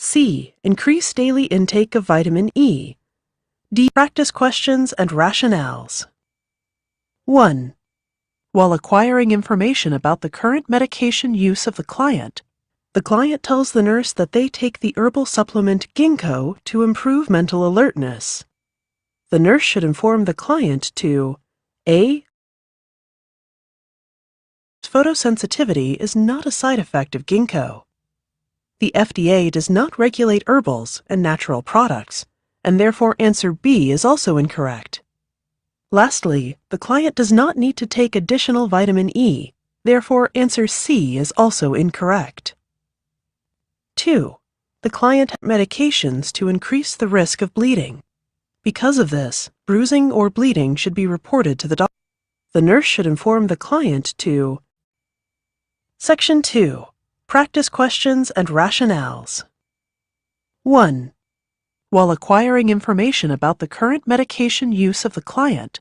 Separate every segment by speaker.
Speaker 1: C. Increase daily intake of vitamin E. D. Practice questions and rationales. 1. While acquiring information about the current medication use of the client tells the nurse that they take the herbal supplement ginkgo to improve mental alertness. The nurse should inform the client to A. Photosensitivity is not a side effect of ginkgo. The FDA does not regulate herbals and natural products, and therefore answer B is also incorrect. Lastly, the client does not need to take additional vitamin E, therefore answer C is also incorrect. 2. The client had medications to increase the risk of bleeding. Because of this, bruising or bleeding should be reported to the doctor. The nurse should inform the client to Section 2. Practice questions and rationales. 1. While acquiring information about the current medication use of the client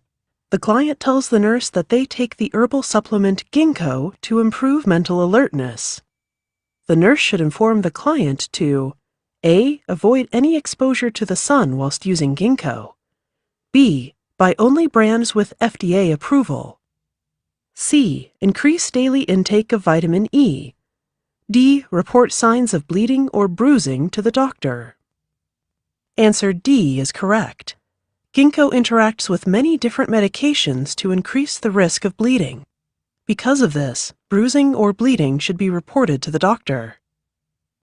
Speaker 1: tells the nurse that they take the herbal supplement ginkgo to improve mental alertness. The nurse should inform the client to A. Avoid any exposure to the sun whilst using ginkgo. B. Buy only brands with FDA approval. C. Increase daily intake of vitamin E. D. Report signs of bleeding or bruising to the doctor. Answer D is correct. Ginkgo interacts with many different medications to increase the risk of bleeding. Because of this, bruising or bleeding should be reported to the doctor.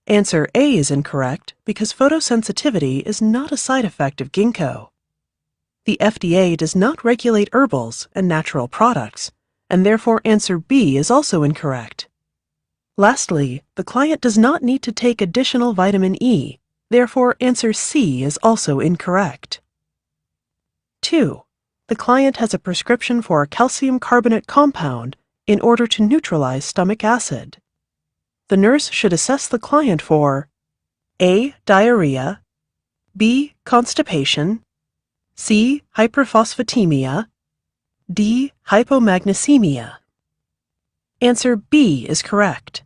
Speaker 1: Answer A is incorrect because photosensitivity is not a side effect of ginkgo. The FDA does not regulate herbals and natural products, and therefore answer B is also incorrect. Lastly, the client does not need to take additional vitamin E, therefore answer C is also incorrect. 2. The client has a prescription for a calcium carbonate compound in order to neutralize stomach acid. The nurse should assess the client for A. Diarrhea, B. Constipation, C. Hyperphosphatemia, D. Hypomagnesemia. Answer B is correct.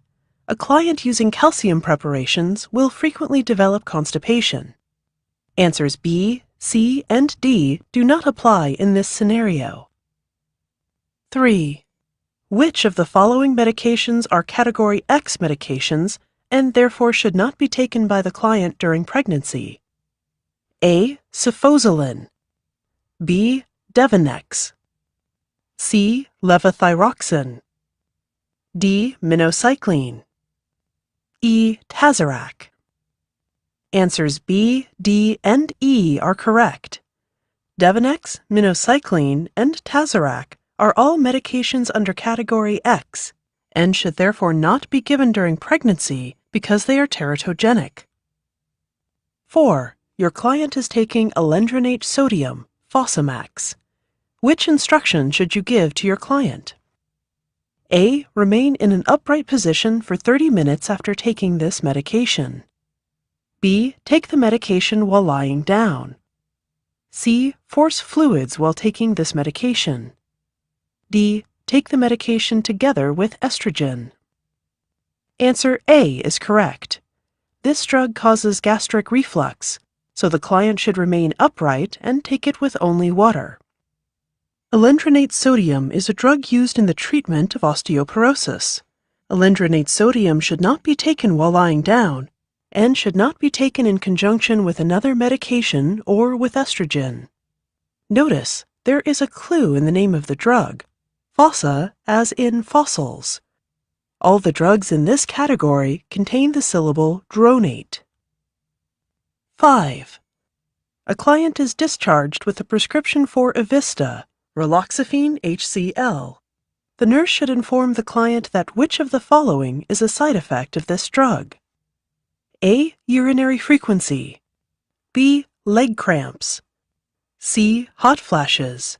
Speaker 1: A client using calcium preparations will frequently develop constipation. Answers B, C, and D do not apply in this scenario. 3. Which of the following medications are Category X medications and therefore should not be taken by the client during pregnancy? A. Sulfasalin, B. Devonex, C. Levothyroxine, D. Minocycline, E. Tazorac. Answers B, D, and E are correct. Devonex, minocycline, and Tazorac are all medications under Category X and should therefore not be given during pregnancy because they are teratogenic. 4. Your client is taking alendronate sodium, Fosamax. Which instruction should you give to your client? A. Remain in an upright position for 30 minutes after taking this medication. B. Take the medication while lying down. C. Force fluids while taking this medication. D. Take the medication together with estrogen. Answer A is correct. This drug causes gastric reflux, so the client should remain upright and take it with only water. Alendronate sodium is a drug used in the treatment of osteoporosis. Alendronate sodium should not be taken while lying down and should not be taken in conjunction with another medication or with estrogen. Notice, there is a clue in the name of the drug, fossa as in fossils. All the drugs in this category contain the syllable dronate. 5. A client is discharged with a prescription for Evista, raloxifene HCl. The nurse should inform the client that which of the following is a side effect of this drug? A. Urinary frequency, B. Leg cramps, C. Hot flashes,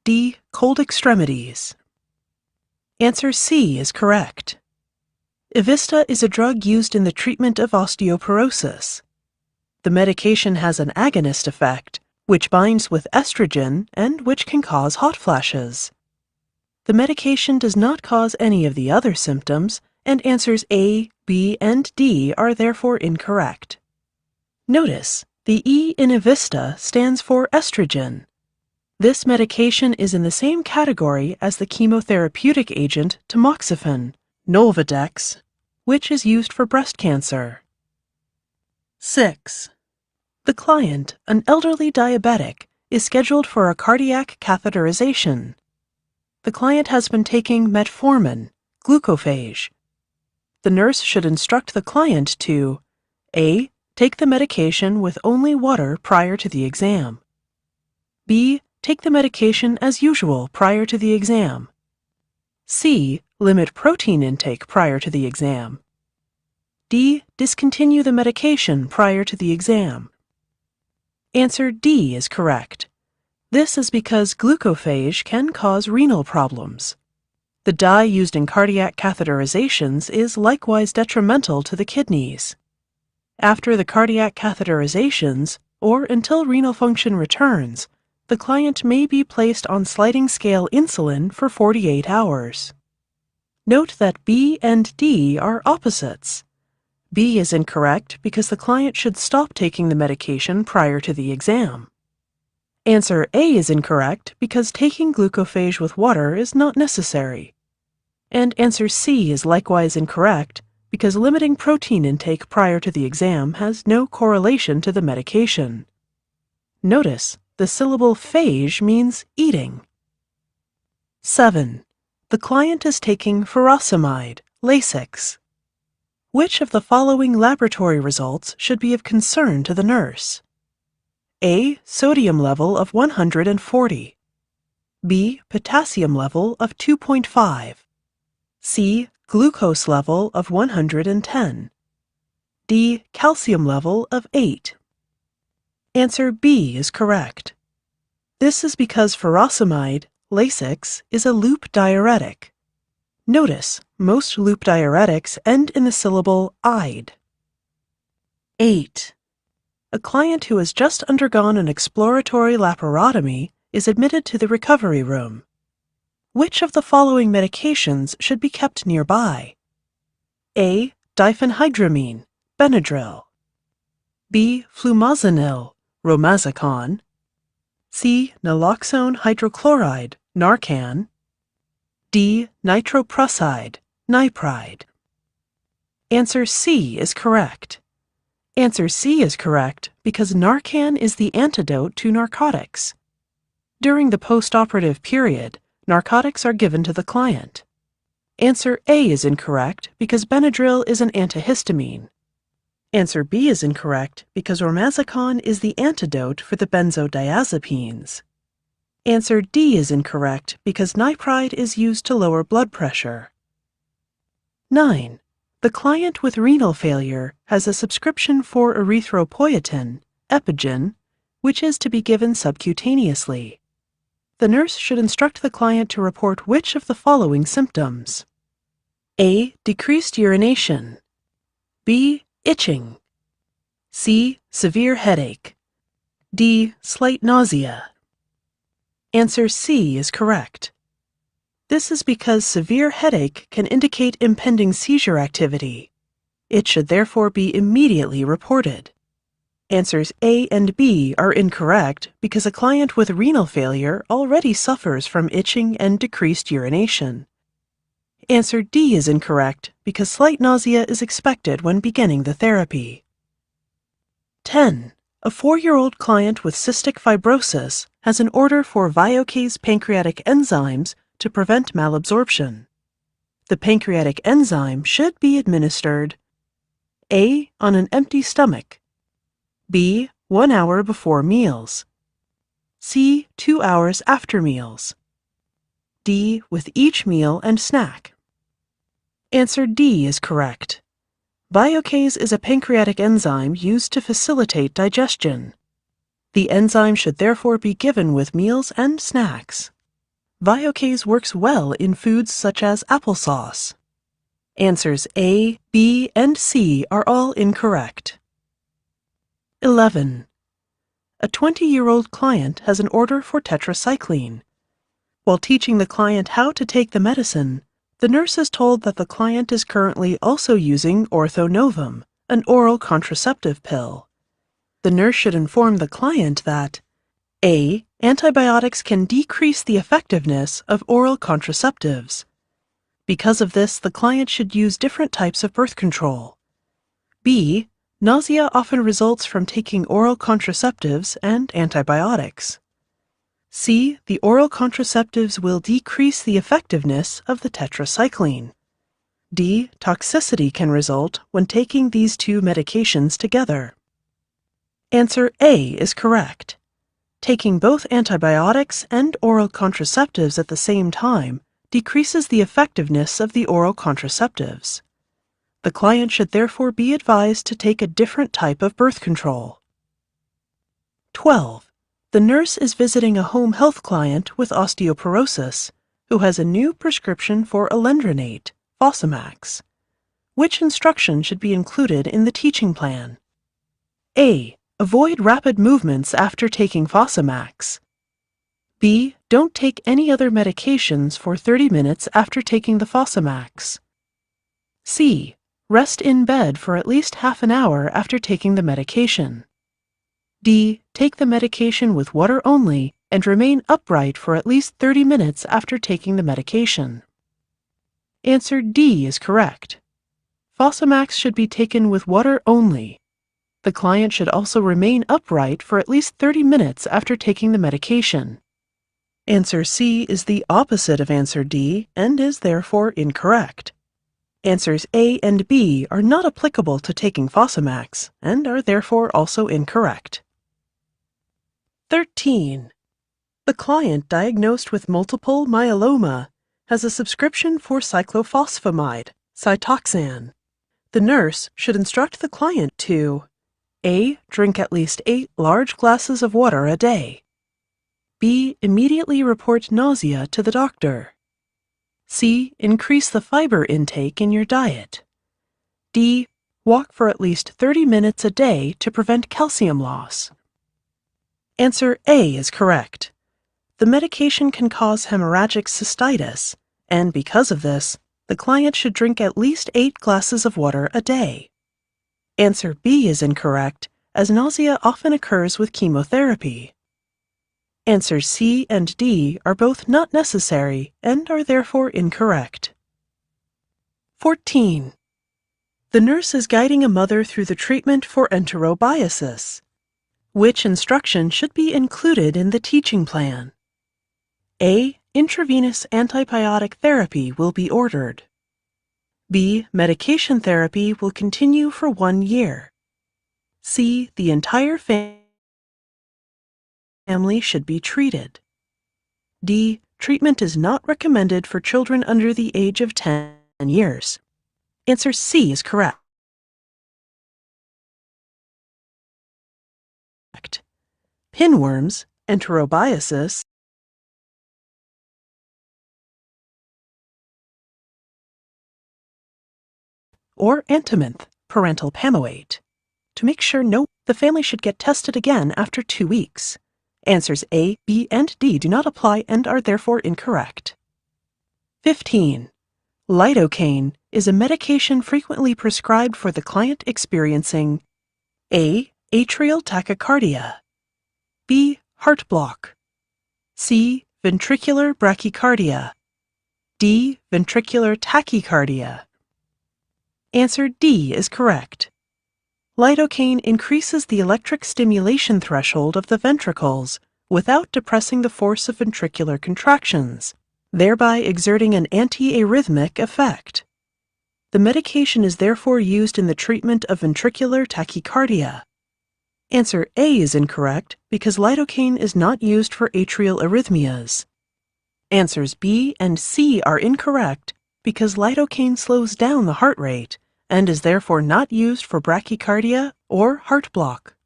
Speaker 1: D. Cold extremities. Answer C is correct. Evista is a drug used in the treatment of osteoporosis. The medication has an agonist effect, which binds with estrogen and which can cause hot flashes. The medication does not cause any of the other symptoms and answers A, B, and D are therefore incorrect. Notice, the E in Evista stands for estrogen. This medication is in the same category as the chemotherapeutic agent tamoxifen, Nolvadex, which is used for breast cancer. 6. The client, an elderly diabetic, is scheduled for a cardiac catheterization. The client has been taking metformin, glucophage. The nurse should instruct the client to A. Take the medication with only water prior to the exam. B. Take the medication as usual prior to the exam. C. Limit protein intake prior to the exam. D. Discontinue the medication prior to the exam. Answer D is correct. This is because glucophage can cause renal problems. The dye used in cardiac catheterizations is likewise detrimental to the kidneys. After the cardiac catheterizations, or until renal function returns, the client may be placed on sliding scale insulin for 48 hours. Note that B and D are opposites. B is incorrect because the client should stop taking the medication prior to the exam. Answer A is incorrect because taking glucophage with water is not necessary. And answer C is likewise incorrect because limiting protein intake prior to the exam has no correlation to the medication. Notice, the syllable phage means eating. 7. The client is taking furosemide, Lasix. Which of the following laboratory results should be of concern to the nurse? A. Sodium level of 140. B. Potassium level of 2.5. C. Glucose level of 110. D. Calcium level of 8. Answer B is correct. This is because furosemide, Lasix, is a loop diuretic. Notice, most loop diuretics end in the syllable "ide." 8. A client who has just undergone an exploratory laparotomy is admitted to the recovery room. Which of the following medications should be kept nearby? A. Diphenhydramine, Benadryl. B. Flumazenil, Romazicon. C. Naloxone hydrochloride, Narcan. D. Nitroprusside, Nipride. Answer C is correct. Answer C is correct because Narcan is the antidote to narcotics. During the postoperative period, narcotics are given to the client. Answer A is incorrect because Benadryl is an antihistamine. Answer B is incorrect because Romazicon is the antidote for the benzodiazepines. Answer D is incorrect because Nipride is used to lower blood pressure. 9. The client with renal failure has a subscription for erythropoietin, Epigen, which is to be given subcutaneously. The nurse should instruct the client to report which of the following symptoms: A. Decreased urination. B. Itching. C. Severe headache. D. Slight nausea. Answer C is correct. This is because severe headache can indicate impending seizure activity. It should therefore be immediately reported. Answers A and B are incorrect because a client with renal failure already suffers from itching and decreased urination. Answer D is incorrect because slight nausea is expected when beginning the therapy. 10. A 4-year-old client with cystic fibrosis has an order for Viocase pancreatic enzymes to prevent malabsorption. The pancreatic enzyme should be administered A. On an empty stomach. B. 1 hour before meals. C. 2 hours after meals. D. With each meal and snack. Answer D is correct. Viocase is a pancreatic enzyme used to facilitate digestion. The enzyme should therefore be given with meals and snacks. Viocase works well in foods such as applesauce. Answers A, B, and C are all incorrect. 11. A 20-year-old client has an order for tetracycline. While teaching the client how to take the medicine, The nurse is told that the client is currently also using orthonovum, an oral contraceptive pill. The nurse should inform the client that A. Antibiotics can decrease the effectiveness of oral contraceptives. Because of this, the client should use different types of birth control. B. Nausea often results from taking oral contraceptives and antibiotics. C. The oral contraceptives will decrease the effectiveness of the tetracycline. D. Toxicity can result when taking these two medications together. Answer A is correct. Taking both antibiotics and oral contraceptives at the same time decreases the effectiveness of the oral contraceptives. The client should therefore be advised to take a different type of birth control. 12. The nurse is visiting a home health client with osteoporosis who has a new prescription for alendronate, Fosamax. Which instruction should be included in the teaching plan? A. Avoid rapid movements after taking Fosamax. B. Don't take any other medications for 30 minutes after taking the Fosamax. C. Rest in bed for at least half an hour after taking the medication. D. Take the medication with water only and remain upright for at least 30 minutes after taking the medication. Answer D is correct. Fosamax should be taken with water only. The client should also remain upright for at least 30 minutes after taking the medication. Answer C is the opposite of answer D and is therefore incorrect. Answers A and B are not applicable to taking Fosamax and are therefore also incorrect. 13. The client diagnosed with multiple myeloma has a subscription for cyclophosphamide, Cytoxan. The nurse should instruct the client to A. Drink at least 8 large glasses of water a day. B. Immediately report nausea to the doctor. C. Increase the fiber intake in your diet. D. Walk for at least 30 minutes a day to prevent calcium loss. Answer A is correct. The medication can cause hemorrhagic cystitis, and because of this, the client should drink at least 8 glasses of water a day. Answer B is incorrect, as nausea often occurs with chemotherapy. Answers C and D are both not necessary and are therefore incorrect. 14. The nurse is guiding a mother through the treatment for enterobiasis. Which instruction should be included in the teaching plan? A. Intravenous antibiotic therapy will be ordered. B. Medication therapy will continue for 1 year. C. The entire family should be treated. D. Treatment is not recommended for children under the age of 10 years. Answer C is correct. Pinworms, enterobiasis, or Antiminth, parental pamoate. To make sure the family should get tested again after 2 weeks. Answers A, B, and D do not apply and are therefore incorrect. 15. Lidocaine is a medication frequently prescribed for the client experiencing A. Atrial tachycardia, B. Heart block, C. Ventricular brachycardia, D. Ventricular tachycardia. Answer D is correct. Lidocaine increases the electric stimulation threshold of the ventricles without depressing the force of ventricular contractions, thereby exerting an antiarrhythmic effect. The medication is therefore used in the treatment of ventricular tachycardia. Answer A is incorrect because lidocaine is not used for atrial arrhythmias. Answers B and C are incorrect because lidocaine slows down the heart rate and is therefore not used for brachycardia or heart block.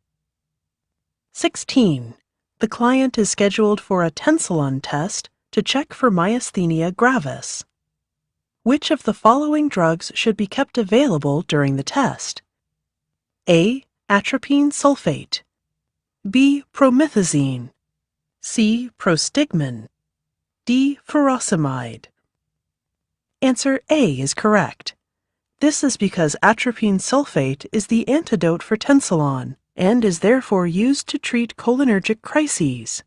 Speaker 1: 16. The client is scheduled for a tensilon test to check for myasthenia gravis. Which of the following drugs should be kept available during the test? A. Atropine sulfate, B. Promethazine, C. Prostigmine, D. Furosemide. Answer A is correct. This is because atropine sulfate is the antidote for tensilon and is therefore used to treat cholinergic crises.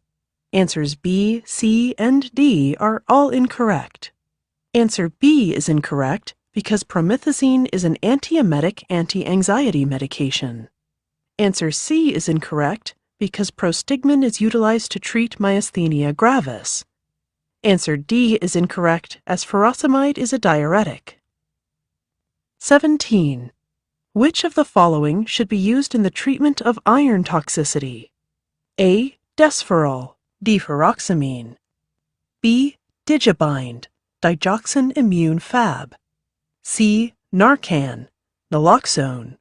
Speaker 1: Answers B, C, and D are all incorrect. Answer B is incorrect because promethazine is an antiemetic anti-anxiety medication. Answer C is incorrect because prostigmine is utilized to treat myasthenia gravis. Answer D is incorrect as furosemide is a diuretic. 17. Which of the following should be used in the treatment of iron toxicity? A. Desferal, deferoxamine. B. Digibind, digoxin immune fab. C. Narcan, naloxone.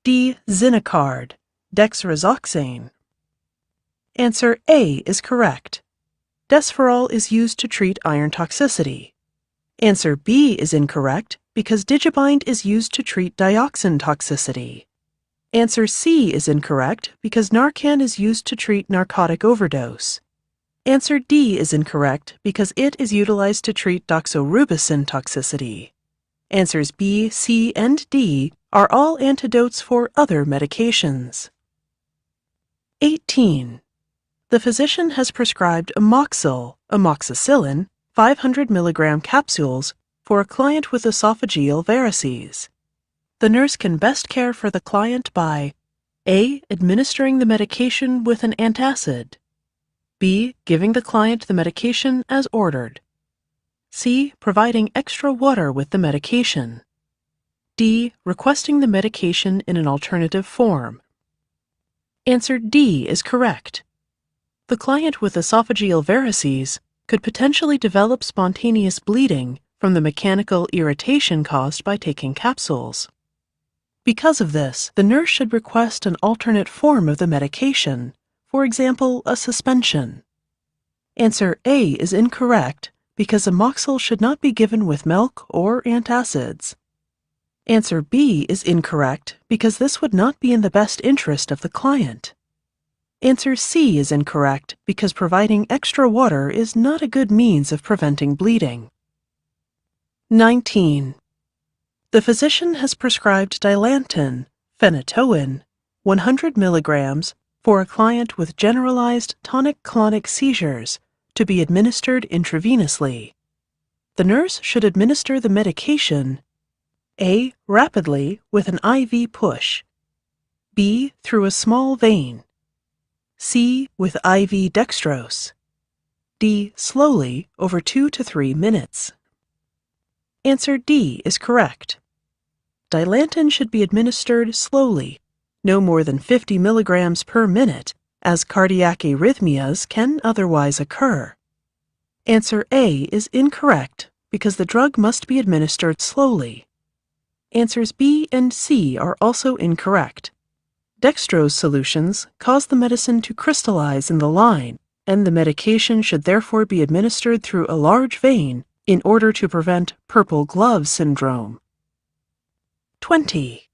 Speaker 1: D. Zinacard, dexrazoxane. Answer A is correct. Desferal is used to treat iron toxicity. Answer B is incorrect because Digibind is used to treat dioxin toxicity. Answer C is incorrect because Narcan is used to treat narcotic overdose. Answer D is incorrect because it is utilized to treat doxorubicin toxicity. Answers B, C, and D are all antidotes for other medications. 18. The physician has prescribed amoxicillin, 500 mg capsules for a client with esophageal varices. The nurse can best care for the client by A. Administering the medication with an antacid. B. Giving the client the medication as ordered. C. Providing extra water with the medication. D. Requesting the medication in an alternative form. Answer D is correct. The client with esophageal varices could potentially develop spontaneous bleeding from the mechanical irritation caused by taking capsules. Because of this, the nurse should request an alternate form of the medication, for example, a suspension. Answer A is incorrect because amoxil should not be given with milk or antacids. Answer B is incorrect because this would not be in the best interest of the client. Answer C is incorrect because providing extra water is not a good means of preventing bleeding. 19. The physician has prescribed Dilantin, phenytoin, 100 mg for a client with generalized tonic-clonic seizures to be administered intravenously. The nurse should administer the medication A. Rapidly with an IV push. B. Through a small vein. C. With IV dextrose. D. Slowly over 2 to 3 minutes. Answer D is correct. Dilantin should be administered slowly, no more than 50 mg per minute, as cardiac arrhythmias can otherwise occur. Answer A is incorrect because the drug must be administered slowly. Answers B and C are also incorrect. Dextrose solutions cause the medicine to crystallize in the line, and the medication should therefore be administered through a large vein in order to prevent purple glove syndrome. 20.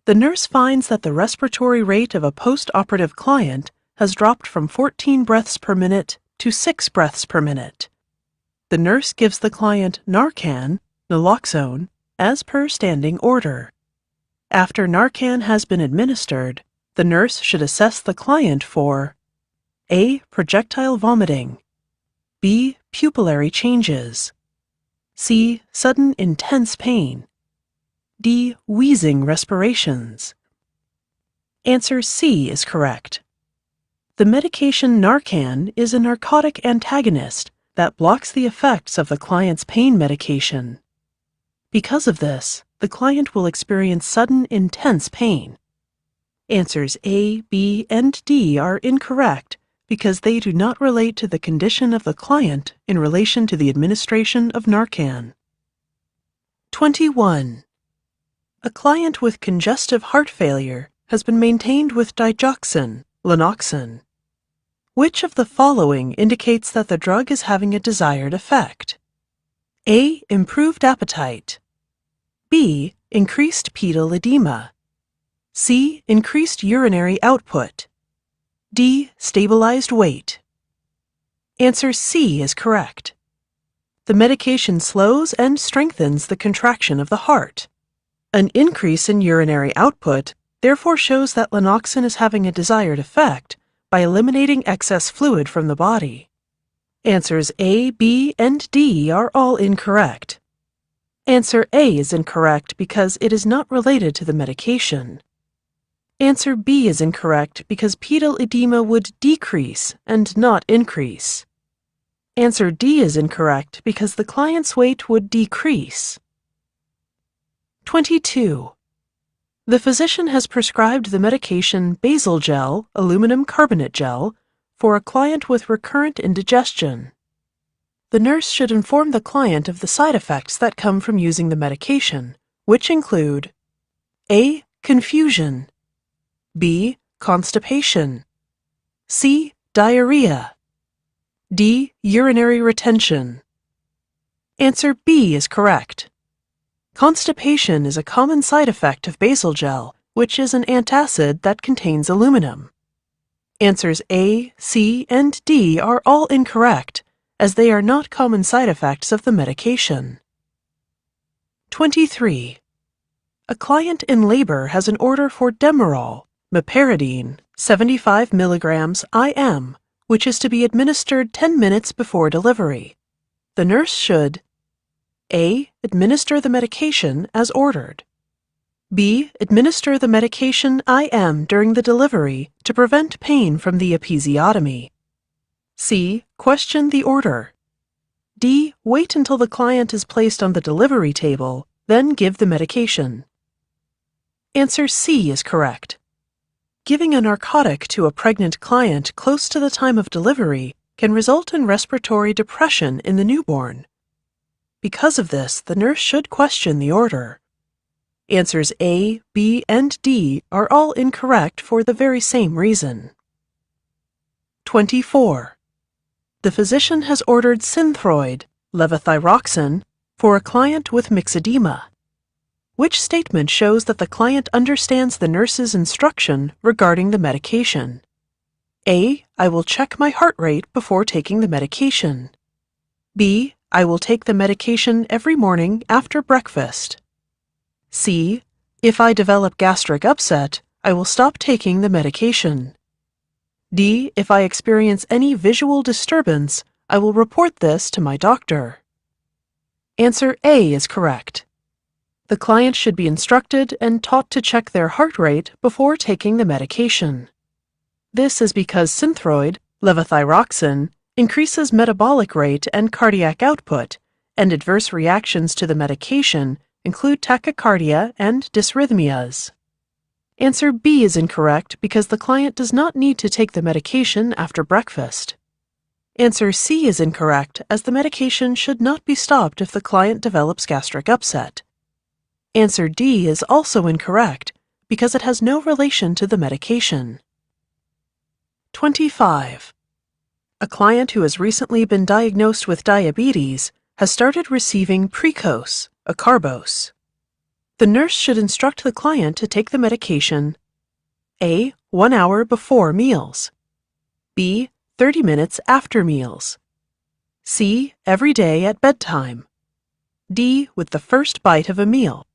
Speaker 1: The nurse finds that the respiratory rate of a post-operative client has dropped from 14 breaths per minute to 6 breaths per minute. The nurse gives the client Narcan, naloxone, as per standing order. After Narcan has been administered, the nurse should assess the client for A. Projectile vomiting. B. Pupillary changes. C. Sudden intense pain. D. Wheezing respirations. Answer C is correct. The medication Narcan is a narcotic antagonist that blocks the effects of the client's pain medication. Because of this, the client will experience sudden intense pain. Answers A, B, and D are incorrect because they do not relate to the condition of the client in relation to the administration of Narcan. 21. A client with congestive heart failure has been maintained with digoxin, lanoxin. Which of the following indicates that the drug is having a desired effect? A. Improved appetite. B. Increased pedal edema. C. Increased urinary output. D. Stabilized weight. Answer C is correct. The medication slows and strengthens the contraction of the heart. An increase in urinary output therefore shows that lanoxin is having a desired effect by eliminating excess fluid from the body. Answers A, B, and D are all incorrect. Answer A is incorrect because it is not related to the medication. Answer B is incorrect because pedal edema would decrease and not increase. Answer D is incorrect because the client's weight would decrease. 22. The physician has prescribed the medication basal gel, aluminum carbonate gel, for a client with recurrent indigestion. The nurse should inform the client of the side effects that come from using the medication, which include A. Confusion, B. Constipation, C. Diarrhea, D. Urinary retention. Answer B is correct. Constipation is a common side effect of basal gel, which is an antacid that contains aluminum. Answers A, C, and D are all incorrect, as they are not common side effects of the medication. 23. A client in labor has an order for Demerol, meperidine, 75 mg IM, which is to be administered 10 minutes before delivery. The nurse should A. Administer the medication as ordered. B. Administer the medication IM during the delivery to prevent pain from the episiotomy. C. Question the order. D. Wait until the client is placed on the delivery table, then give the medication. Answer C is correct. Giving a narcotic to a pregnant client close to the time of delivery can result in respiratory depression in the newborn. Because of this, the nurse should question the order. Answers A, B, and D are all incorrect for the very same reason. 24. The physician has ordered Synthroid, levothyroxine, for a client with myxedema. Which statement shows that the client understands the nurse's instruction regarding the medication? A. I will check my heart rate before taking the medication. B. I will take the medication every morning after breakfast. C. If I develop gastric upset, I will stop taking the medication. D. If I experience any visual disturbance, I will report this to my doctor. Answer A is correct. The client should be instructed and taught to check their heart rate before taking the medication. This is because Synthroid, levothyroxine, increases metabolic rate and cardiac output, and adverse reactions to the medication include tachycardia and dysrhythmias. Answer B is incorrect because the client does not need to take the medication after breakfast. Answer C is incorrect as the medication should not be stopped if the client develops gastric upset. Answer D is also incorrect because it has no relation to the medication. 25. A client who has recently been diagnosed with diabetes has started receiving Precose, a carbose. The nurse should instruct the client to take the medication A. 1 hour before meals, B. 30 minutes after meals, C. Every day at bedtime, D. With the first bite of a meal.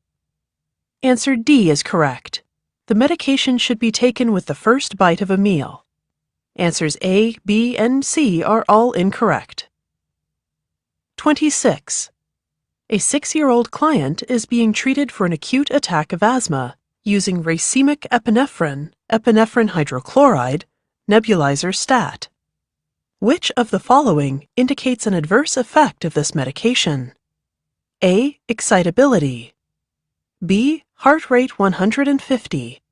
Speaker 1: Answer D is correct. The medication should be taken with the first bite of a meal. Answers A, B, and C are all incorrect. 26. A 6-year-old client is being treated for an acute attack of asthma using racemic epinephrine, epinephrine hydrochloride, nebulizer stat. Which of the following indicates an adverse effect of this medication? A. Excitability, B. Heart rate 150,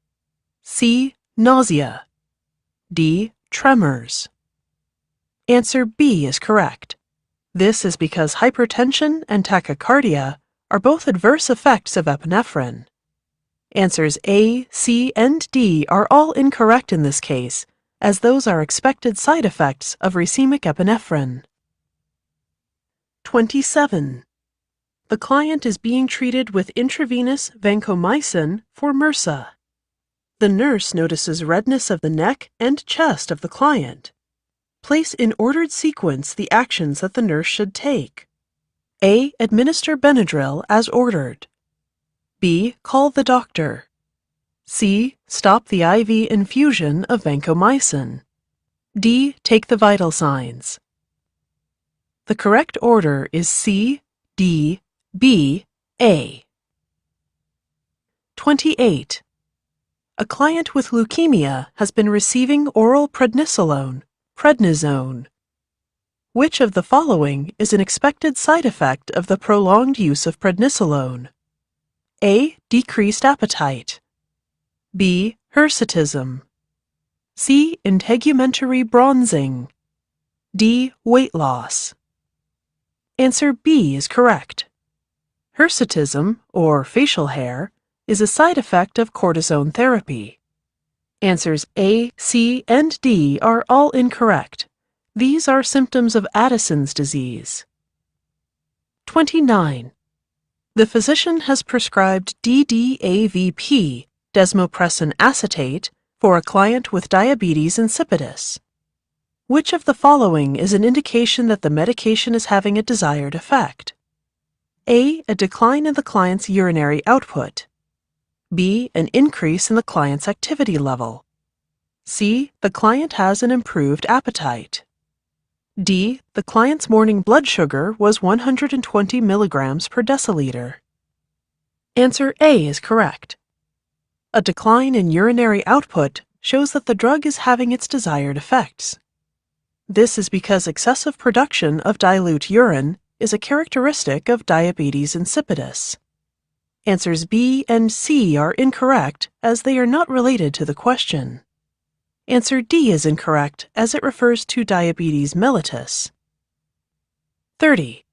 Speaker 1: C. Nausea, D. Tremors. Answer B is correct. This is because hypertension and tachycardia are both adverse effects of epinephrine. Answers A, C, and D are all incorrect in this case, as those are expected side effects of racemic epinephrine. 27. The client is being treated with intravenous vancomycin for MRSA. The nurse notices redness of the neck and chest of the client. Place in ordered sequence the actions that the nurse should take. A. Administer Benadryl as ordered. B. Call the doctor. C. Stop the IV infusion of vancomycin. D. Take the vital signs. The correct order is C, D, B, A. 28. A client with leukemia has been receiving oral prednisolone, prednisone. Which of the following is an expected side effect of the prolonged use of prednisolone? A. Decreased appetite. B. Hirsutism. C. Integumentary bronzing. D. Weight loss. Answer B is correct. Hirsutism, or facial hair, is a side effect of cortisone therapy. Answers A, C, and D are all incorrect. These are symptoms of Addison's disease. 29. The physician has prescribed DDAVP, desmopressin acetate, for a client with diabetes insipidus. Which of the following is an indication that the medication is having a desired effect? A. A decline in the client's urinary output. B. An increase in the client's activity level. C. The client has an improved appetite. D. The client's morning blood sugar was 120 milligrams per deciliter. Answer A is correct. A decline in urinary output shows that the drug is having its desired effects. This is because excessive production of dilute urine is a characteristic of diabetes insipidus. Answers B and C are incorrect as they are not related to the question. Answer D is incorrect as it refers to diabetes mellitus. 30.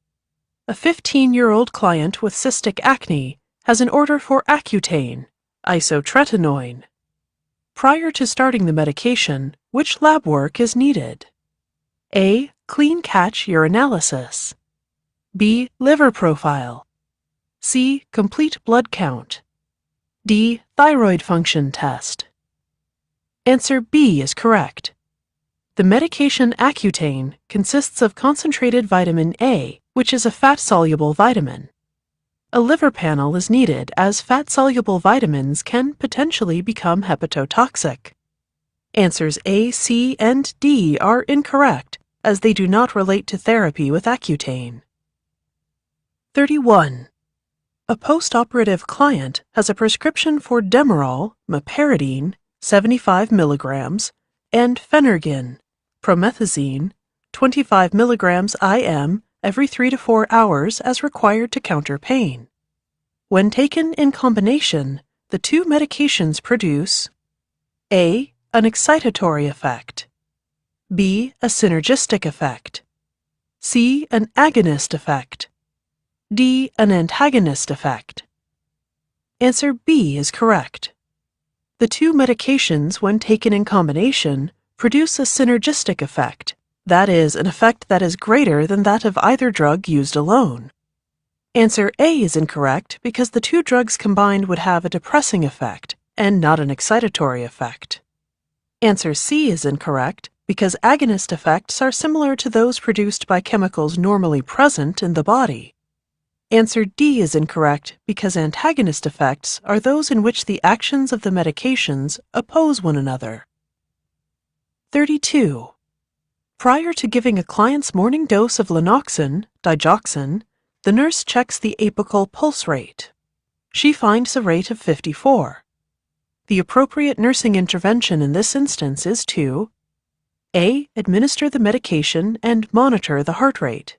Speaker 1: A 15-year-old client with cystic acne has an order for Accutane, isotretinoin. Prior to starting the medication, which lab work is needed? A. Clean catch urinalysis. B. Liver profile. C. Complete blood count. D. Thyroid function test. Answer B is correct. The medication Accutane consists of concentrated vitamin A, which is a fat-soluble vitamin. A liver panel is needed as fat-soluble vitamins can potentially become hepatotoxic. Answers A, C, and D are incorrect as they do not relate to therapy with Accutane. 31. A post-operative client has a prescription for Demerol, meperidine, 75 milligrams, and Phenergan, promethazine, 25 milligrams IM every 3 to 4 hours as required to counter pain. When taken in combination, the two medications produce A. An excitatory effect. B. A synergistic effect. C. An agonist effect. D. An antagonist effect. Answer B is correct. The two medications, when taken in combination, produce a synergistic effect, that is, an effect that is greater than that of either drug used alone. Answer A is incorrect because the two drugs combined would have a depressing effect and not an excitatory effect. Answer C is incorrect because agonist effects are similar to those produced by chemicals normally present in the body. Answer D is incorrect because antagonist effects are those in which the actions of the medications oppose one another. 32. Prior to giving a client's morning dose of Lanoxin, digoxin, the nurse checks the apical pulse rate. She finds a rate of 54. The appropriate nursing intervention in this instance is to A. Administer the medication and monitor the heart rate.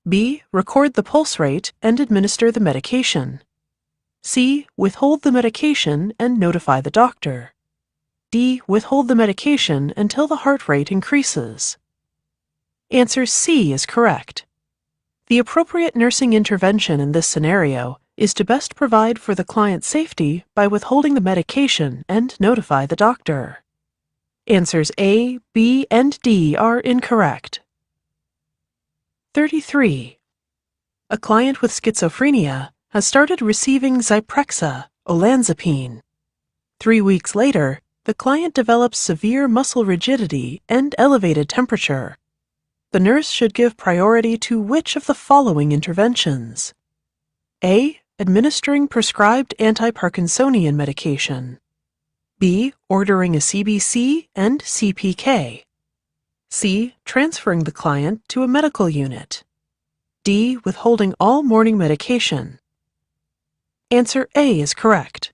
Speaker 1: B. Record the pulse rate and administer the medication. C. Withhold the medication and notify the doctor. D. Withhold the medication until the heart rate increases. Answer C is correct. The appropriate nursing intervention in this scenario is to best provide for the client's safety by withholding the medication and notify the doctor. Answers A, B, and D are incorrect. 33. A client with schizophrenia has started receiving Zyprexa, olanzapine. 3 weeks later, the client develops severe muscle rigidity and elevated temperature. The nurse should give priority to which of the following interventions? A. Administering prescribed anti-Parkinsonian medication. B. Ordering a CBC and CPK. C. Transferring the client to a medical unit. D. Withholding all morning medication. Answer A is correct.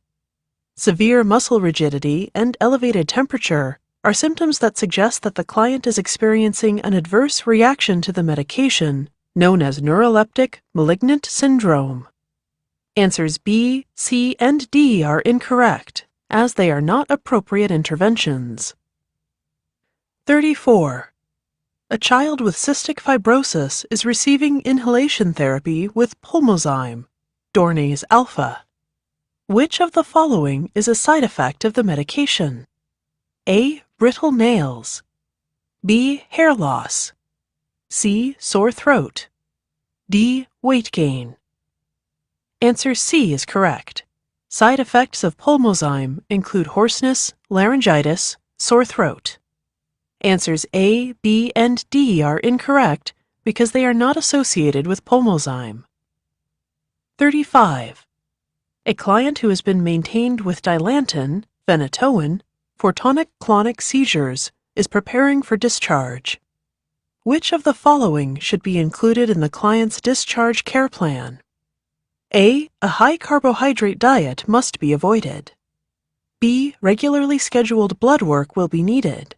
Speaker 1: Severe muscle rigidity and elevated temperature are symptoms that suggest that the client is experiencing an adverse reaction to the medication known as neuroleptic malignant syndrome. Answers B, C, and D are incorrect, as they are not appropriate interventions. 34. A child with cystic fibrosis is receiving inhalation therapy with pulmozyme, Dornase alpha. Which of the following is a side effect of the medication? A. Brittle nails. B. Hair loss. C. Sore throat. D. Weight gain. Answer C is correct. Side effects of pulmozyme include hoarseness, laryngitis, sore throat. Answers A, B, and D are incorrect because they are not associated with pulmozyme. 35. A client who has been maintained with Dilantin, phenytoin, for tonic-clonic seizures is preparing for discharge. Which of the following should be included in the client's discharge care plan? A. A high-carbohydrate diet must be avoided. B. Regularly scheduled blood work will be needed.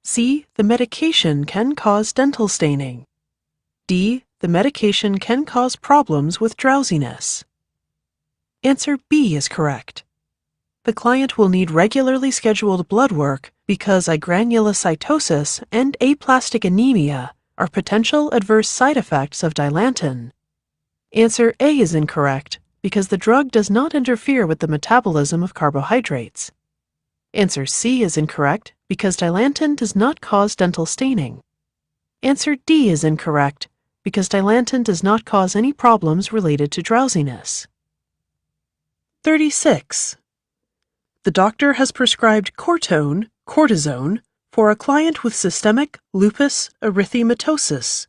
Speaker 1: C. The medication can cause dental staining. D. The medication can cause problems with drowsiness. Answer B is correct. The client will need regularly scheduled blood work because agranulocytosis and aplastic anemia are potential adverse side effects of Dilantin. Answer A is incorrect because the drug does not interfere with the metabolism of carbohydrates. Answer C is incorrect because Dilantin does not cause dental staining. Answer D is incorrect because Dilantin does not cause any problems related to drowsiness. 36. The doctor has prescribed cortisone, for a client with systemic lupus erythematosus.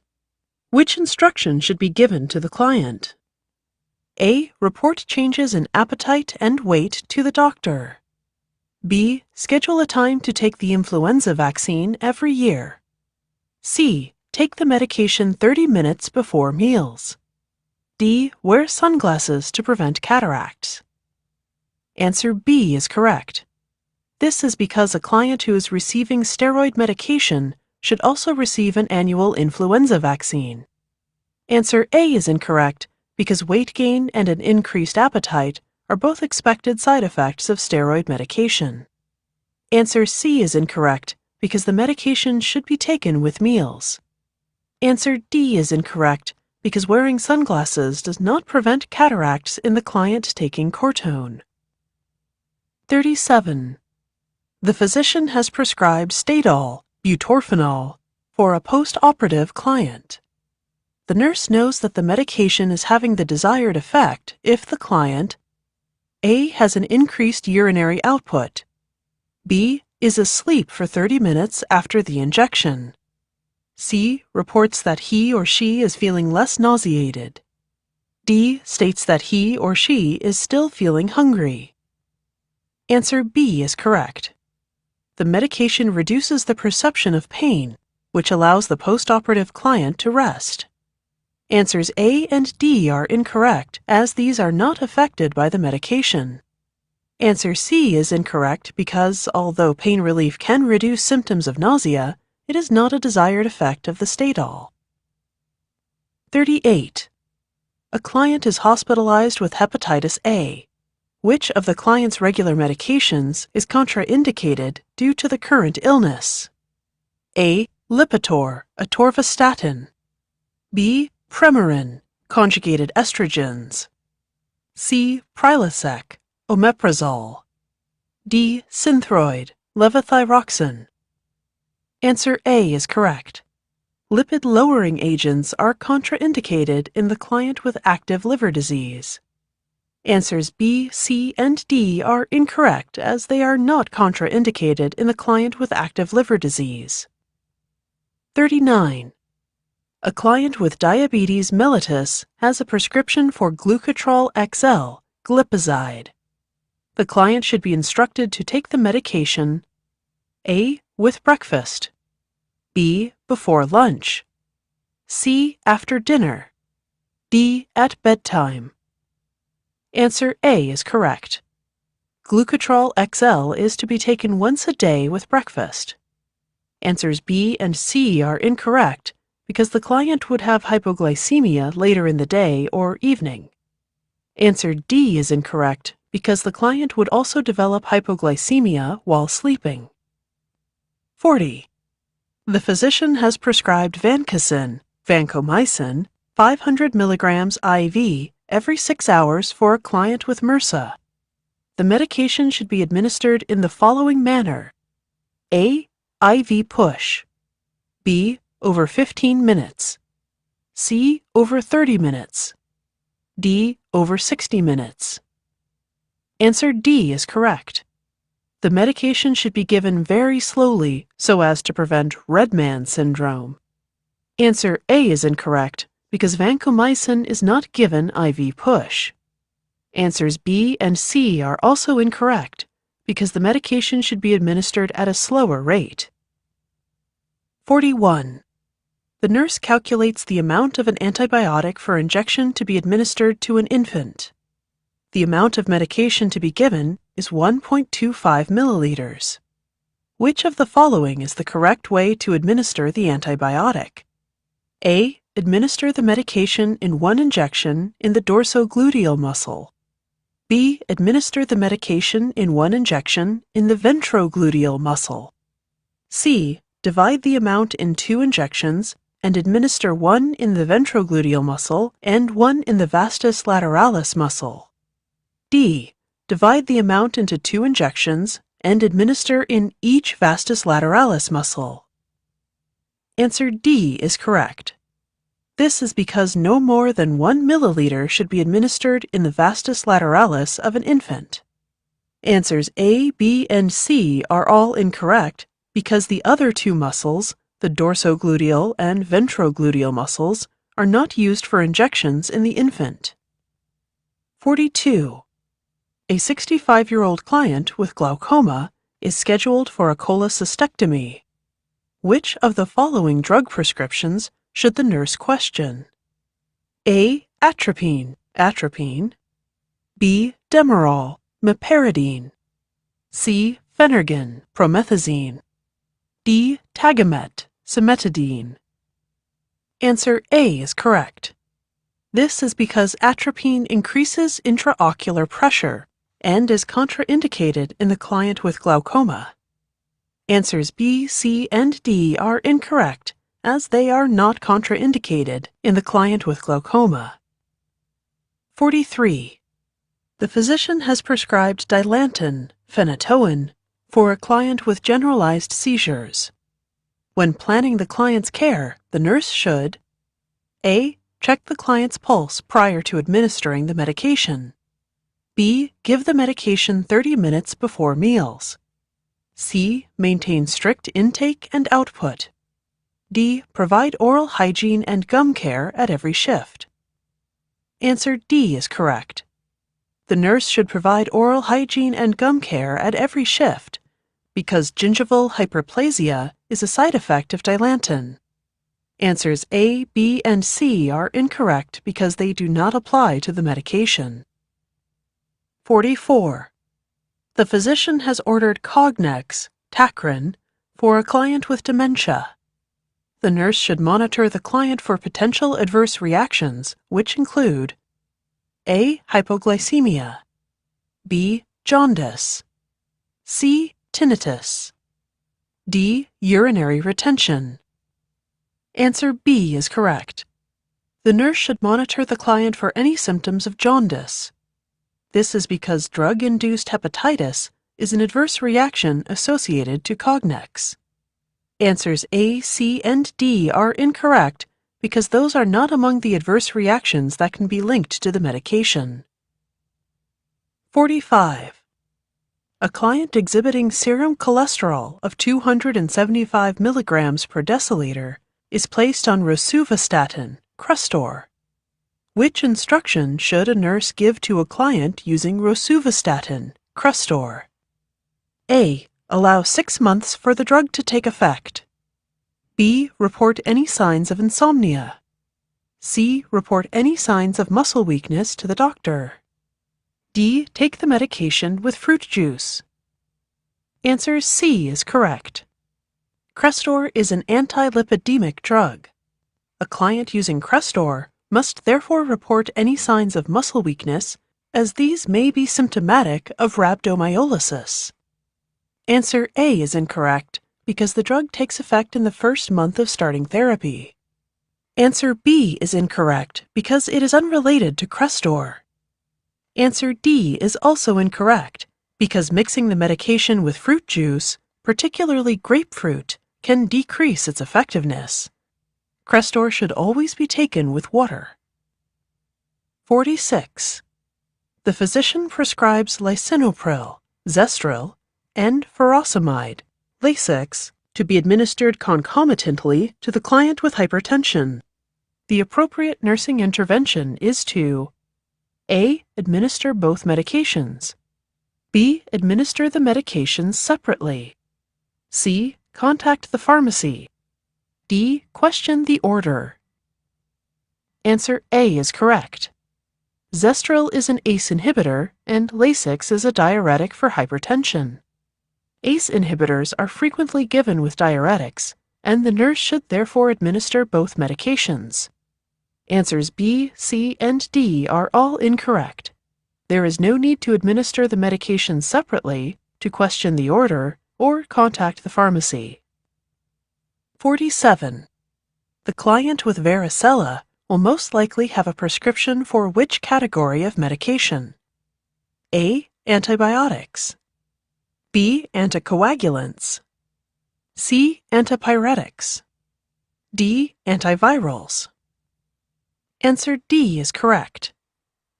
Speaker 1: Which instruction should be given to the client? A. Report changes in appetite and weight to the doctor. B. Schedule a time to take the influenza vaccine every year. C. Take the medication 30 minutes before meals. D. Wear sunglasses to prevent cataracts. Answer B is correct. This is because a client who is receiving steroid medication should also receive an annual influenza vaccine. Answer A is incorrect because weight gain and an increased appetite are both expected side effects of steroid medication. Answer C is incorrect because the medication should be taken with meals. Answer D is incorrect because wearing sunglasses does not prevent cataracts in the client taking cortisone. 37. The physician has prescribed Stadol, butorphanol, for a post-operative client. The nurse knows that the medication is having the desired effect if the client A. has an increased urinary output, B. is asleep for 30 minutes after the injection, C. reports that he or she is feeling less nauseated, D. states that he or she is still feeling hungry. Answer B is correct. The medication reduces the perception of pain, which allows the post-operative client to rest. Answers A and D are incorrect, as these are not affected by the medication. Answer C is incorrect because, although pain relief can reduce symptoms of nausea, it is not a desired effect of the Stadol. 38. A client is hospitalized with hepatitis A. Which of the client's regular medications is contraindicated due to the current illness? A. Lipitor, atorvastatin. B. Premarin, conjugated estrogens. C. Prilosec, omeprazole. D. Synthroid, levothyroxine. Answer A is correct. Lipid-lowering agents are contraindicated in the client with active liver disease. Answers B, C, and D are incorrect as they are not contraindicated in the client with active liver disease. 39. A client with diabetes mellitus has a prescription for glucotrol XL, glipizide. The client should be instructed to take the medication A. With breakfast, B. Before lunch, C. After dinner, D. At bedtime. Answer A is correct. Glucotrol XL is to be taken once a day with breakfast. Answers B and C are incorrect because the client would have hypoglycemia later in the day or evening. Answer D is incorrect because the client would also develop hypoglycemia while sleeping. 40. The physician has prescribed vancomycin, 500 milligrams IV every 6 hours for a client with MRSA. The medication should be administered in the following manner: A. IV push, B. Over 15 minutes, C. Over 30 minutes, D. Over 60 minutes. Answer D is correct. The medication should be given very slowly so as to prevent red man syndrome. Answer A is incorrect because vancomycin is not given IV push. Answers B and C are also incorrect because the medication should be administered at a slower rate. 41. The nurse calculates the amount of an antibiotic for injection to be administered to an infant. The amount of medication to be given is 1.25 milliliters. Which of the following is the correct way to administer the antibiotic? A. Administer the medication in one injection in the dorsogluteal muscle. B. Administer the medication in one injection in the ventrogluteal muscle. C. Divide the amount in 2 injections and administer one in the ventrogluteal muscle and one in the vastus lateralis muscle. D. Divide the amount into 2 injections and administer in each vastus lateralis muscle. Answer D is correct. This is because no more than 1 milliliter should be administered in the vastus lateralis of an infant. Answers A, B, and C are all incorrect because the other 2 muscles, the dorsogluteal and ventrogluteal muscles, are not used for injections in the infant. 42. A 65-year-old client with glaucoma is scheduled for a cholecystectomy. Which of the following drug prescriptions should the nurse question? A. Atropine, B. Demerol, meperidine, C. Phenergan, promethazine, D. Tagamet, cimetidine. Answer A is correct. This is because atropine increases intraocular pressure and is contraindicated in the client with glaucoma. Answers B, C, and D are incorrect, as they are not contraindicated in the client with glaucoma. 43. The physician has prescribed Dilantin, phenytoin, for a client with generalized seizures. When planning the client's care, the nurse should A. Check the client's pulse prior to administering the medication. B. Give the medication 30 minutes before meals. C. Maintain strict intake and output. D. Provide oral hygiene and gum care at every shift. Answer D is correct. The nurse should provide oral hygiene and gum care at every shift because gingival hyperplasia is a side effect of Dilantin. Answers A, B, and C are incorrect because they do not apply to the medication. 44. The physician has ordered Cognex, Tacrin, for a client with dementia. The nurse should monitor the client for potential adverse reactions, which include A. Hypoglycemia, B. Jaundice, C. Tinnitus, D. Urinary retention. Answer B is correct. The nurse should monitor the client for any symptoms of jaundice. This is because drug-induced hepatitis is an adverse reaction associated to Cognex. Answers A, C, and D are incorrect because those are not among the adverse reactions that can be linked to the medication. 45. A client exhibiting serum cholesterol of 275 milligrams per deciliter is placed on rosuvastatin, Crestor. Which instruction should a nurse give to a client using rosuvastatin, Crestor? A. Allow 6 months for the drug to take effect. B. Report any signs of insomnia. C. Report any signs of muscle weakness to the doctor. D. Take the medication with fruit juice. Answer C is correct. Crestor is an anti-lipidemic drug. A client using Crestor must therefore report any signs of muscle weakness, as these may be symptomatic of rhabdomyolysis. Answer A is incorrect, because the drug takes effect in the first month of starting therapy. Answer B is incorrect, because it is unrelated to Crestor. Answer D is also incorrect, because mixing the medication with fruit juice, particularly grapefruit, can decrease its effectiveness. Crestor should always be taken with water. 46. The physician prescribes lisinopril, Zestril, and furosemide, Lasix, to be administered concomitantly to the client with hypertension. The appropriate nursing intervention is to A. Administer both medications. B. Administer the medications separately. C. Contact the pharmacy. D. Question the order. Answer A is correct. Zestril is an ACE inhibitor, and Lasix is a diuretic for hypertension. ACE inhibitors are frequently given with diuretics, and the nurse should therefore administer both medications. Answers B, C, and D are all incorrect. There is no need to administer the medications separately, to question the order, or contact the pharmacy. 47. The client with varicella will most likely have a prescription for which category of medication? A. Antibiotics. B. Anticoagulants. C. Antipyretics. D. Antivirals. Answer D is correct.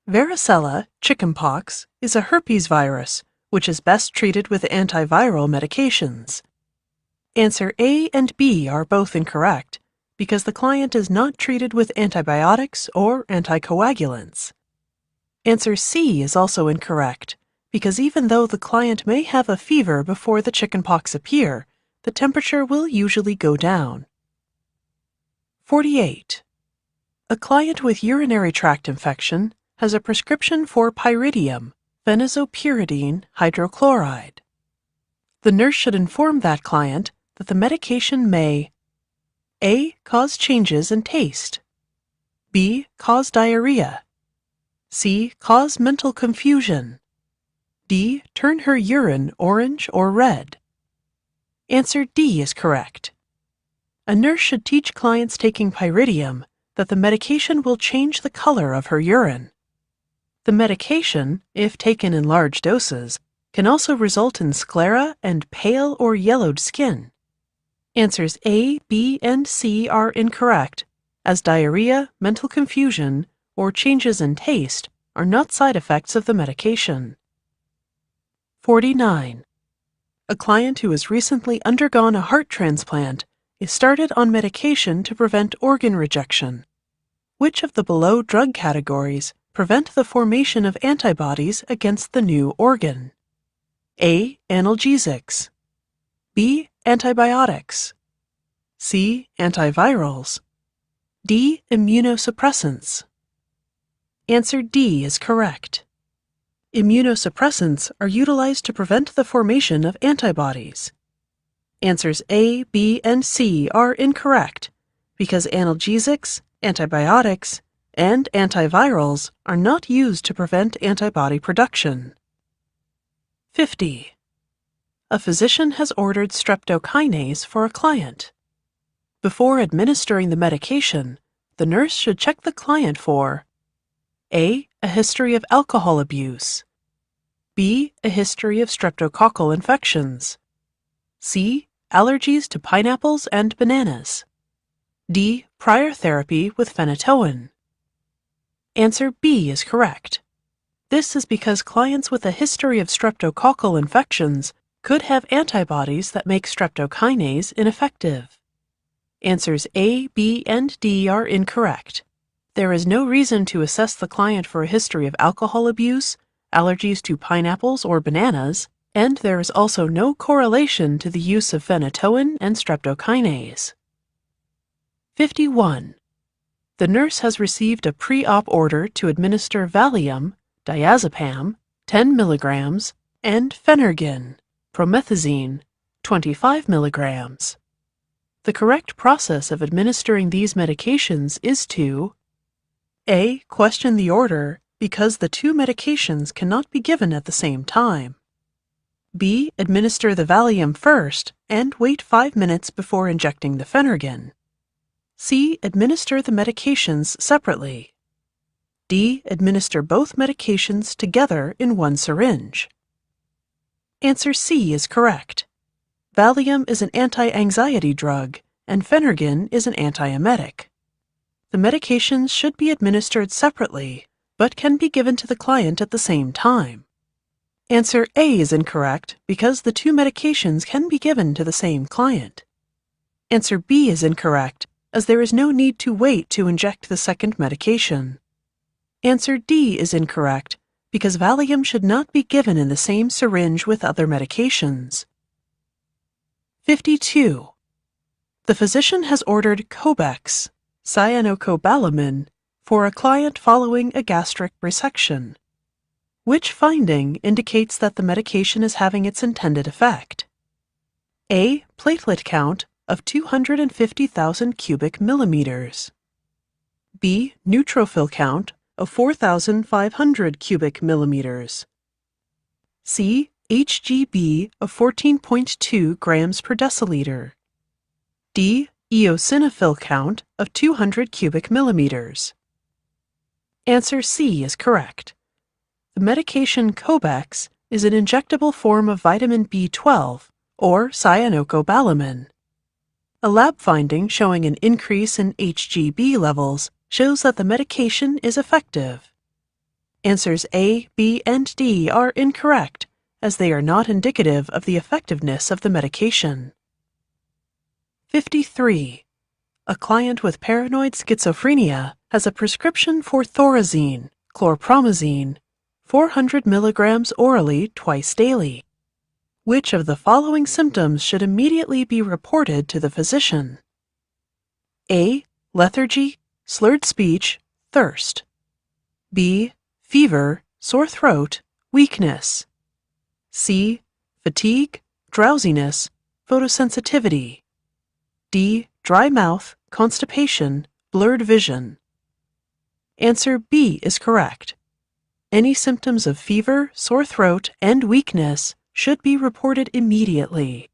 Speaker 1: Varicella, chickenpox, is a herpes virus, which is best treated with antiviral medications. Answer A and B are both incorrect, because the client is not treated with antibiotics or anticoagulants. Answer C is also incorrect, because even though the client may have a fever before the chickenpox appear, the temperature will usually go down. 48. A client with urinary tract infection has a prescription for pyridium, phenazopyridine hydrochloride. The nurse should inform that client that the medication may A. Cause changes in taste. B. Cause diarrhea. C. Cause mental confusion. D. Turn her urine orange or red. Answer D is correct. A nurse should teach clients taking pyridium that the medication will change the color of her urine. The medication, if taken in large doses, can also result in sclera and pale or yellowed skin. Answers A, B, and C are incorrect, as diarrhea, mental confusion, or changes in taste are not side effects of the medication. 49. A client who has recently undergone a heart transplant is started on medication to prevent organ rejection. Which of the below drug categories prevent the formation of antibodies against the new organ? A. Analgesics. B. Antibiotics. C. Antivirals. D. Immunosuppressants. Answer D is correct. Immunosuppressants are utilized to prevent the formation of antibodies. Answers A, B, and C are incorrect, because analgesics, antibiotics, and antivirals are not used to prevent antibody production. 50. A physician has ordered streptokinase for a client. Before administering the medication, the nurse should check the client for A. A history of alcohol abuse. B. A history of streptococcal infections. C. Allergies to pineapples and bananas. D. Prior therapy with phenytoin. Answer B is correct. This is because clients with a history of streptococcal infections could have antibodies that make streptokinase ineffective. Answers A, B, and D are incorrect. There is no reason to assess the client for a history of alcohol abuse, allergies to pineapples or bananas, and there is also no correlation to the use of phenytoin and streptokinase. 51. The nurse has received a pre-op order to administer Valium, diazepam, 10 milligrams, and Phenergan, promethazine, 25 milligrams. The correct process of administering these medications is to A. Question the order because the two medications cannot be given at the same time. B. Administer the Valium first and wait 5 minutes before injecting the Phenergan. C. Administer the medications separately. D. Administer both medications together in one syringe. Answer C is correct. Valium is an anti-anxiety drug, and Phenergan is an antiemetic. The medications should be administered separately, but can be given to the client at the same time. Answer A is incorrect because the two medications can be given to the same client. Answer B is incorrect, as there is no need to wait to inject the second medication. Answer D is incorrect, because Valium should not be given in the same syringe with other medications. 52. The physician has ordered Cobex, cyanocobalamin, for a client following a gastric resection. Which finding indicates that the medication is having its intended effect? A. Platelet count of 250,000 cubic millimeters. B. Neutrophil count of 4,500 cubic millimeters. C. HGB of 14.2 grams per deciliter. D. Eosinophil count of 200 cubic millimeters. Answer C is correct. The medication Cobex is an injectable form of vitamin B12, or cyanocobalamin. A lab finding showing an increase in HGB levels shows that the medication is effective. Answers A, B, and D are incorrect, as they are not indicative of the effectiveness of the medication. 53. A client with paranoid schizophrenia has a prescription for thorazine, chlorpromazine, 400 milligrams orally twice daily. Which of the following symptoms should immediately be reported to the physician? A. Lethargy, slurred speech, thirst. B. Fever, sore throat, weakness. C. Fatigue, drowsiness, photosensitivity. D. Dry mouth, constipation, blurred vision. Answer B is correct. Any symptoms of fever, sore throat, and weakness should be reported immediately.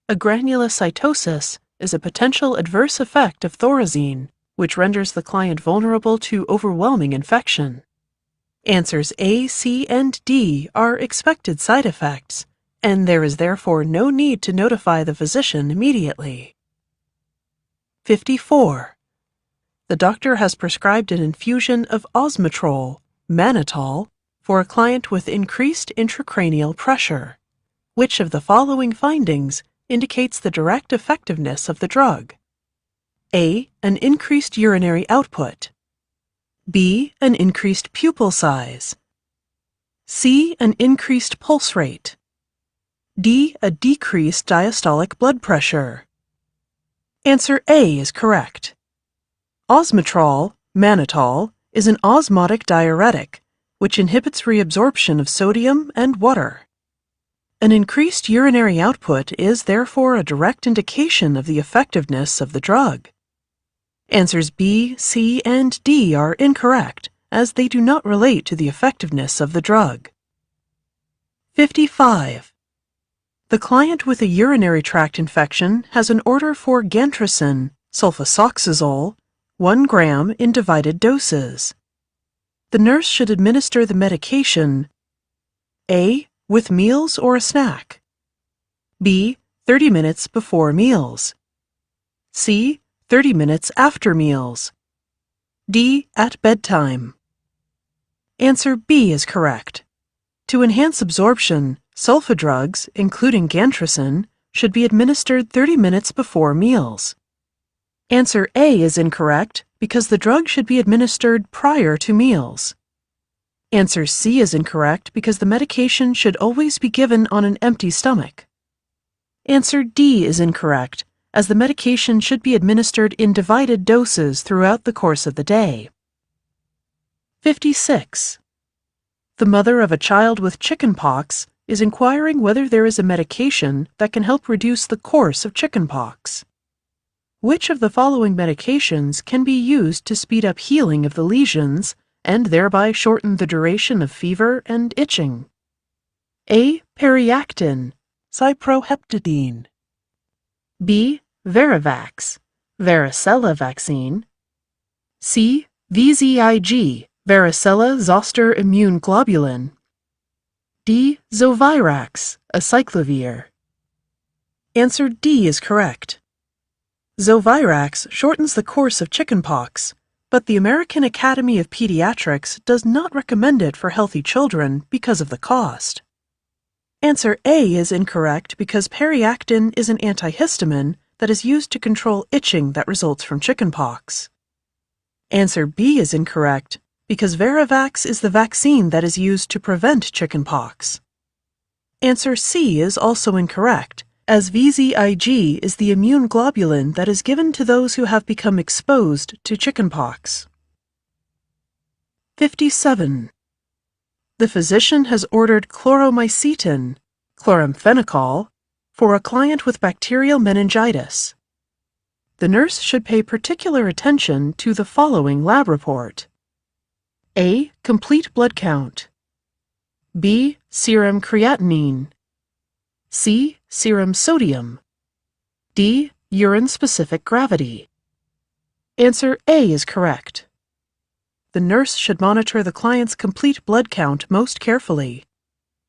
Speaker 1: Agranulocytosis is a potential adverse effect of thorazine, which renders the client vulnerable to overwhelming infection. Answers A, C, and D are expected side effects, and there is therefore no need to notify the physician immediately. 54. The doctor has prescribed an infusion of osmotrol, mannitol, for a client with increased intracranial pressure. Which of the following findings indicates the direct effectiveness of the drug? A. An increased urinary output. B. An increased pupil size. C. An increased pulse rate. D. A decreased diastolic blood pressure. Answer A is correct. Osmotrol, mannitol, is an osmotic diuretic, which inhibits reabsorption of sodium and water. An increased urinary output is therefore a direct indication of the effectiveness of the drug. Answers B, C, and D are incorrect, as they do not relate to the effectiveness of the drug. 55. The client with a urinary tract infection has an order for gantracin, sulfasoxazole, 1 gram in divided doses. The nurse should administer the medication A. With meals or a snack. B. 30 minutes before meals. C. 30 minutes after meals. D. At bedtime. Answer B is correct. To enhance absorption, sulfa drugs, including gantracin, should be administered 30 minutes before meals. Answer A is incorrect because the drug should be administered prior to meals. Answer C is incorrect because the medication should always be given on an empty stomach. Answer D is incorrect, as the medication should be administered in divided doses throughout the course of the day. 56. The mother of a child with chickenpox is inquiring whether there is a medication that can help reduce the course of chickenpox. Which of the following medications can be used to speed up healing of the lesions and thereby shorten the duration of fever and itching? A. Periactin, cyproheptadine. B. Varivax, varicella vaccine. C. VZIG, varicella zoster immune globulin. D. Zovirax, acyclovir. Answer D is correct. Zovirax shortens the course of chickenpox, but the American Academy of Pediatrics does not recommend it for healthy children because of the cost. Answer A is incorrect because periactin is an antihistamine that is used to control itching that results from chickenpox. Answer B is incorrect because Varivax is the vaccine that is used to prevent chickenpox. Answer C is also incorrect, as VZIG is the immune globulin that is given to those who have become exposed to chickenpox. 57. The physician has ordered chloromycetin, chloramphenicol, for a client with bacterial meningitis. The nurse should pay particular attention to the following lab report. A. Complete blood count. B. Serum creatinine. C. Serum sodium. D. Urine-specific gravity. Answer A is correct. The nurse should monitor the client's complete blood count most carefully.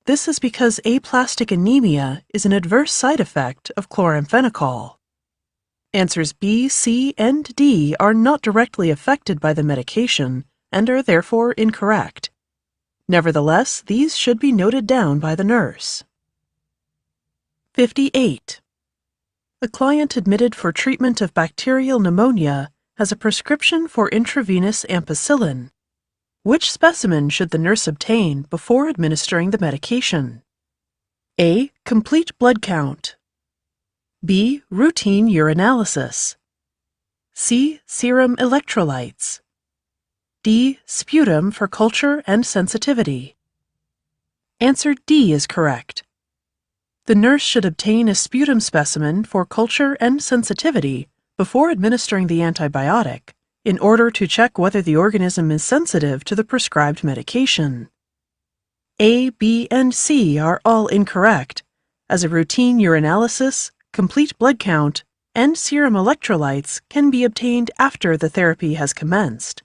Speaker 1: This is because aplastic anemia is an adverse side effect of chloramphenicol. Answers B, C, and D are not directly affected by the medication and are therefore incorrect. Nevertheless, these should be noted down by the nurse. 58. A client admitted for treatment of bacterial pneumonia has a prescription for intravenous ampicillin. Which specimen should the nurse obtain before administering the medication? A. Complete blood count. B. Routine urinalysis. C. Serum electrolytes. D. Sputum for culture and sensitivity. Answer D is correct. The nurse should obtain a sputum specimen for culture and sensitivity before administering the antibiotic in order to check whether the organism is sensitive to the prescribed medication. A, B, and C are all incorrect, as a routine urinalysis, complete blood count, and serum electrolytes can be obtained after the therapy has commenced.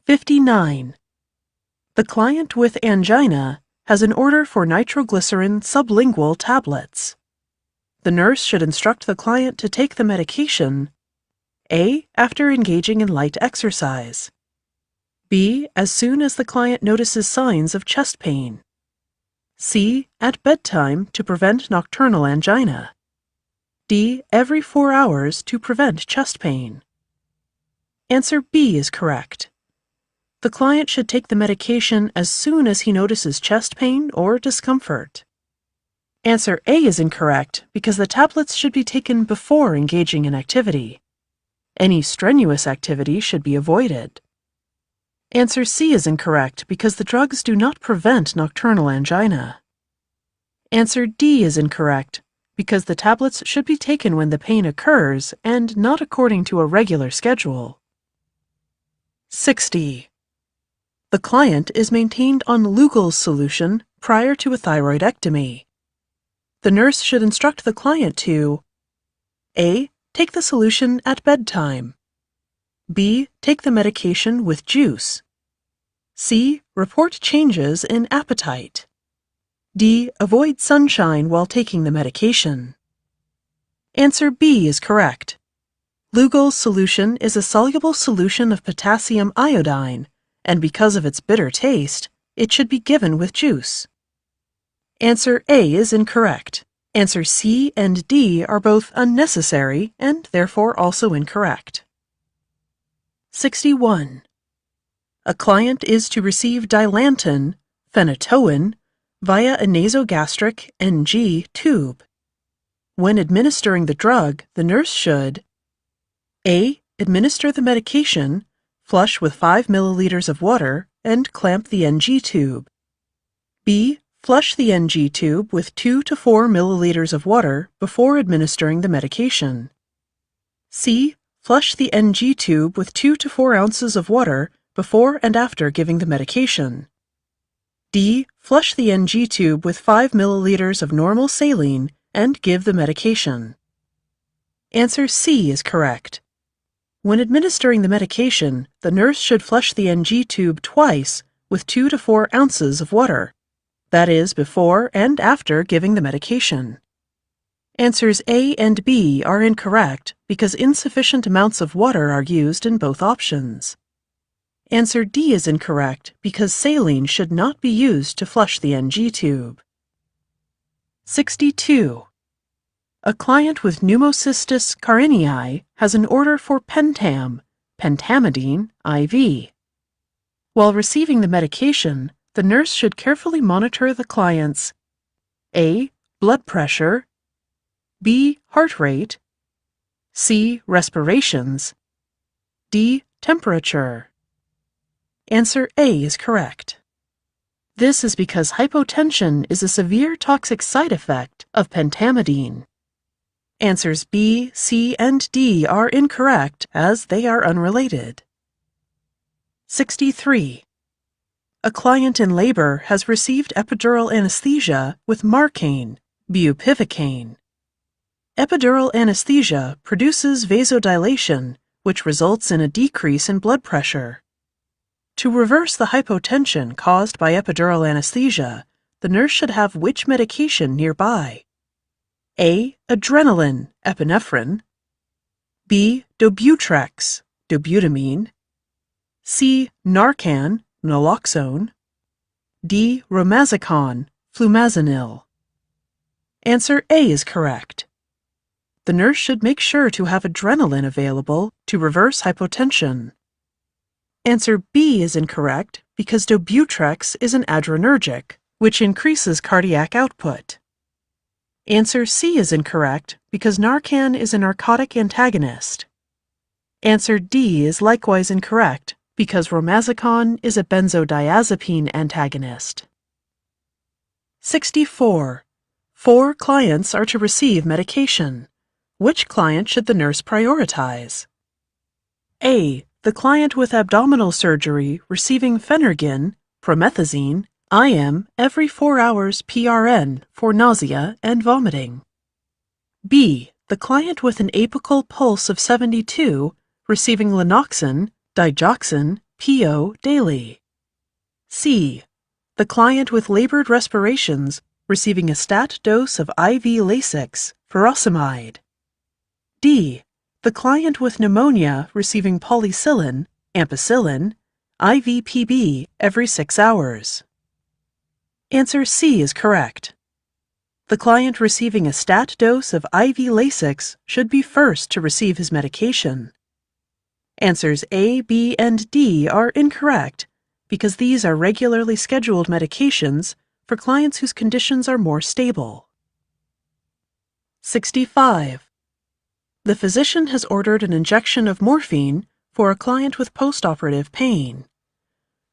Speaker 1: 59. The client with angina has an order for nitroglycerin sublingual tablets. The nurse should instruct the client to take the medication A. After engaging in light exercise. B. As soon as the client notices signs of chest pain. C. At bedtime to prevent nocturnal angina. D. Every 4 hours to prevent chest pain. Answer B is correct. The client should take the medication as soon as he notices chest pain or discomfort. Answer A is incorrect because the tablets should be taken before engaging in activity. Any strenuous activity should be avoided. Answer C is incorrect because the drugs do not prevent nocturnal angina. Answer D is incorrect because the tablets should be taken when the pain occurs and not according to a regular schedule. 60. The client is maintained on Lugol's solution prior to a thyroidectomy. The nurse should instruct the client to A. Take the solution at bedtime. B. Take the medication with juice. C. Report changes in appetite. D. Avoid sunshine while taking the medication. Answer B is correct. Lugol's solution is a soluble solution of potassium iodine, and because of its bitter taste, it should be given with juice. Answer A is incorrect. Answer C and D are both unnecessary and therefore also incorrect. 61. A client is to receive dilantin, phenytoin, via a nasogastric NG tube. When administering the drug, the nurse should A. Administer the medication, flush with 5 milliliters of water, and clamp the NG tube. B. Flush the NG tube with 2 to 4 milliliters of water before administering the medication. C. Flush the NG tube with 2 to 4 ounces of water before and after giving the medication. D. Flush the NG tube with 5 milliliters of normal saline and give the medication. Answer C is correct. When administering the medication, the nurse should flush the NG tube twice with 2 to 4 ounces of water. That is, before and after giving the medication. Answers A and B are incorrect because insufficient amounts of water are used in both options. Answer D is incorrect because saline should not be used to flush the NG tube. 62. A client with pneumocystis carinii has an order for pentamidine, IV. While receiving the medication, the nurse should carefully monitor the client's A. Blood pressure, B. Heart rate, C. Respirations, D. Temperature. Answer A is correct. This is because hypotension is a severe toxic side effect of pentamidine. Answers B, C, and D are incorrect as they are unrelated. 63. A client in labor has received epidural anesthesia with Marcaine, bupivacaine. Epidural anesthesia produces vasodilation, which results in a decrease in blood pressure. To reverse the hypotension caused by epidural anesthesia, the nurse should have which medication nearby? A. Adrenaline, epinephrine, B. Dobutrex, dobutamine, C. Narcan, naloxone, D. Romazicon, flumazenil. Answer A is correct. The nurse should make sure to have adrenaline available to reverse hypotension. Answer B is incorrect because Dobutrex is an adrenergic, which increases cardiac output. Answer C is incorrect because Narcan is a narcotic antagonist. Answer D is likewise incorrect because Romazicon is a benzodiazepine antagonist. 64. 4 clients are to receive medication. Which client should the nurse prioritize? A. The client with abdominal surgery receiving Phenergan, promethazine, IM every 4 hours PRN for nausea and vomiting. B. The client with an apical pulse of 72 receiving Lanoxin, digoxin, PO daily. C. The client with labored respirations receiving a stat dose of IV Lasix, furosemide. D. The client with pneumonia receiving polycillin, ampicillin, IV-PB every 6 hours. Answer C is correct. The client receiving a stat dose of IV Lasix should be first to receive his medication. Answers A, B, and D are incorrect because these are regularly scheduled medications for clients whose conditions are more stable. 65. The physician has ordered an injection of morphine for a client with postoperative pain.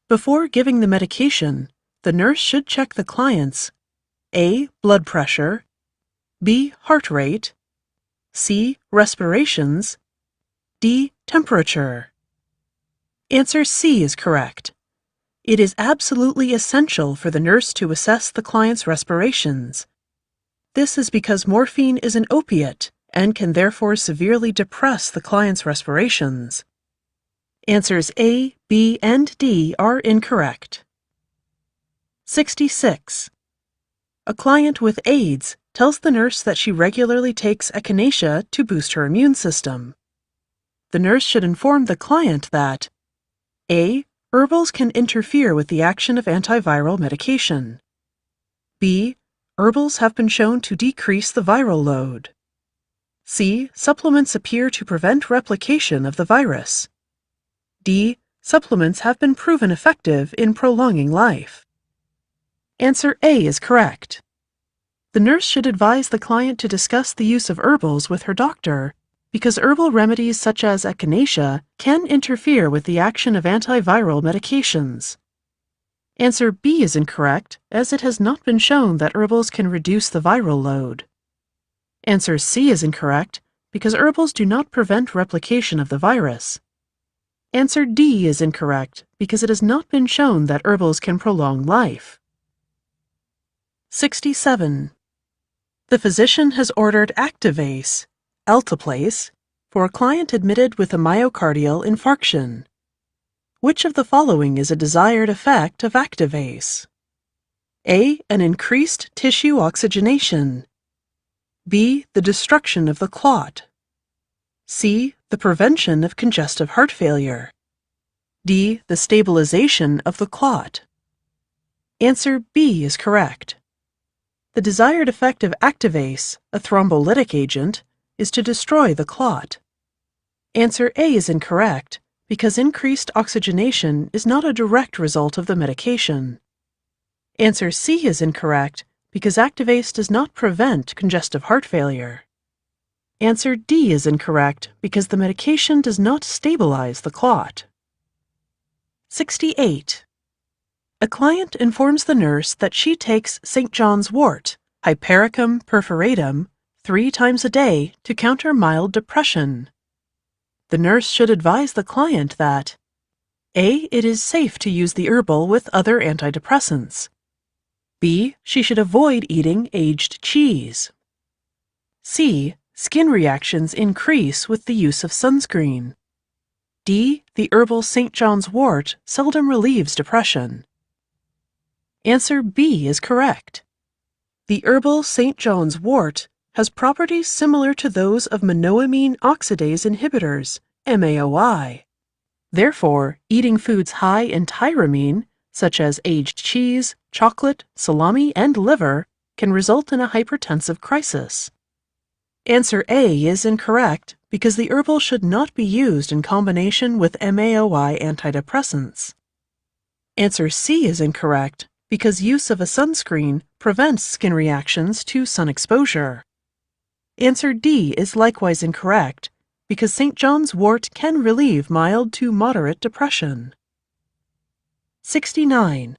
Speaker 1: Before giving the medication, the nurse should check the client's A. Blood pressure, B. Heart rate, C. Respirations, D. Temperature. Answer C is correct. It is absolutely essential for the nurse to assess the client's respirations. This is because morphine is an opiate and can therefore severely depress the client's respirations. Answers A, B, and D are incorrect. 66. A client with AIDS tells the nurse that she regularly takes echinacea to boost her immune system. The nurse should inform the client that A. Herbals can interfere with the action of antiviral medication. B. Herbals have been shown to decrease the viral load. C. Supplements appear to prevent replication of the virus. D. Supplements have been proven effective in prolonging life. Answer A is correct. The nurse should advise the client to discuss the use of herbals with her doctor because herbal remedies such as echinacea can interfere with the action of antiviral medications. Answer B is incorrect, as it has not been shown that herbals can reduce the viral load. Answer C is incorrect, because herbals do not prevent replication of the virus. Answer D is incorrect, because it has not been shown that herbals can prolong life. 67. The physician has ordered Activase, alteplase, for a client admitted with a myocardial infarction. Which of the following is a desired effect of Activase? A. An increased tissue oxygenation. B. The destruction of the clot. C. The prevention of congestive heart failure. D. The stabilization of the clot. Answer B is correct. The desired effect of Activase, a thrombolytic agent, is to destroy the clot. Answer A is incorrect, because increased oxygenation is not a direct result of the medication. Answer C is incorrect, because Activase does not prevent congestive heart failure. Answer D is incorrect, because the medication does not stabilize the clot. 68. A client informs the nurse that she takes St. John's wort, Hypericum perforatum, 3 times a day to counter mild depression. The nurse should advise the client that A. It is safe to use the herbal with other antidepressants. B. She should avoid eating aged cheese. C. Skin reactions increase with the use of sunscreen. D. The herbal St. John's wort seldom relieves depression. Answer B is correct. The herbal St. John's wort has properties similar to those of monoamine oxidase inhibitors, MAOI. Therefore, eating foods high in tyramine, such as aged cheese, chocolate, salami, and liver, can result in a hypertensive crisis. Answer A is incorrect because the herbal should not be used in combination with MAOI antidepressants. Answer C is incorrect because use of a sunscreen prevents skin reactions to sun exposure. Answer D is likewise incorrect because St. John's wort can relieve mild to moderate depression. 69.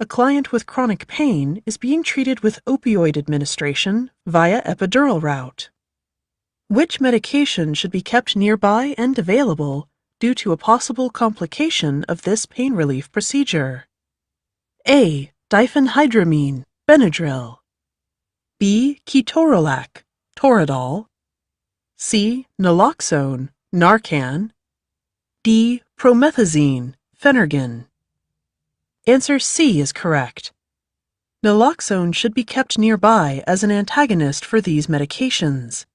Speaker 1: A client with chronic pain is being treated with opioid administration via epidural route. Which medication should be kept nearby and available due to a possible complication of this pain relief procedure? A. Diphenhydramine, Benadryl. B. Ketorolac, Toradol. C. Naloxone, Narcan. D. Promethazine, Phenergan. Answer C is correct. Naloxone should be kept nearby as an antagonist for these medications.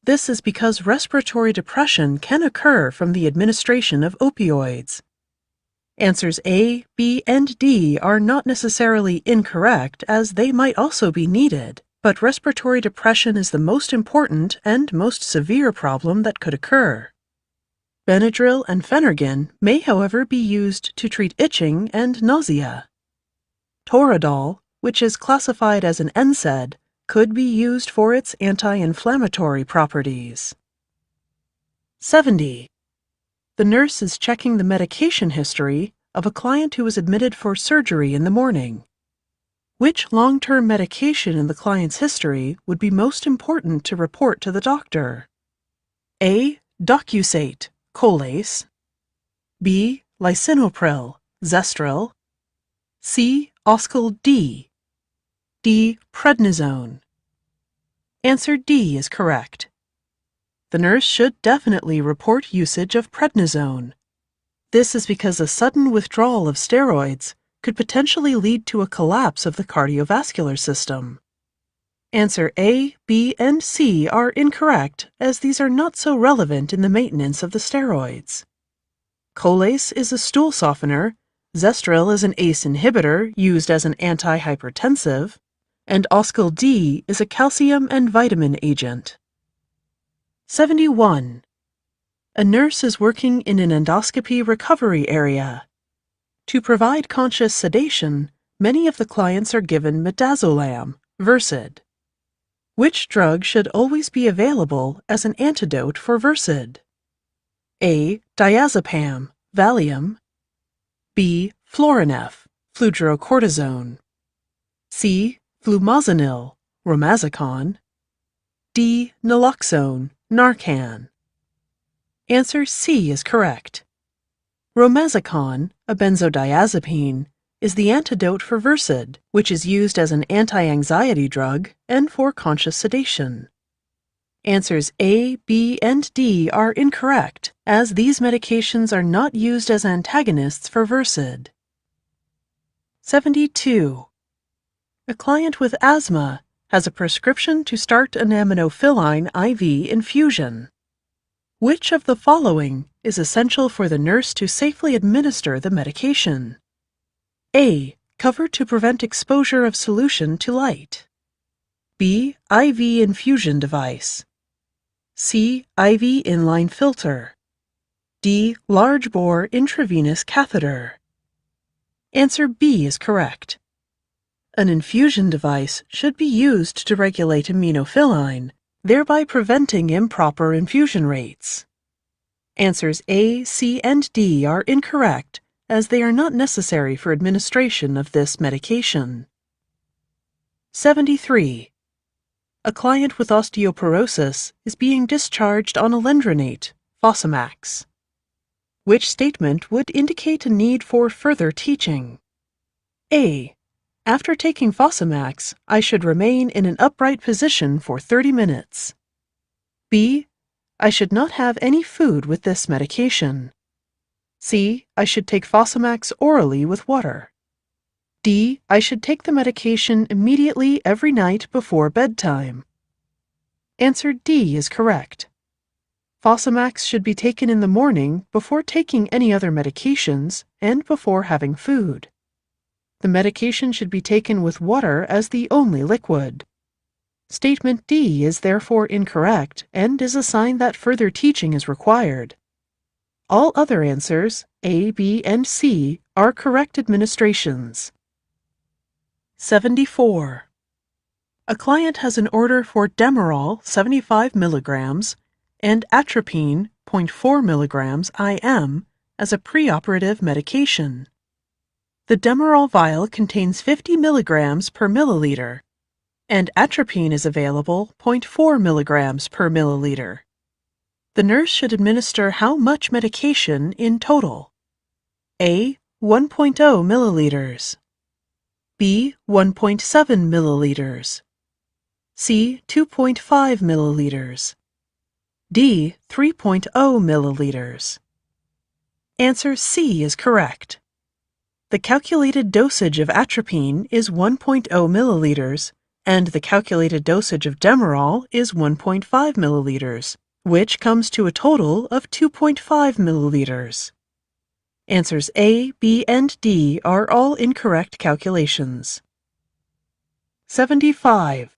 Speaker 1: This is because respiratory depression can occur from the administration of opioids. Answers A, B, and D are not necessarily incorrect, as they might also be needed, but respiratory depression is the most important and most severe problem that could occur. Benadryl and Phenergan may, however, be used to treat itching and nausea. Toradol, which is classified as an NSAID, could be used for its anti-inflammatory properties. 70. The nurse is checking the medication history of a client who was admitted for surgery in the morning. Which long-term medication in the client's history would be most important to report to the doctor? A. Docusate, Colace. B. Lisinopril, Zestril. C. Oscal D. D. Prednisone. Answer D is correct. The nurse should definitely report usage of prednisone. This is because a sudden withdrawal of steroids could potentially lead to a collapse of the cardiovascular system. Answer A, B, and C are incorrect, as these are not so relevant in the maintenance of the steroids. Colace is a stool softener, Zestril is an ACE inhibitor used as an antihypertensive, and Oscal D is a calcium and vitamin agent. 71. A nurse is working in an endoscopy recovery area. To provide conscious sedation, many of the clients are given midazolam, Versed. Which drug should always be available as an antidote for Versed? A. Diazepam, Valium. B. Florinef, fludrocortisone. C. Flumazenil, Romazicon. D. Naloxone, Narcan. Answer C is correct. Romazicon, a benzodiazepine, is the antidote for Versed, which is used as an anti-anxiety drug and for conscious sedation. Answers A, B, and D are incorrect, as these medications are not used as antagonists for Versed. 72. A client with asthma has a prescription to start an aminophylline IV infusion. Which of the following is essential for the nurse to safely administer the medication? A. Cover to prevent exposure of solution to light. B. IV infusion device. C. IV inline filter. D. Large bore intravenous catheter. Answer B is correct. An infusion device should be used to regulate aminophylline, thereby preventing improper infusion rates. Answers A, C, and D are incorrect, as they are not necessary for administration of this medication. 73. A client with osteoporosis is being discharged on alendronate, Fosamax. Which statement would indicate a need for further teaching? A. After taking Fosamax, I should remain in an upright position for 30 minutes. B. I should not have any food with this medication. C. I should take Fosamax orally with water. D. I should take the medication immediately every night before bedtime. Answer D is correct. Fosamax should be taken in the morning before taking any other medications and before having food. The medication should be taken with water as the only liquid. Statement D is therefore incorrect and is a sign that further teaching is required. All other answers, A, B, and C, are correct administrations. 74. A client has an order for Demerol 75 milligrams and atropine 0.4 milligrams IM as a preoperative medication. The Demerol vial contains 50 milligrams per milliliter, and atropine is available 0.4 milligrams per milliliter. The nurse should administer how much medication in total? A. 1.0 milliliters. B. 1.7 milliliters. C. 2.5 milliliters. D. 3.0 milliliters. Answer C is correct. The calculated dosage of atropine is 1.0 milliliters, and the calculated dosage of Demerol is 1.5 milliliters, which comes to a total of 2.5 milliliters. Answers A, B, and D are all incorrect calculations. 75.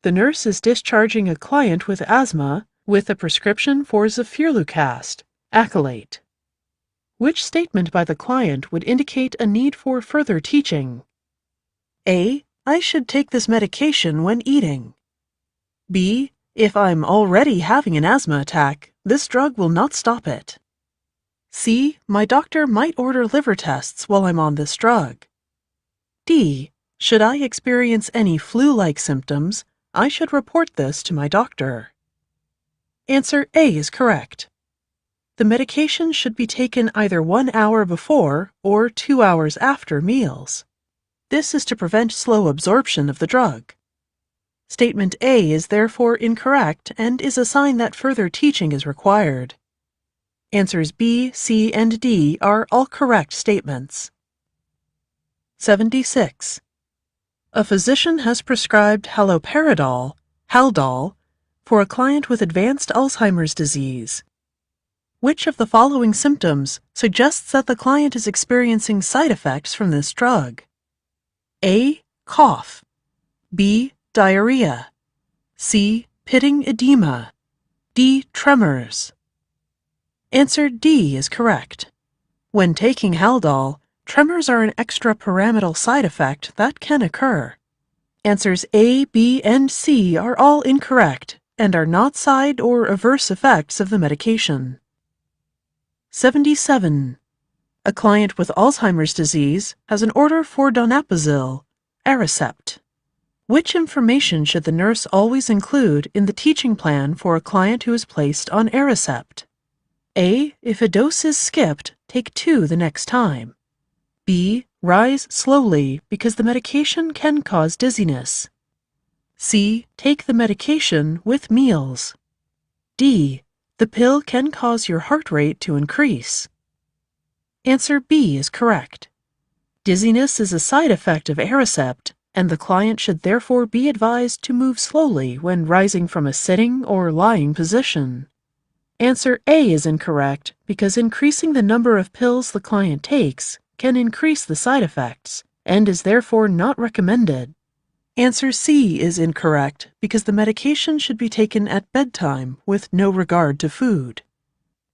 Speaker 1: The nurse is discharging a client with asthma with a prescription for Zafirlukast, Accolate. Which statement by the client would indicate a need for further teaching? A. I should take this medication when eating. B. If I'm already having an asthma attack, this drug will not stop it. C. My doctor might order liver tests while I'm on this drug. D. Should I experience any flu-like symptoms, I should report this to my doctor. Answer A is correct. The medication should be taken either 1 hour before or 2 hours after meals. This is to prevent slow absorption of the drug. Statement A is therefore incorrect and is a sign that further teaching is required. Answers B, C, and D are all correct statements. 76. A physician has prescribed haloperidol, Haldol, for a client with advanced Alzheimer's disease. Which of the following symptoms suggests that the client is experiencing side effects from this drug? A. Cough. B. Diarrhea. C. Pitting edema. D. Tremors. Answer D is correct. When taking Haldol, tremors are an extrapyramidal side effect that can occur. Answers A, B, and C are all incorrect and are not side or adverse effects of the medication. 77. A client with Alzheimer's disease has an order for donepezil, Aricept. Which information should the nurse always include in the teaching plan for a client who is placed on Aricept? A. If a dose is skipped, take 2 the next time. B. Rise slowly because the medication can cause dizziness. C. Take the medication with meals. D. The pill can cause your heart rate to increase. Answer B is correct. Dizziness is a side effect of Aricept, and the client should therefore be advised to move slowly when rising from a sitting or lying position. Answer A is incorrect because increasing the number of pills the client takes can increase the side effects and is therefore not recommended. Answer C is incorrect because the medication should be taken at bedtime with no regard to food.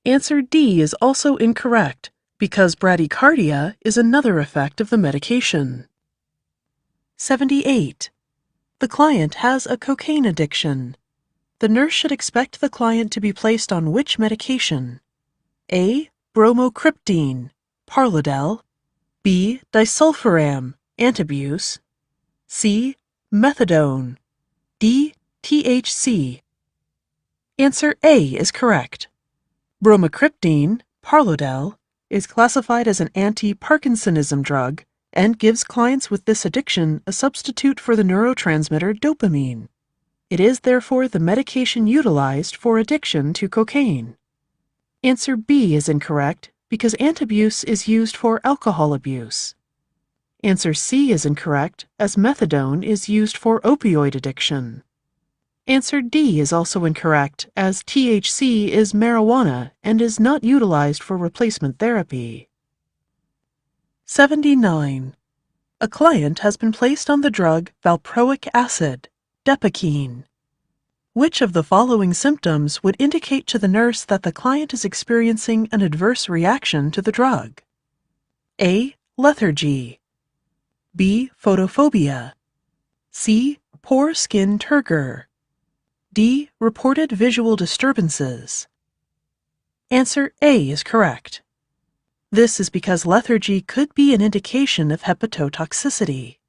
Speaker 1: Answer D is also incorrect because bradycardia is another effect of the medication. 78. The client has a cocaine addiction. The nurse should expect the client to be placed on which medication? A. Bromocriptine, Parlodel. B. Disulfiram, Antabuse. C. Methadone. D. THC. Answer A is correct. Bromocriptine, Parlodel, is classified as an anti-Parkinsonism drug and gives clients with this addiction a substitute for the neurotransmitter dopamine. It is therefore the medication utilized for addiction to cocaine. Answer B is incorrect because antabuse is used for alcohol abuse. Answer C is incorrect as methadone is used for opioid addiction. Answer D is also incorrect as THC is marijuana and is not utilized for replacement therapy. 79. A client has been placed on the drug valproic acid, Depakine. Which of the following symptoms would indicate to the nurse that the client is experiencing an adverse reaction to the drug? A. Lethargy. B. Photophobia. C. Poor skin turgor. D. Reported visual disturbances. Answer A is correct. This is because lethargy could be an indication of hepatotoxicity.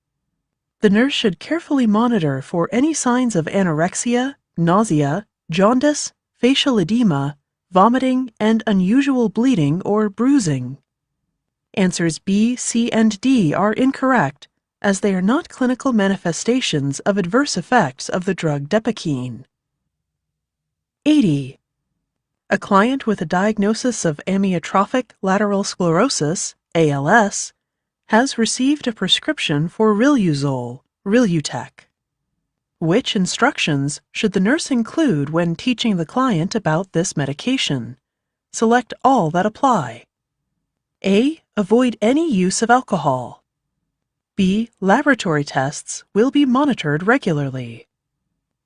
Speaker 1: The nurse should carefully monitor for any signs of anorexia, nausea, jaundice, facial edema, vomiting, and unusual bleeding or bruising. Answers B, C, and D are incorrect, as they are not clinical manifestations of adverse effects of the drug Depakine. 80. A client with a diagnosis of amyotrophic lateral sclerosis, ALS, has received a prescription for Riluzole, Rilutech. Which instructions should the nurse include when teaching the client about this medication? Select all that apply. A. Avoid any use of alcohol. B. Laboratory tests will be monitored regularly.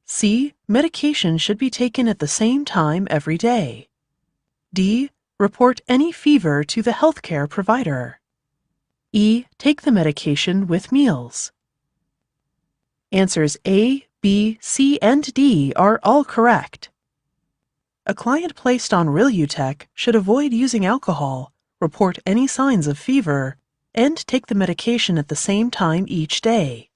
Speaker 1: C. Medication should be taken at the same time every day. D. Report any fever to the healthcare provider. E. Take the medication with meals. Answers A, B, C, and D are all correct. A client placed on Rilutech should avoid using alcohol, report any signs of fever, and take the medication at the same time each day.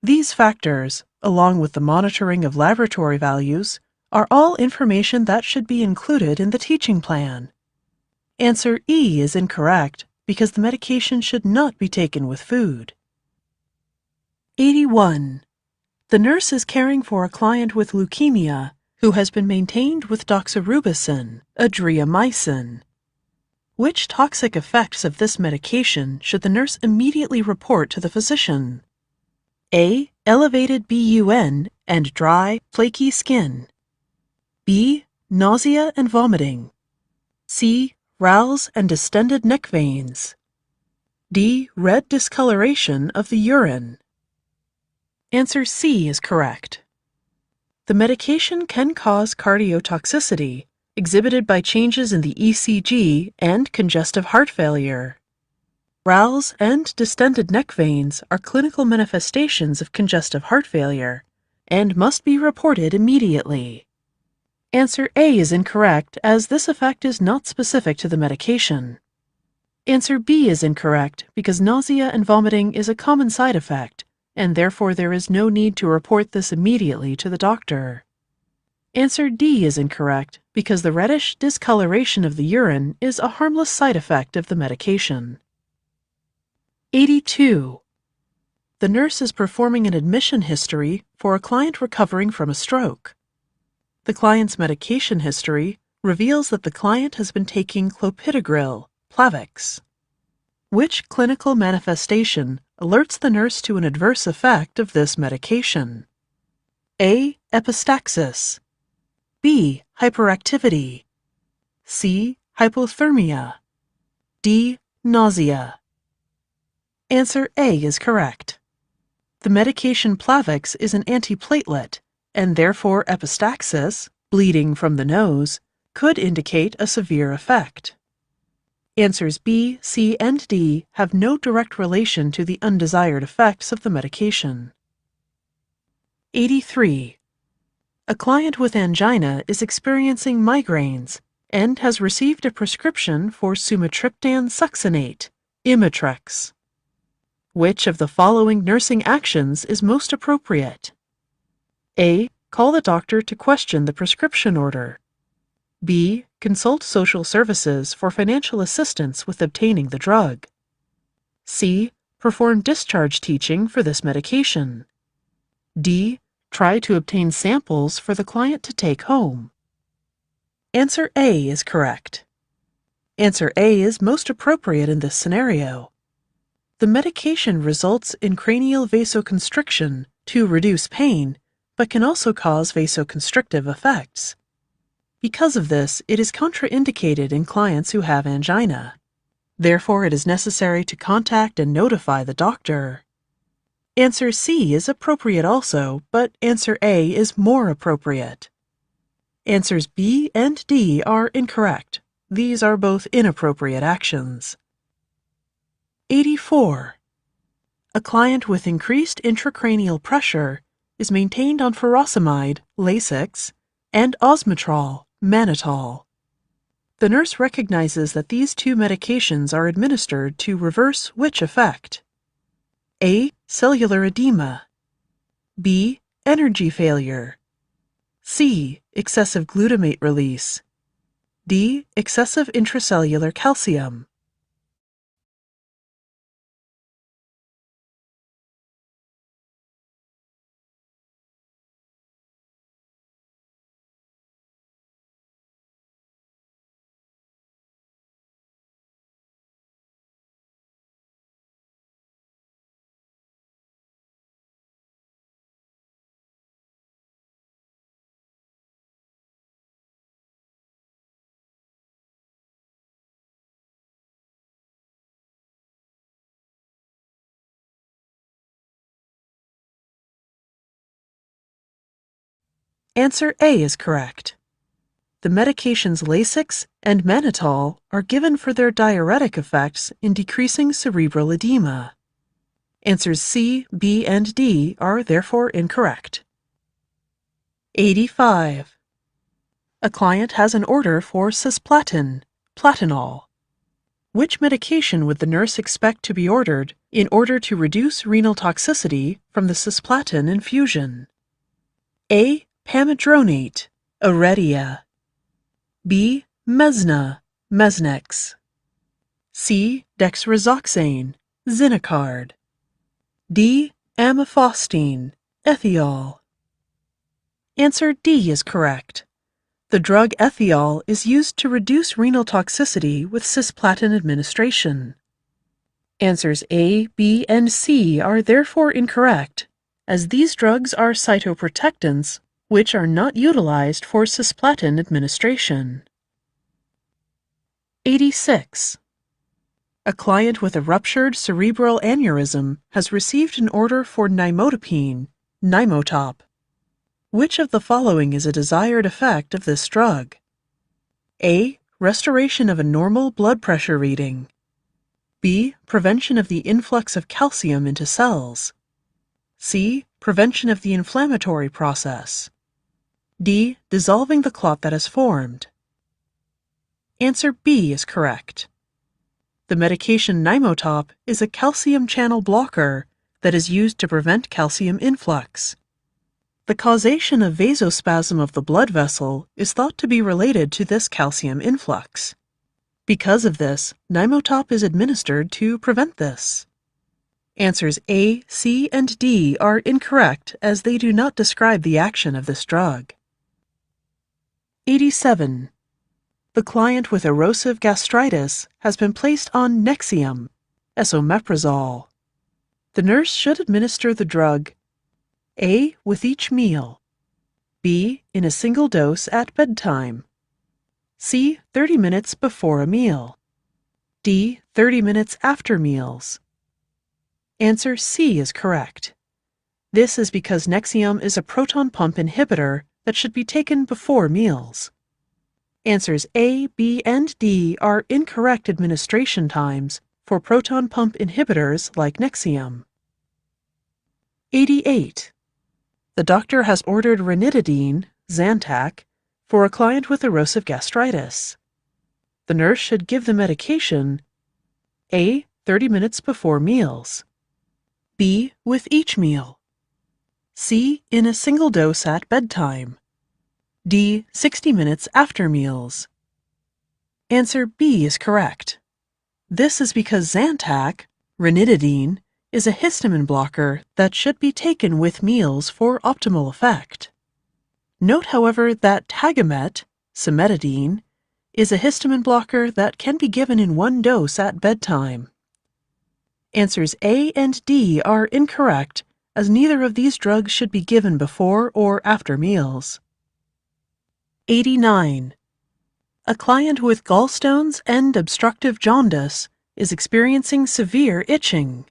Speaker 1: These factors, along with the monitoring of laboratory values, are all information that should be included in the teaching plan. Answer E is incorrect because the medication should not be taken with food. 81. The nurse is caring for a client with leukemia who has been maintained with doxorubicin, adriamycin. Which toxic effects of this medication should the nurse immediately report to the physician? A. Elevated BUN and dry, flaky skin. B. Nausea and vomiting. C. Rales and distended neck veins. D. Red discoloration of the urine. Answer C is correct. The medication can cause cardiotoxicity, exhibited by changes in the ECG and congestive heart failure. Rales and distended neck veins are clinical manifestations of congestive heart failure and must be reported immediately. Answer A is incorrect, as this effect is not specific to the medication. Answer B is incorrect because nausea and vomiting is a common side effect, and therefore there is no need to report this immediately to the doctor. Answer D is incorrect because the reddish discoloration of the urine is a harmless side effect of the medication. 82. The nurse is performing an admission history for a client recovering from a stroke. The client's medication history reveals that the client has been taking clopidogrel, Plavix. Which clinical manifestation alerts the nurse to an adverse effect of this medication? A. Epistaxis. B. Hyperactivity. C. Hypothermia. D. Nausea. Answer A is correct. The medication Plavix is an antiplatelet, and therefore epistaxis, bleeding from the nose, could indicate a severe effect. Answers B, C, and D have no direct relation to the undesired effects of the medication. 83. A client with angina is experiencing migraines and has received a prescription for sumatriptan succinate, Imitrex. Which of the following nursing actions is most appropriate? A. Call the doctor to question the prescription order. B. Consult social services for financial assistance with obtaining the drug. C. Perform discharge teaching for this medication. D. Try to obtain samples for the client to take home. Answer A is correct. Answer A is most appropriate in this scenario. The medication results in cranial vasoconstriction to reduce pain, but can also cause vasoconstrictive effects. Because of this, it is contraindicated in clients who have angina. Therefore, it is necessary to contact and notify the doctor. Answer C is appropriate also, but answer A is more appropriate. Answers B and D are incorrect. These are both inappropriate actions. 84. A client with increased intracranial pressure is maintained on furosemide, Lasix, and osmetrol, mannitol. The nurse recognizes that these two medications are administered to reverse which effect? A. Cellular edema. B. Energy failure. C. Excessive glutamate release. D. Excessive intracellular calcium. Answer A is correct. The medications Lasix and mannitol are given for their diuretic effects in decreasing cerebral edema. Answers C, B, and D are therefore incorrect. 85. A client has an order for cisplatin, Platinol. Which medication would the nurse expect to be ordered in order to reduce renal toxicity from the cisplatin infusion? A. Pamidronate, Aredia. B. Mesna, Mesnex. C. Dexrazoxane, Zinacard. D. Amifostine, Ethiol. Answer D is correct. The drug ethiol is used to reduce renal toxicity with cisplatin administration. Answers A, B, and C are therefore incorrect, as these drugs are cytoprotectants which are not utilized for cisplatin administration. 86. A client with a ruptured cerebral aneurysm has received an order for nimodipine Nimotop. Which of the following is a desired effect of this drug? A. Restoration of a normal blood pressure reading. B. Prevention of the influx of calcium into cells. C. Prevention of the inflammatory process. D. Dissolving the clot that has formed. Answer B is correct. The medication Nimotop is a calcium channel blocker that is used to prevent calcium influx. The causation of vasospasm of the blood vessel is thought to be related to this calcium influx. Because of this, Nimotop is administered to prevent this. Answers A, C, and D are incorrect as they do not describe the action of this drug. 87. The client with erosive gastritis has been placed on Nexium, esomeprazole. The nurse should administer the drug A. With each meal. B. In a single dose at bedtime. C. 30 minutes before a meal. D. 30 minutes after meals. Answer C is correct. This is because Nexium is a proton pump inhibitor that should be taken before meals. Answers A, B, and D are incorrect administration times for proton pump inhibitors like Nexium. 88. The doctor has ordered ranitidine, Zantac, for a client with erosive gastritis. The nurse should give the medication A. 30 minutes before meals. B. With each meal. C. In a single dose at bedtime. D. 60 minutes after meals. Answer B is correct. This is because Zantac, ranitidine, is a histamine blocker that should be taken with meals for optimal effect. Note, however, that Tagamet, cimetidine, is a histamine blocker that can be given in one dose at bedtime. Answers A and D are incorrect, as neither of these drugs should be given before or after meals. 89. A client with gallstones and obstructive jaundice is experiencing severe itching.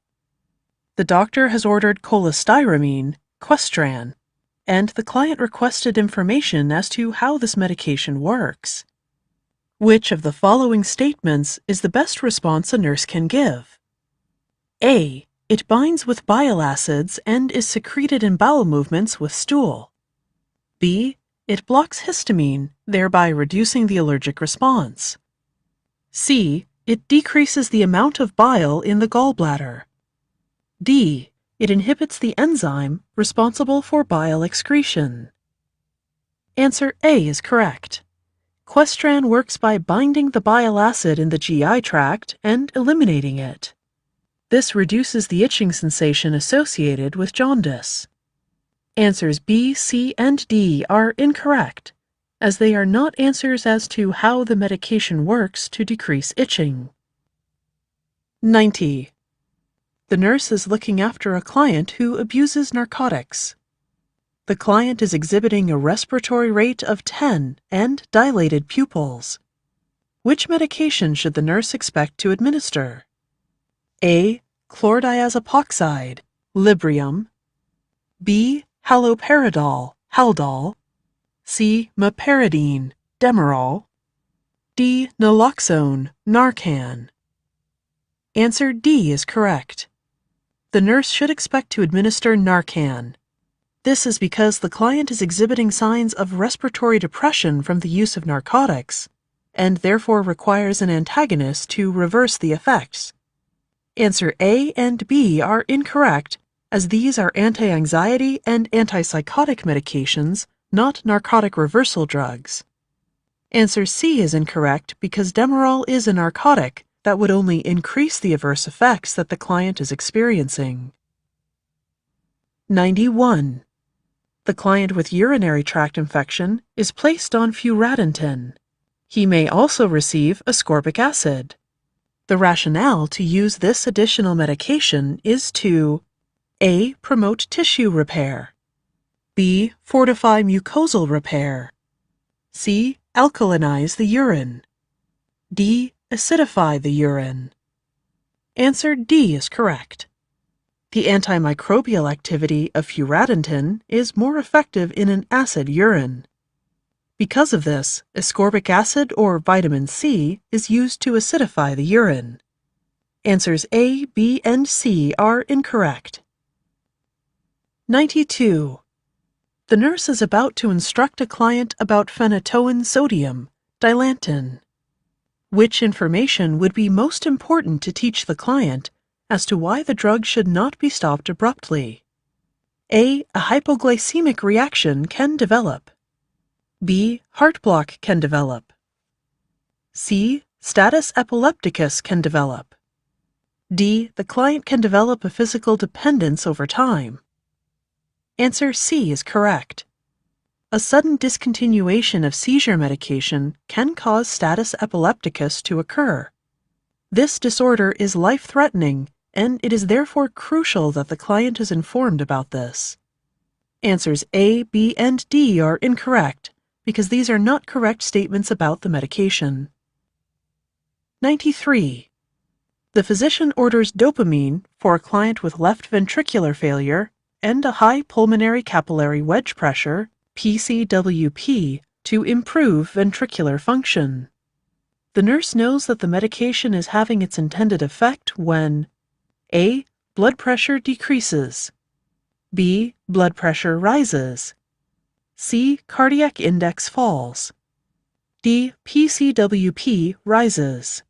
Speaker 1: The doctor has ordered cholestyramine, Questran, and the client requested information as to how this medication works. Which of the following statements is the best response a nurse can give? A. It binds with bile acids and is secreted in bowel movements with stool. B. It blocks histamine, thereby reducing the allergic response. C. It decreases the amount of bile in the gallbladder. D. It inhibits the enzyme responsible for bile excretion. Answer A is correct. Questran works by binding the bile acid in the GI tract and eliminating it. This reduces the itching sensation associated with jaundice. Answers B, C, and D are incorrect, as they are not answers as to how the medication works to decrease itching. 90. The nurse is looking after a client who abuses narcotics. The client is exhibiting a respiratory rate of 10 and dilated pupils. Which medication should the nurse expect to administer? A. Chlordiazepoxide, Librium. B. Haloperidol, Haldol. C. Meperidine, Demerol. D. Naloxone, Narcan. Answer D is correct. The nurse should expect to administer Narcan. This is because the client is exhibiting signs of respiratory depression from the use of narcotics, and therefore requires an antagonist to reverse the effects. Answer A and B are incorrect, as these are anti-anxiety and antipsychotic medications, not narcotic reversal drugs. Answer C is incorrect because Demerol is a narcotic that would only increase the adverse effects that the client is experiencing. 91. The client with urinary tract infection is placed on furadintin. He may also receive ascorbic acid. The rationale to use this additional medication is to A. Promote tissue repair. B. Fortify mucosal repair. C. Alkalinize the urine. D. Acidify the urine. Answer D is correct. The antimicrobial activity of furadintin is more effective in an acid urine. Because of this, ascorbic acid or vitamin C is used to acidify the urine. Answers A, B, and C are incorrect. 92. The nurse is about to instruct a client about phenytoin sodium, dilantin. Which information would be most important to teach the client as to why the drug should not be stopped abruptly? A hypoglycemic reaction can develop. B. Heart block can develop. C. Status epilepticus can develop. D. The client can develop a physical dependence over time. Answer C is correct. A sudden discontinuation of seizure medication can cause status epilepticus to occur. This disorder is life-threatening, and it is therefore crucial that the client is informed about this. Answers A, B, and D are incorrect, because these are not correct statements about the medication. 93. The physician orders dopamine for a client with left ventricular failure and a high pulmonary capillary wedge pressure, PCWP, to improve ventricular function. The nurse knows that the medication is having its intended effect when A. Blood pressure decreases. B. Blood pressure rises. C. Cardiac index falls. D. PCWP rises.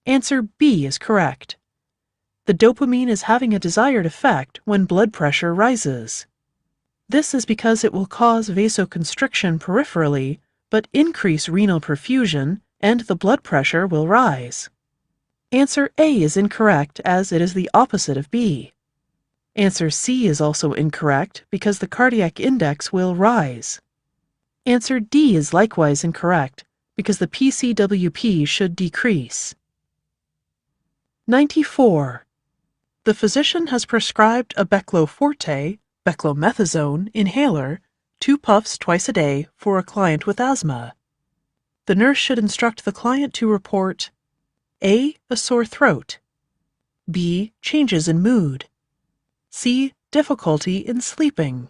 Speaker 1: Answer B is correct. The dopamine is having a desired effect when blood pressure rises. This is because it will cause vasoconstriction peripherally, but increase renal perfusion, and the blood pressure will rise. Answer A is incorrect, as it is the opposite of B. Answer C is also incorrect because the cardiac index will rise. Answer D is likewise incorrect because the PCWP should decrease. 94. The physician has prescribed a Becloforte, beclomethasone, inhaler, 2 puffs twice a day for a client with asthma. The nurse should instruct the client to report A. A sore throat. B. Changes in mood. C. Difficulty in sleeping.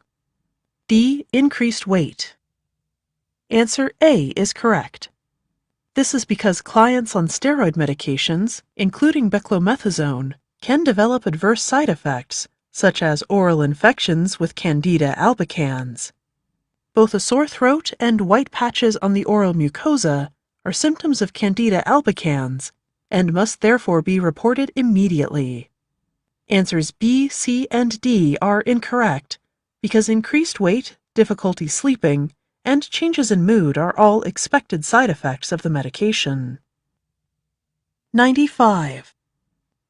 Speaker 1: D. Increased weight. Answer A is correct. This is because clients on steroid medications, including beclomethasone, can develop adverse side effects, such as oral infections with Candida albicans. Both a sore throat and white patches on the oral mucosa are symptoms of Candida albicans and must therefore be reported immediately. Answers B, C, and D are incorrect because increased weight, difficulty sleeping, and changes in mood are all expected side effects of the medication. 95.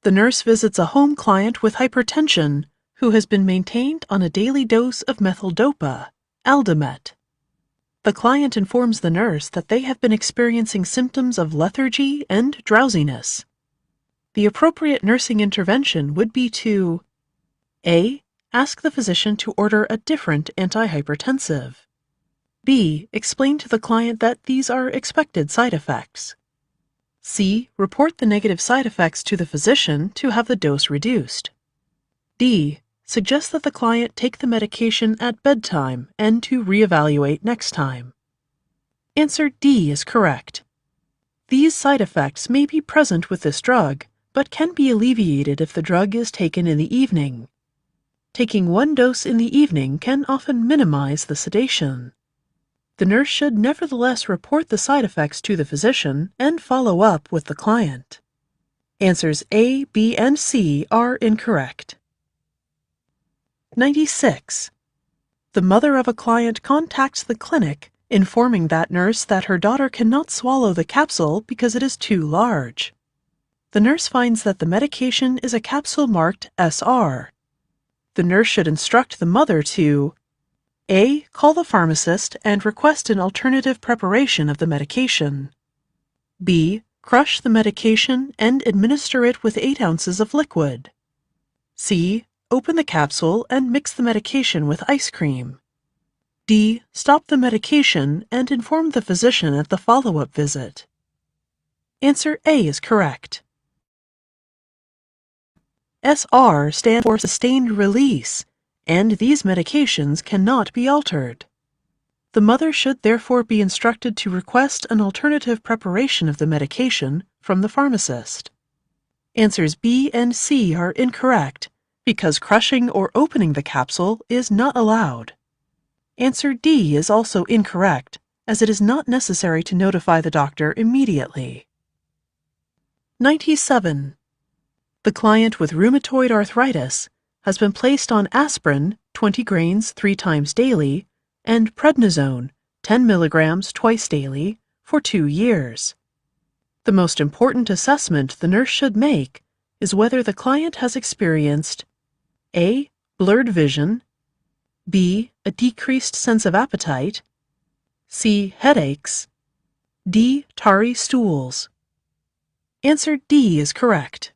Speaker 1: The nurse visits a home client with hypertension who has been maintained on a daily dose of methyldopa, Aldamet. The client informs the nurse that they have been experiencing symptoms of lethargy and drowsiness. The appropriate nursing intervention would be to A. Ask the physician to order a different antihypertensive. B. Explain to the client that these are expected side effects. C. Report the negative side effects to the physician to have the dose reduced. D. Suggest that the client take the medication at bedtime and to reevaluate next time. Answer D is correct. These side effects may be present with this drug, but can be alleviated if the drug is taken in the evening. Taking one dose in the evening can often minimize the sedation. The nurse should nevertheless report the side effects to the physician and follow up with the client. Answers A, B, and C are incorrect. 96. The mother of a client contacts the clinic, informing that nurse that her daughter cannot swallow the capsule because it is too large. The nurse finds that the medication is a capsule marked SR. The nurse should instruct the mother to A. Call the pharmacist and request an alternative preparation of the medication. B. Crush the medication and administer it with 8 ounces of liquid. C. Open the capsule and mix the medication with ice cream. D. Stop the medication and inform the physician at the follow-up visit. Answer A is correct. SR stands for sustained release, and these medications cannot be altered. The mother should therefore be instructed to request an alternative preparation of the medication from the pharmacist. Answers B and C are incorrect because crushing or opening the capsule is not allowed. Answer D is also incorrect, as it is not necessary to notify the doctor immediately. 97. The client with rheumatoid arthritis has been placed on aspirin 20 grains 3 times daily and prednisone 10 milligrams twice daily for 2 years. The most important assessment the nurse should make is whether the client has experienced A. Blurred vision, B. A decreased sense of appetite, C. Headaches, D. Tarry stools. Answer D is correct.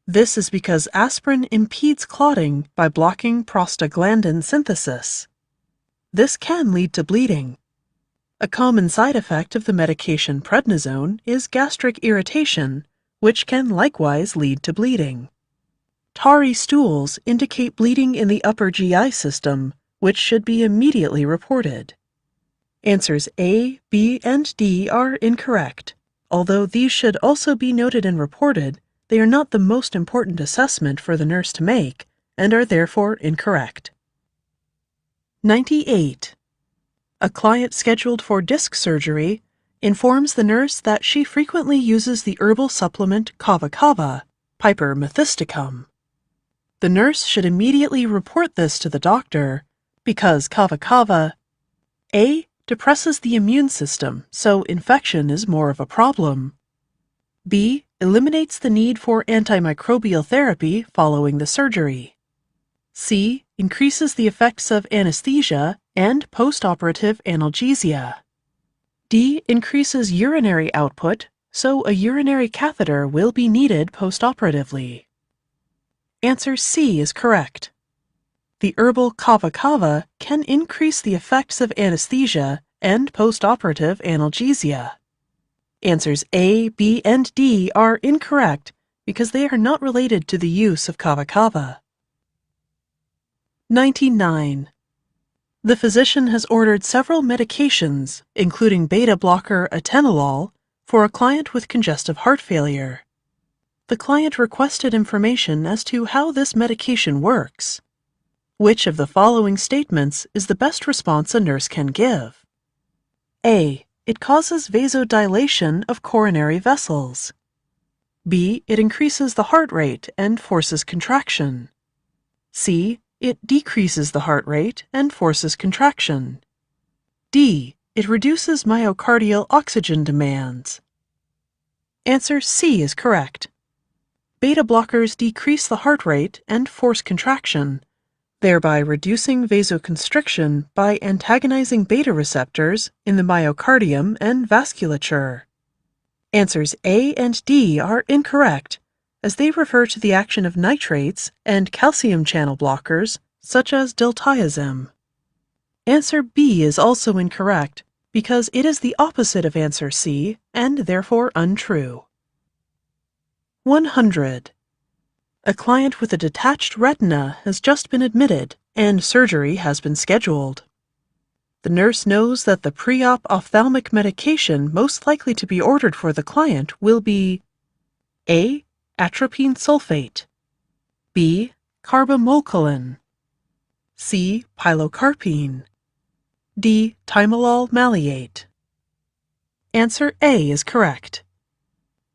Speaker 1: This is because aspirin impedes clotting by blocking prostaglandin synthesis. This can lead to bleeding. A common side effect of the medication prednisone is gastric irritation, which can likewise lead to bleeding. Tarry stools indicate bleeding in the upper GI system, which should be immediately reported. Answers A, B, and D are incorrect. Although these should also be noted and reported, they are not the most important assessment for the nurse to make and are therefore incorrect. 98. A client scheduled for disc surgery informs the nurse that she frequently uses the herbal supplement kava kava, Piper methysticum. The nurse should immediately report this to the doctor because kava kava A. depresses the immune system, so infection is more of a problem. B. eliminates the need for antimicrobial therapy following the surgery. C. increases the effects of anesthesia and postoperative analgesia. D. increases urinary output, so a urinary catheter will be needed postoperatively. Answer C is correct. The herbal kava kava can increase the effects of anesthesia and postoperative analgesia. Answers A, B, and D are incorrect because they are not related to the use of kava kava. 99. The physician has ordered several medications, including beta blocker atenolol, for a client with congestive heart failure. The client requested information as to how this medication works. Which of the following statements is the best response a nurse can give? A. It causes vasodilation of coronary vessels. B. It increases the heart rate and forces contraction. C. It decreases the heart rate and forces contraction. D. It reduces myocardial oxygen demands. Answer C is correct. Beta blockers decrease the heart rate and force contraction, thereby reducing vasoconstriction by antagonizing beta receptors in the myocardium and vasculature. Answers A and D are incorrect, as they refer to the action of nitrates and calcium channel blockers, such as diltiazem. Answer B is also incorrect, because it is the opposite of answer C, and therefore untrue. 100. A client with a detached retina has just been admitted, and surgery has been scheduled. The nurse knows that the pre-op ophthalmic medication most likely to be ordered for the client will be A. Atropine sulfate, B. Carbamolcolin, C. Pilocarpine, D. Timolol maleate. Answer A is correct.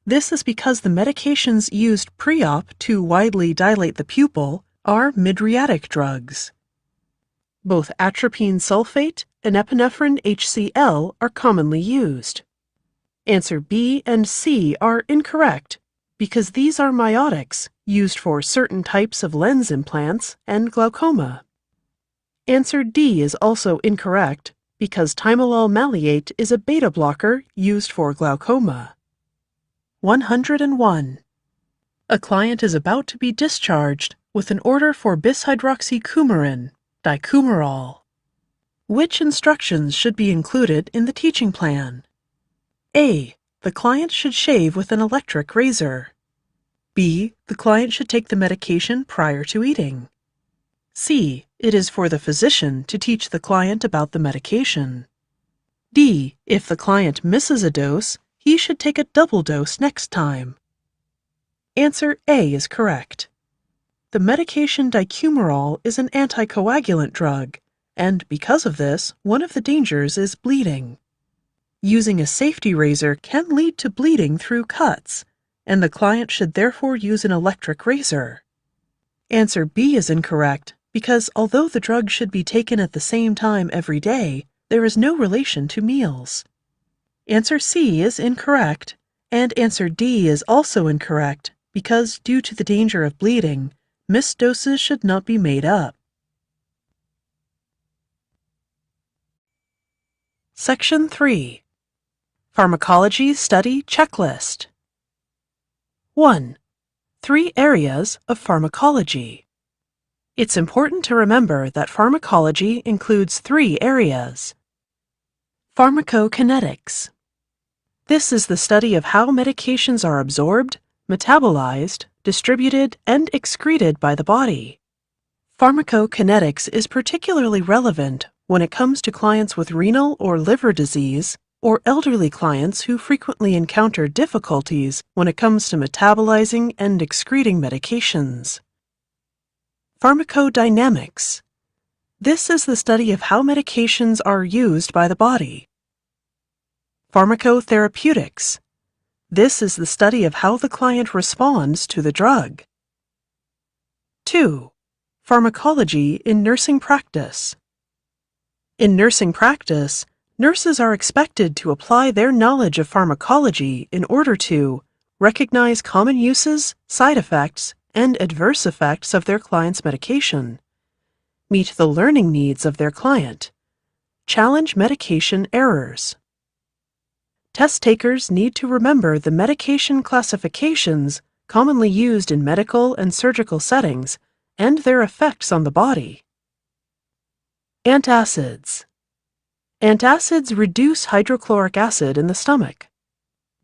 Speaker 1: This is because the medications used pre-op to widely dilate the pupil are mydriatic drugs. Both atropine sulfate and epinephrine HCl are commonly used. Answer B and C are incorrect because these are miotics used for certain types of lens implants and glaucoma. Answer D is also incorrect because timolol maleate is a beta blocker used for glaucoma. 101. A client is about to be discharged with an order for bishydroxycoumarin, dicumarol. Which instructions should be included in the teaching plan? A. The client should shave with an electric razor. B. The client should take the medication prior to eating. C. It is for the physician to teach the client about the medication. D. If the client misses a dose, he should take a double dose next time. Answer A is correct. The medication dicumarol is an anticoagulant drug, and because of this, one of the dangers is bleeding. Using a safety razor can lead to bleeding through cuts, and the client should therefore use an electric razor. Answer B is incorrect because although the drug should be taken at the same time every day, there is no relation to meals. Answer C is incorrect, and answer D is also incorrect because due to the danger of bleeding, missed doses should not be made up. Section 3. Pharmacology Study Checklist. 1. 3 areas of pharmacology. It's important to remember that pharmacology includes 3 areas. Pharmacokinetics. This is the study of how medications are absorbed, metabolized, distributed, and excreted by the body. Pharmacokinetics is particularly relevant when it comes to clients with renal or liver disease, or elderly clients who frequently encounter difficulties when it comes to metabolizing and excreting medications. Pharmacodynamics. This is the study of how medications are used by the body. Pharmacotherapeutics. This is the study of how the client responds to the drug. 2. Pharmacology in nursing practice. In nursing practice, nurses are expected to apply their knowledge of pharmacology in order to recognize common uses, side effects, and adverse effects of their client's medication, meet the learning needs of their client, challenge medication errors. Test takers need to remember the medication classifications commonly used in medical and surgical settings and their effects on the body. Antacids. Antacids reduce hydrochloric acid in the stomach.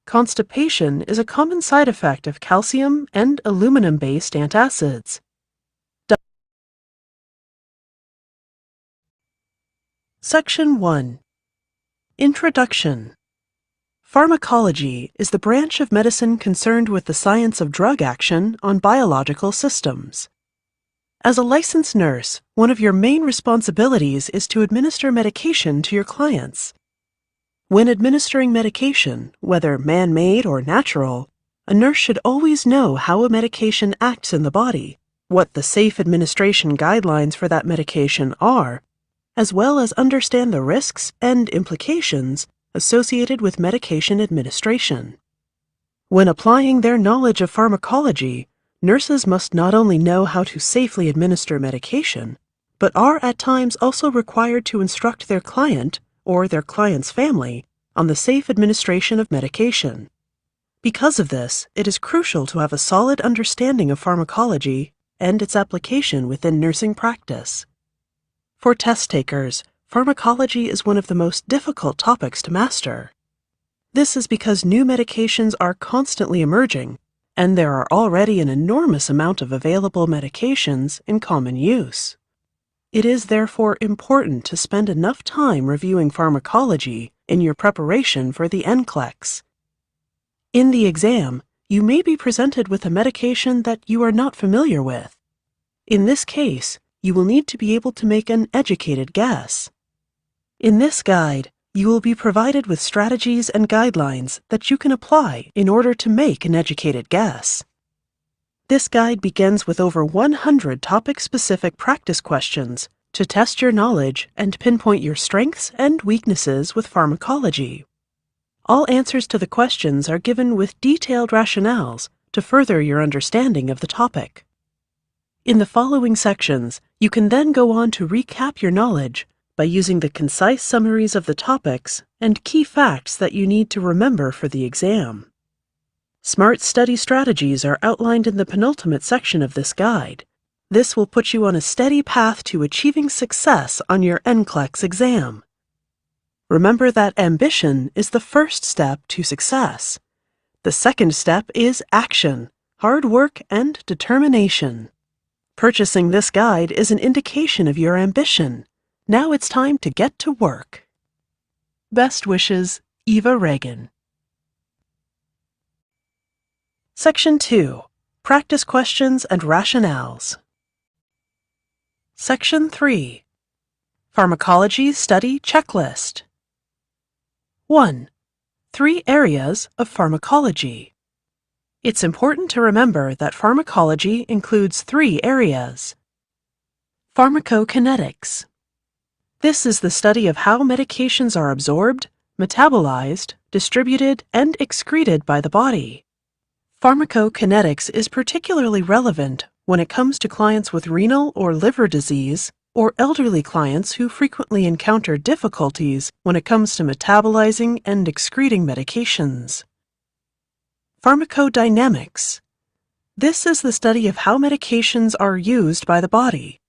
Speaker 1: Constipation is a common side effect of calcium and aluminum-based antacids. Section 1. Introduction. Pharmacology is the branch of medicine concerned with the science of drug action on biological systems. As a licensed nurse, one of your main responsibilities is to administer medication to your clients. When administering medication, whether man-made or natural, a nurse should always know how a medication acts in the body, what the safe administration guidelines for that medication are, as well as understand the risks and implications associated with medication administration. When applying their knowledge of pharmacology, nurses must not only know how to safely administer medication, but are at times also required to instruct their client or their client's family on the safe administration of medication. Because of this, it is crucial to have a solid understanding of pharmacology and its application within nursing practice. For test takers, pharmacology is one of the most difficult topics to master. This is because new medications are constantly emerging, and there are already an enormous amount of available medications in common use. It is therefore important to spend enough time reviewing pharmacology in your preparation for the NCLEX. In the exam, you may be presented with a medication that you are not familiar with. In this case, you will need to be able to make an educated guess. In this guide, you will be provided with strategies and guidelines that you can apply in order to make an educated guess. This guide begins with over 100 topic-specific practice questions to test your knowledge and pinpoint your strengths and weaknesses with pharmacology. All answers to the questions are given with detailed rationales to further your understanding of the topic. In the following sections, you can then go on to recap your knowledge by using the concise summaries of the topics and key facts that you need to remember for the exam. Smart study strategies are outlined in the penultimate section of this guide. This will put you on a steady path to achieving success on your NCLEX exam. Remember that ambition is the first step to success. The second step is action, hard work, and determination. Purchasing this guide is an indication of your ambition. Now it's time to get to work. Best wishes, Eva Reagan. Section 2. Practice questions and rationales. Section 3. Pharmacology Study Checklist. 1. 3 areas of pharmacology. It's important to remember that pharmacology includes 3 areas. Pharmacokinetics. This is the study of how medications are absorbed, metabolized, distributed, and excreted by the body. Pharmacokinetics is particularly relevant when it comes to clients with renal or liver disease, or elderly clients who frequently encounter difficulties when it comes to metabolizing and excreting medications. Pharmacodynamics. This is the study of how medications are used by the body.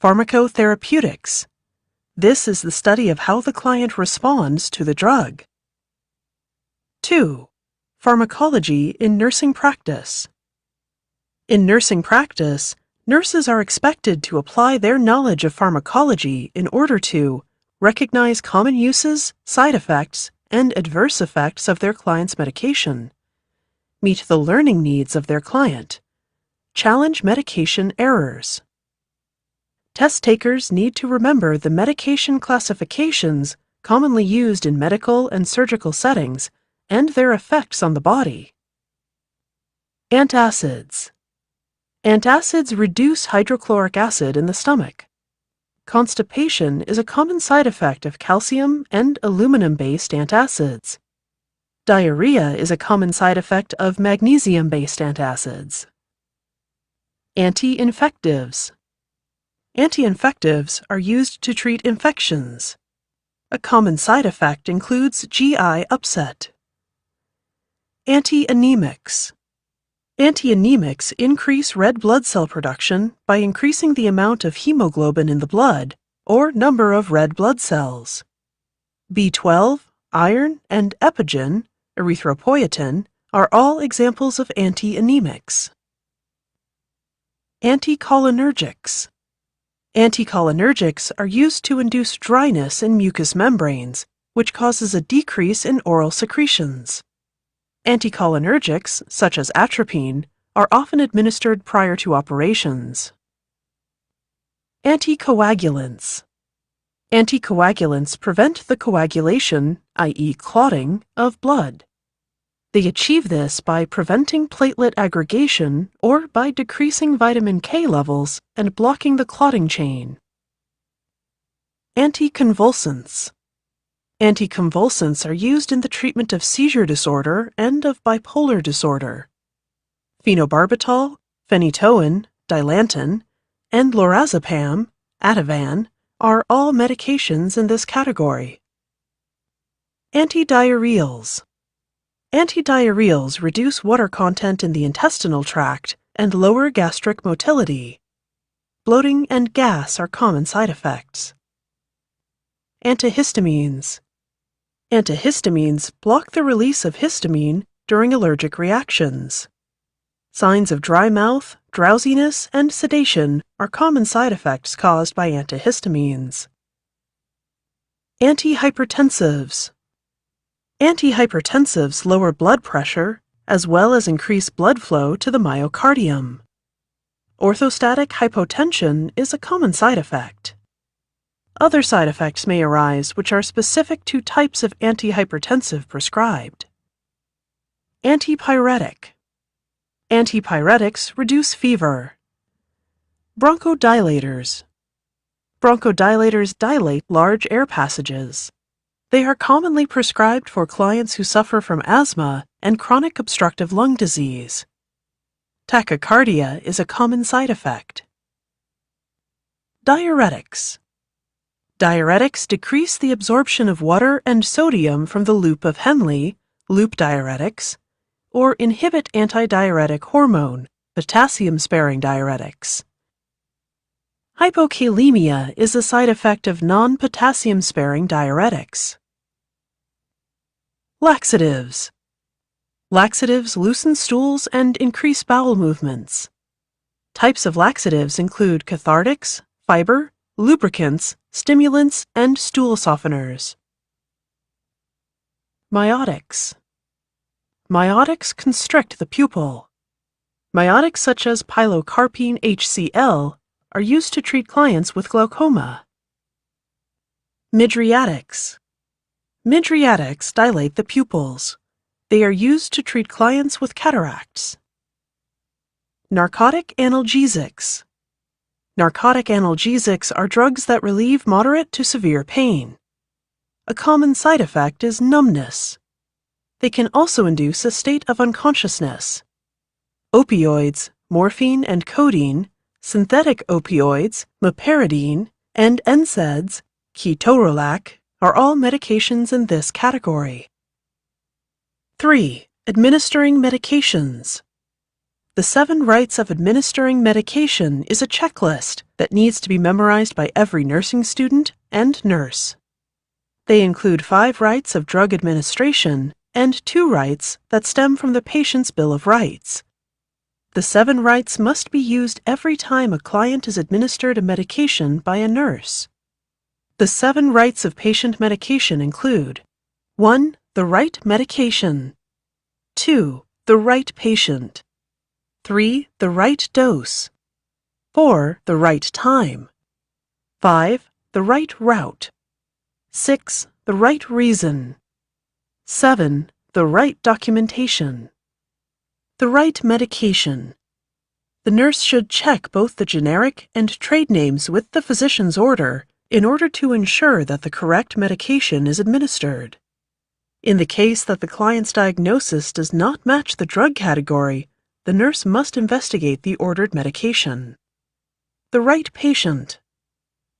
Speaker 1: Pharmacotherapeutics. This is the study of how the client responds to the drug. 2. Pharmacology in nursing practice. In nursing practice, nurses are expected to apply their knowledge of pharmacology in order to recognize common uses, side effects, and adverse effects of their client's medication, meet the learning needs of their client, challenge medication errors. Test takers need to remember the medication classifications commonly used in medical and surgical settings and their effects on the body. Antacids. Antacids reduce hydrochloric acid in the stomach. Constipation is a common side effect of calcium and aluminum-based antacids. Diarrhea is a common side effect of magnesium-based antacids. Anti-infectives. Anti-infectives are used to treat infections. A common side effect includes GI upset. Anti-anemics. Anti-anemics increase red blood cell production by increasing the amount of hemoglobin in the blood, or number of red blood cells. B12, iron, and epigen, erythropoietin, are all examples of anti-anemics. Anticholinergics. Anticholinergics are used to induce dryness in mucous membranes, which causes a decrease in oral secretions. Anticholinergics, such as atropine, are often administered prior to operations. Anticoagulants. Anticoagulants prevent the coagulation, i.e. clotting, of blood. They achieve this by preventing platelet aggregation or by decreasing vitamin K levels and blocking the clotting chain. Anticonvulsants. Anticonvulsants are used in the treatment of seizure disorder and of bipolar disorder. Phenobarbital, phenytoin, dilantin, and lorazepam, Ativan, are all medications in this category. Antidiarrheals. Antidiarrheals reduce water content in the intestinal tract and lower gastric motility. Bloating and gas are common side effects. Antihistamines. Antihistamines block the release of histamine during allergic reactions. Signs of dry mouth, drowsiness, and sedation are common side effects caused by antihistamines. Antihypertensives. Antihypertensives lower blood pressure as well as increase blood flow to the myocardium. Orthostatic hypotension is a common side effect. Other side effects may arise which are specific to types of antihypertensive prescribed. Antipyretic. Antipyretics reduce fever. Bronchodilators. Bronchodilators dilate large air passages. They are commonly prescribed for clients who suffer from asthma and chronic obstructive lung disease. Tachycardia is a common side effect. Diuretics. Diuretics decrease the absorption of water and sodium from the loop of Henle, loop diuretics, or inhibit antidiuretic hormone, potassium-sparing diuretics. Hypokalemia is a side effect of non-potassium-sparing diuretics. Laxatives. Laxatives loosen stools and increase bowel movements. Types of laxatives include cathartics, fiber, lubricants, stimulants, and stool softeners. Miotics. Miotics constrict the pupil. Miotics such as pilocarpine HCl are used to treat clients with glaucoma. Mydriatics. Mydriatics dilate the pupils. They are used to treat clients with cataracts. Narcotic analgesics. Narcotic analgesics are drugs that relieve moderate to severe pain. A common side effect is numbness. They can also induce a state of unconsciousness. Opioids, morphine and codeine, synthetic opioids, meperidine, and NSAIDs, ketorolac, are all medications in this category. 3. Administering medications. The 7 rights of administering medication is a checklist that needs to be memorized by every nursing student and nurse. They include 5 rights of drug administration and 2 rights that stem from the patient's Bill of Rights. The 7 rights must be used every time a client is administered a medication by a nurse. The 7 rights of patient medication include 1. The right medication. 2. The right patient. 3. The right dose. 4. The right time. 5. The right route. 6. The right reason. 7. The right documentation. The right medication. The nurse should check both the generic and trade names with the physician's order in order to ensure that the correct medication is administered. In the case that the client's diagnosis does not match the drug category, the nurse must investigate the ordered medication. The right patient.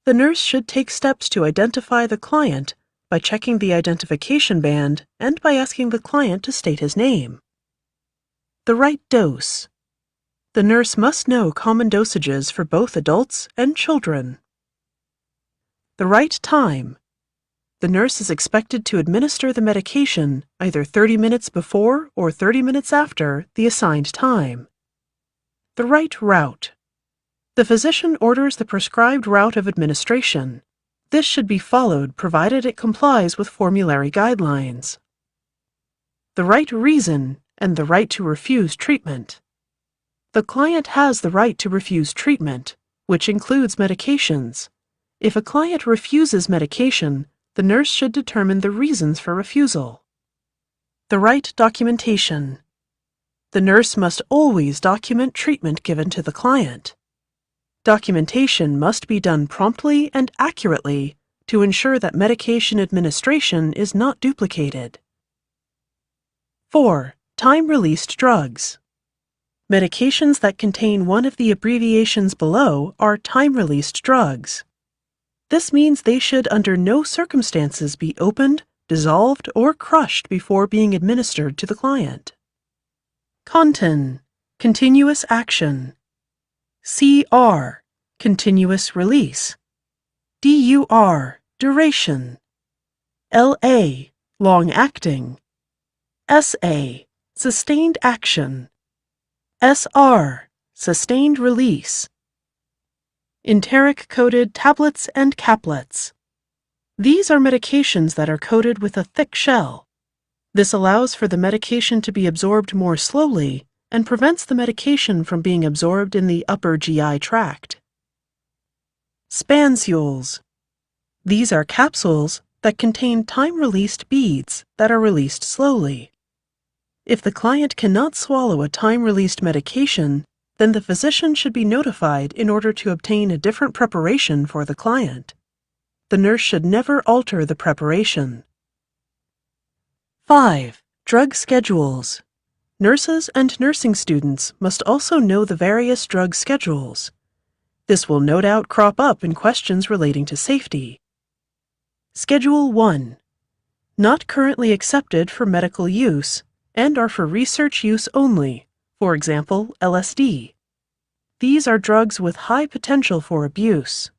Speaker 1: The nurse should take steps to identify the client by checking the identification band and by asking the client to state his name. The right dose. The nurse must know common dosages for both adults and children. The right time. The nurse is expected to administer the medication either 30 minutes before or 30 minutes after the assigned time. The right route. The physician orders the prescribed route of administration. This should be followed provided it complies with formulary guidelines. The right reason and the right to refuse treatment. The client has the right to refuse treatment, which includes medications. If a client refuses medication, the nurse should determine the reasons for refusal. The right documentation. The nurse must always document treatment given to the client. Documentation must be done promptly and accurately to ensure that medication administration is not duplicated. 4. Time-released drugs. Medications that contain one of the abbreviations below are time-released drugs. This means they should under no circumstances be opened, dissolved, or crushed before being administered to the client. Contin, continuous action. CR, continuous release. DUR, duration. LA, long-acting. SA, sustained action. SR, sustained release. Enteric-coated tablets and caplets. These are medications that are coated with a thick shell. This allows for the medication to be absorbed more slowly and prevents the medication from being absorbed in the upper GI tract. Spansules. These are capsules that contain time-released beads that are released slowly. If the client cannot swallow a time-released medication, then the physician should be notified in order to obtain a different preparation for the client. The nurse should never alter the preparation. 5. Drug schedules. Nurses and nursing students must also know the various drug schedules. This will no doubt crop up in questions relating to safety. Schedule 1. Not currently accepted for medical use and are for research use only, for example, LSD. These are drugs with high potential for abuse.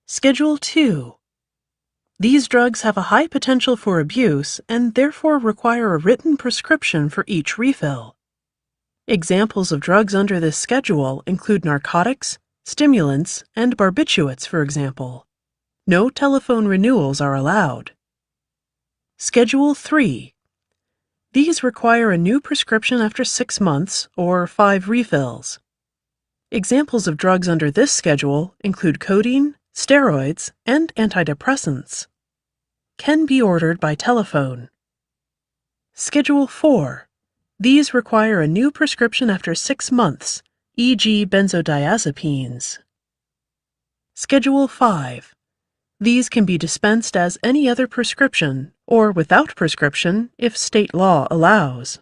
Speaker 1: Schedule 2. These drugs have a high potential for abuse and therefore require a written prescription for each refill. Examples of drugs under this schedule include narcotics, stimulants, and barbiturates, for example. No telephone renewals are allowed. Schedule 3. These require a new prescription after 6 months or 5 refills. Examples of drugs under this schedule include codeine, steroids, and antidepressants. Can be ordered by telephone. Schedule 4. These require a new prescription after 6 months, e.g. benzodiazepines. Schedule 5. These can be dispensed as any other prescription or without prescription if state law allows.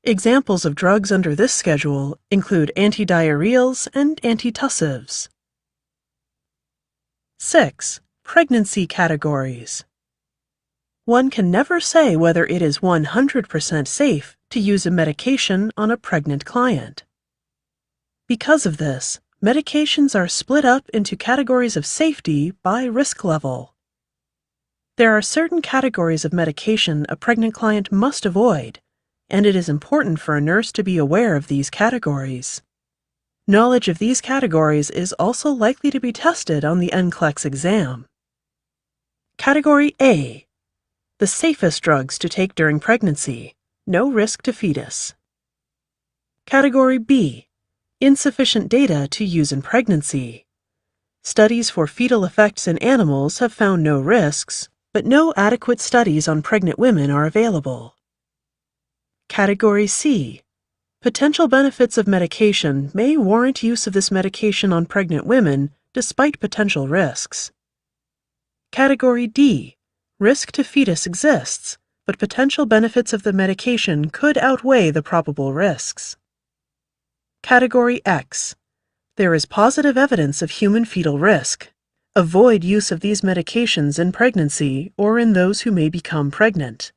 Speaker 1: Examples of drugs under this schedule include antidiarrheals and antitussives. 6. Pregnancy categories. One can never say whether it is 100% safe to use a medication on a pregnant client. Because of this, medications are split up into categories of safety by risk level. There are certain categories of medication a pregnant client must avoid, and it is important for a nurse to be aware of these categories. Knowledge of these categories is also likely to be tested on the NCLEX exam. Category A. The safest drugs to take during pregnancy, no risk to fetus. Category B. Insufficient data to use in pregnancy. Studies for fetal effects in animals have found no risks, but no adequate studies on pregnant women are available. Category C. Potential benefits of medication may warrant use of this medication on pregnant women despite potential risks. Category D. Risk to fetus exists, but potential benefits of the medication could outweigh the probable risks. Category X. There is positive evidence of human fetal risk. Avoid use of these medications in pregnancy or in those who may become pregnant.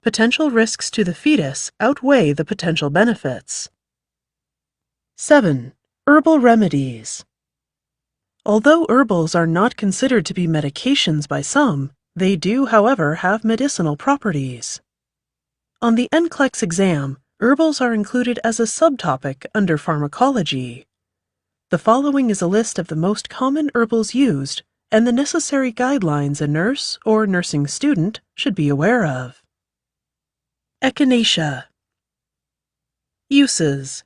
Speaker 1: Potential risks to the fetus outweigh the potential benefits. 7. Herbal remedies. Although herbals are not considered to be medications by some, they do, however, have medicinal properties. On the NCLEX exam, herbals are included as a subtopic under pharmacology. The following is a list of the most common herbals used and the necessary guidelines a nurse or nursing student should be aware of. Echinacea. Uses: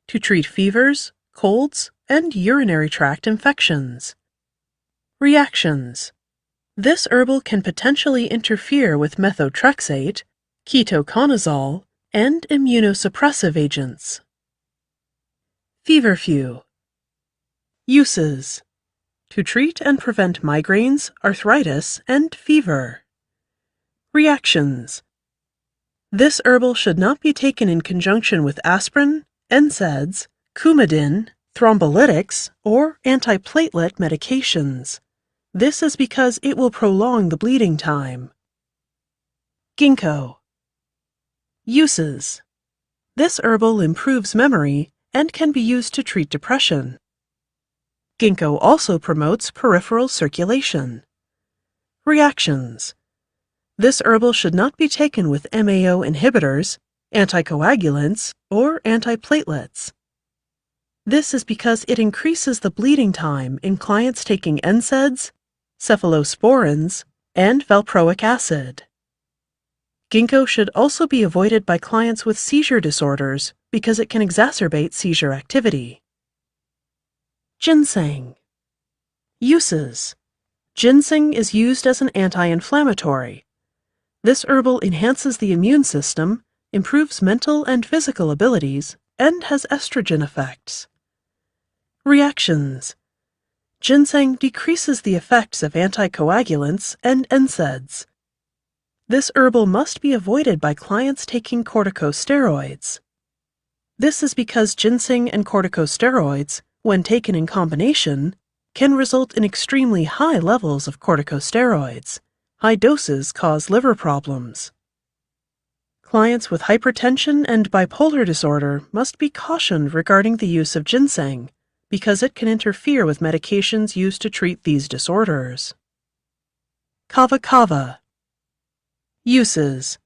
Speaker 1: to treat fevers, colds, and urinary tract infections. Reactions: this herbal can potentially interfere with methotrexate, ketoconazole, and immunosuppressive agents. Feverfew. Uses: to treat and prevent migraines, arthritis, and fever. Reactions: this herbal should not be taken in conjunction with aspirin, NSAIDs, Coumadin, thrombolytics, or antiplatelet medications. This is because it will prolong the bleeding time. Ginkgo. Uses: this herbal improves memory and can be used to treat depression. Ginkgo also promotes peripheral circulation. Reactions: this herbal should not be taken with MAO inhibitors, anticoagulants, or antiplatelets. This is because it increases the bleeding time in clients taking NSAIDs, cephalosporins, and valproic acid. Ginkgo should also be avoided by clients with seizure disorders because it can exacerbate seizure activity. Ginseng. Uses: ginseng is used as an anti-inflammatory. This herbal enhances the immune system, improves mental and physical abilities, and has estrogen effects. Reactions: ginseng decreases the effects of anticoagulants and NSAIDs. This herbal must be avoided by clients taking corticosteroids. This is because ginseng and corticosteroids, when taken in combination, can result in extremely high levels of corticosteroids. High doses cause liver problems. Clients with hypertension and bipolar disorder must be cautioned regarding the use of ginseng because it can interfere with medications used to treat these disorders. Kava kava. Uses.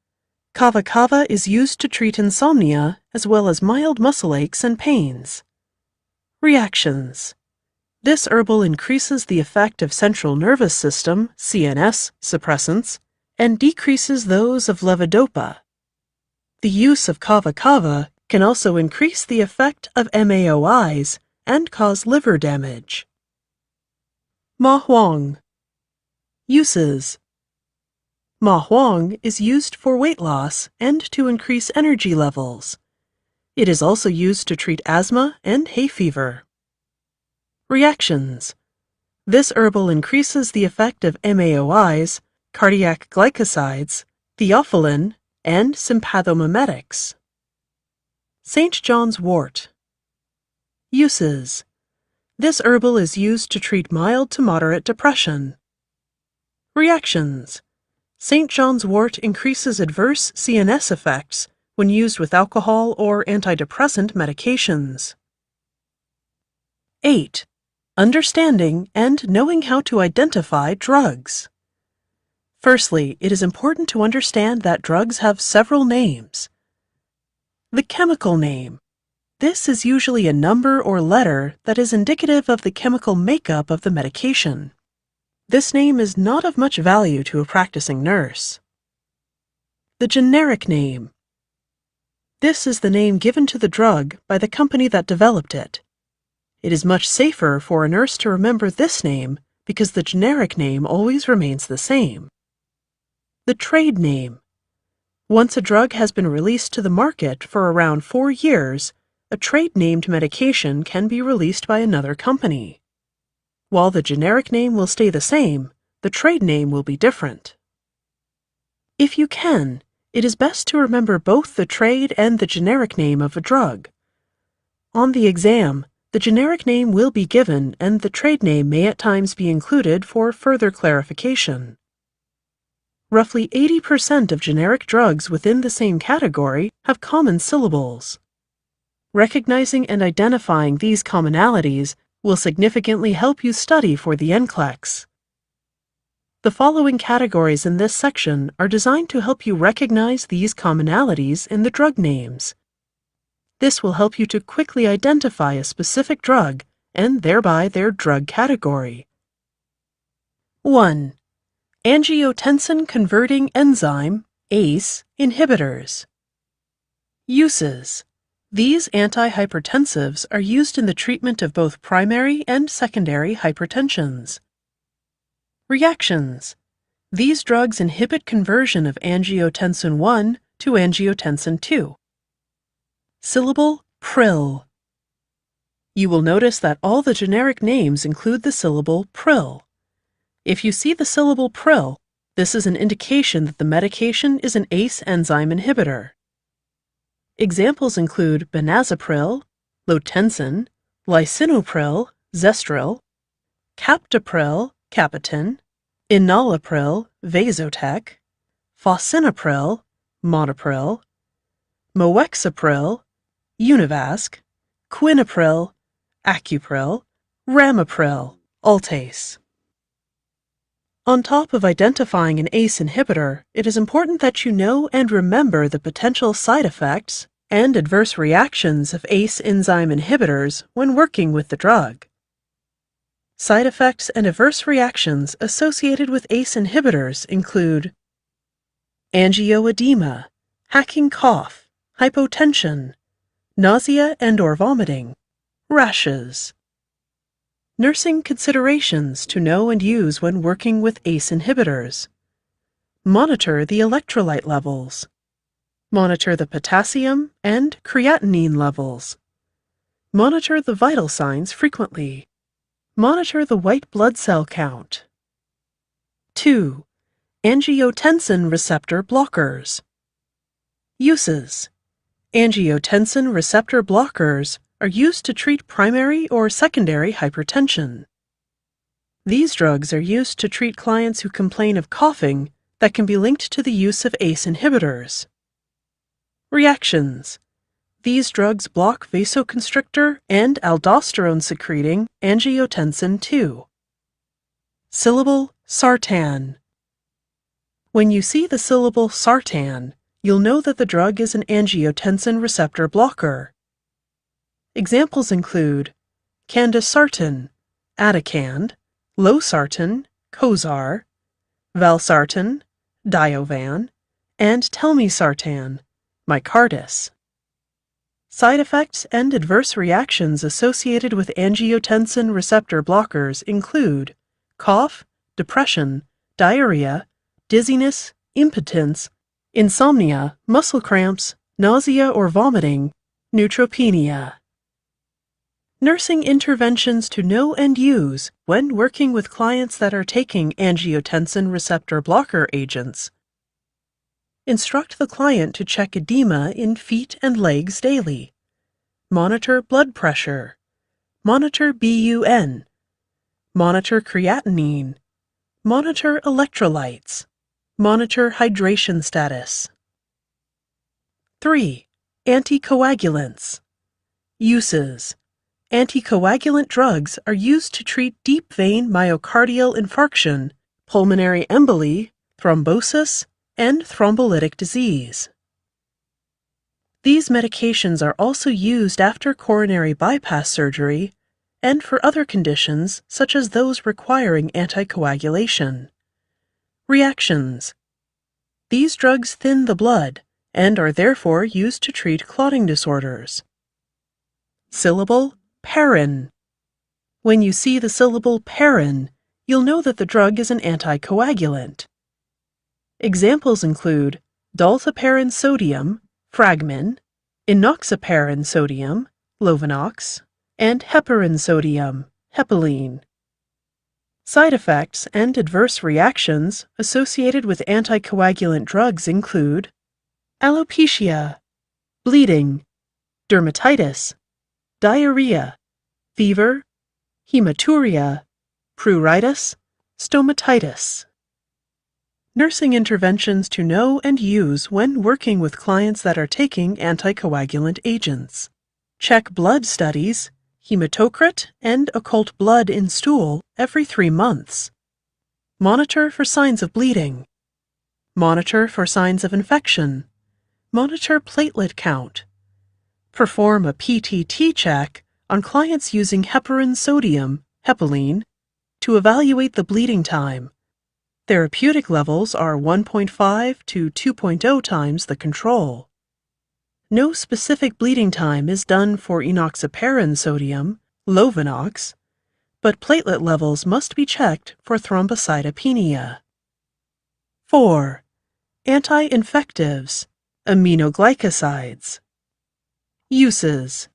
Speaker 1: Kava kava is used to treat insomnia as well as mild muscle aches and pains. Reactions. This herbal increases the effect of central nervous system (CNS) suppressants and decreases those of levodopa. The use of kava kava can also increase the effect of MAOIs and cause liver damage. Ma Huang. Uses. Ma Huang is used for weight loss and to increase energy levels. It is also used to treat asthma and hay fever. Reactions. This herbal increases the effect of MAOIs, cardiac glycosides, theophylline, and sympathomimetics. St. John's wort. Uses. This herbal is used to treat mild to moderate depression. Reactions. St. John's wort increases adverse CNS effects when used with alcohol or antidepressant medications. 8. Understanding and knowing how to identify drugs. Firstly, it is important to understand that drugs have several names. The chemical name. This is usually a number or letter that is indicative of the chemical makeup of the medication. This name is not of much value to a practicing nurse. The generic name. This is the name given to the drug by the company that developed it. It is much safer for a nurse to remember this name because the generic name always remains the same. The trade name. Once a drug has been released to the market for around 4 years, a trade-named medication can be released by another company. While the generic name will stay the same, the trade name will be different. If you can, it is best to remember both the trade and the generic name of a drug. On the exam, the generic name will be given and the trade name may at times be included for further clarification. Roughly 80% of generic drugs within the same category have common syllables. Recognizing and identifying these commonalities will significantly help you study for the NCLEX. The following categories in this section are designed to help you recognize these commonalities in the drug names. This will help you to quickly identify a specific drug and thereby their drug category. 1. Angiotensin-converting enzyme, ACE, inhibitors. Uses. These antihypertensives are used in the treatment of both primary and secondary hypertensions. Reactions. These drugs inhibit conversion of angiotensin I to angiotensin II. Syllable pril. You will notice that all the generic names include the syllable pril. If you see the syllable pril, this is an indication that the medication is an ACE enzyme inhibitor. Examples include benazepril, Lotensin, lisinopril, Zestril, captopril, Capitan, enalapril, Vasotec, fosinapril, Monopril, moexapril, Univasc, quinapril, Acupril, ramipril, Altase. On top of identifying an ACE inhibitor, it is important that you know and remember the potential side effects and adverse reactions of ACE enzyme inhibitors when working with the drug. Side effects and adverse reactions associated with ACE inhibitors include angioedema, hacking cough, hypotension, nausea and/or vomiting, rashes. Nursing considerations to know and use when working with ACE inhibitors. Monitor the electrolyte levels. Monitor the potassium and creatinine levels. Monitor the vital signs frequently. Monitor the white blood cell count. 2. Angiotensin receptor blockers. Uses. Angiotensin receptor blockers are used to treat primary or secondary hypertension. These drugs are used to treat clients who complain of coughing that can be linked to the use of ACE inhibitors. Reactions. These drugs block vasoconstrictor and aldosterone-secreting angiotensin II. Syllable sartan. When you see the syllable sartan, you'll know that the drug is an angiotensin receptor blocker. Examples include candesartan, Atacand, losartan, Cozar, valsartan, Diovan, and telmisartan, Micardis. Side effects and adverse reactions associated with angiotensin receptor blockers include cough, depression, diarrhea, dizziness, impotence, insomnia, muscle cramps, nausea or vomiting, neutropenia. Nursing interventions to know and use when working with clients that are taking angiotensin receptor blocker agents. Instruct the client to check edema in feet and legs daily. Monitor blood pressure. Monitor BUN. Monitor creatinine. Monitor electrolytes. Monitor hydration status. 3. Anticoagulants. Uses. Anticoagulant drugs are used to treat deep vein myocardial infarction, pulmonary emboli, thrombosis, and thrombolytic disease. These medications are also used after coronary bypass surgery and for other conditions such as those requiring anticoagulation. Reactions. These drugs thin the blood and are therefore used to treat clotting disorders. Syllable Parin. When you see the syllable parin, you'll know that the drug is an anticoagulant. Examples include dalteparin sodium, Fragmin, enoxaparin sodium, Lovenox, and heparin sodium, Hepaline. Side effects and adverse reactions associated with anticoagulant drugs include alopecia, bleeding, dermatitis, diarrhea, fever, hematuria, pruritus, stomatitis. Nursing interventions to know and use when working with clients that are taking anticoagulant agents. Check blood studies, hematocrit and occult blood in stool every 3 months. Monitor for signs of bleeding. Monitor for signs of infection. Monitor platelet count. Perform a PTT check on clients using heparin sodium, Hepaline, to evaluate the bleeding time. Therapeutic levels are 1.5 to 2.0 times the control. No specific bleeding time is done for enoxaparin sodium, Lovenox, but platelet levels must be checked for thrombocytopenia. 4. Anti-infectives, aminoglycosides. Uses.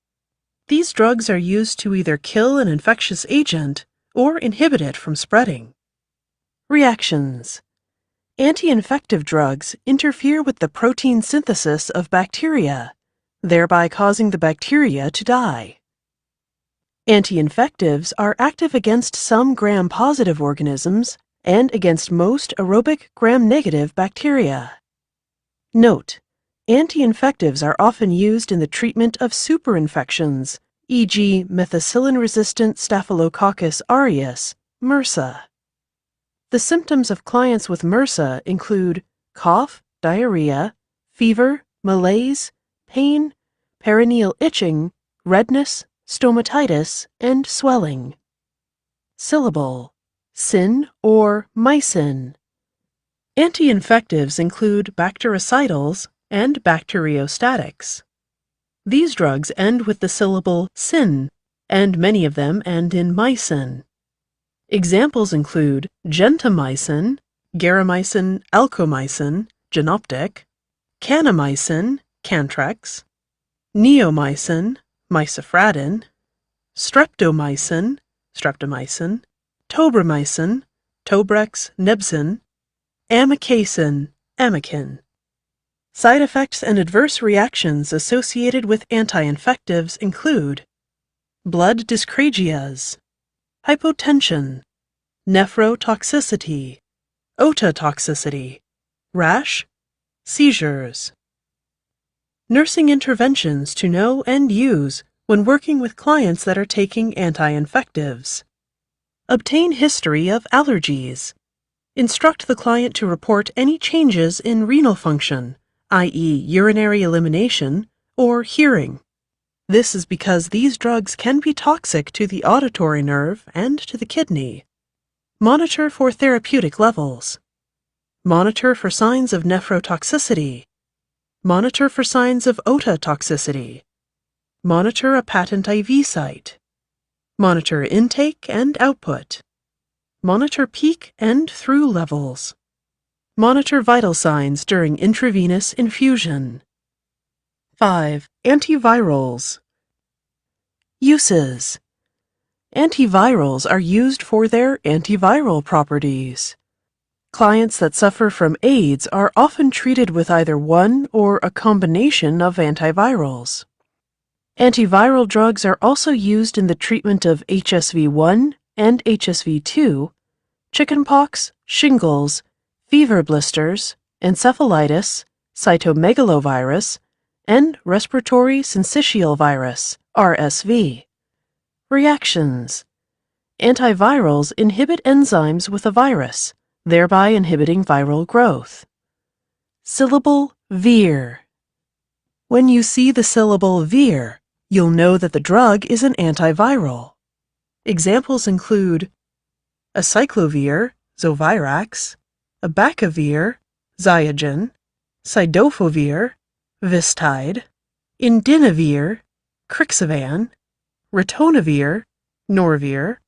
Speaker 1: These drugs are used to either kill an infectious agent or inhibit it from spreading. Reactions. Anti-infective drugs interfere with the protein synthesis of bacteria, thereby causing the bacteria to die. Anti-infectives are active against some gram-positive organisms and against most aerobic gram-negative bacteria. Note: anti-infectives are often used in the treatment of superinfections, e.g. methicillin-resistant Staphylococcus aureus, MRSA. The symptoms of clients with MRSA include cough, diarrhea, fever, malaise, pain, perineal itching, redness, stomatitis, and swelling. Syllable: syn or mycin. Anti-infectives include bactericidals and bacteriostatics. These drugs end with the syllable syn, and many of them end in mycin. Examples include gentamicin, garamicin, alkomycin, Genoptic, kanamycin, Cantrex, neomycin, Misafradin, streptomycin, Streptomycin, tobramycin, Tobrex, Nebzin, amikacin, Amikin. Side effects and adverse reactions associated with anti-infectives include blood dyscragias, hypotension, nephrotoxicity, ototoxicity, rash, seizures. Nursing interventions to know and use when working with clients that are taking anti-infectives. Obtain history of allergies. Instruct the client to report any changes in renal function, i.e., urinary elimination, or hearing. This is because these drugs can be toxic to the auditory nerve and to the kidney. Monitor for therapeutic levels. Monitor for signs of nephrotoxicity. Monitor for signs of ototoxicity. Monitor a patent IV site. Monitor intake and output. Monitor peak and through levels. Monitor vital signs during intravenous infusion. 5. Antivirals. Uses. Antivirals are used for their antiviral properties. Clients that suffer from AIDS are often treated with either one or a combination of antivirals. Antiviral drugs are also used in the treatment of HSV-1 and HSV-2, chickenpox, shingles, fever blisters, encephalitis, cytomegalovirus, and respiratory syncytial virus, RSV. Reactions. Antivirals inhibit enzymes with a virus, thereby inhibiting viral growth. Syllable vir. When you see the syllable vir, you'll know that the drug is an antiviral. Examples include acyclovir, Zovirax, abacavir, Xiagen, cidofovir, Vistide, indinavir, Crixivan, ritonavir, Norvir,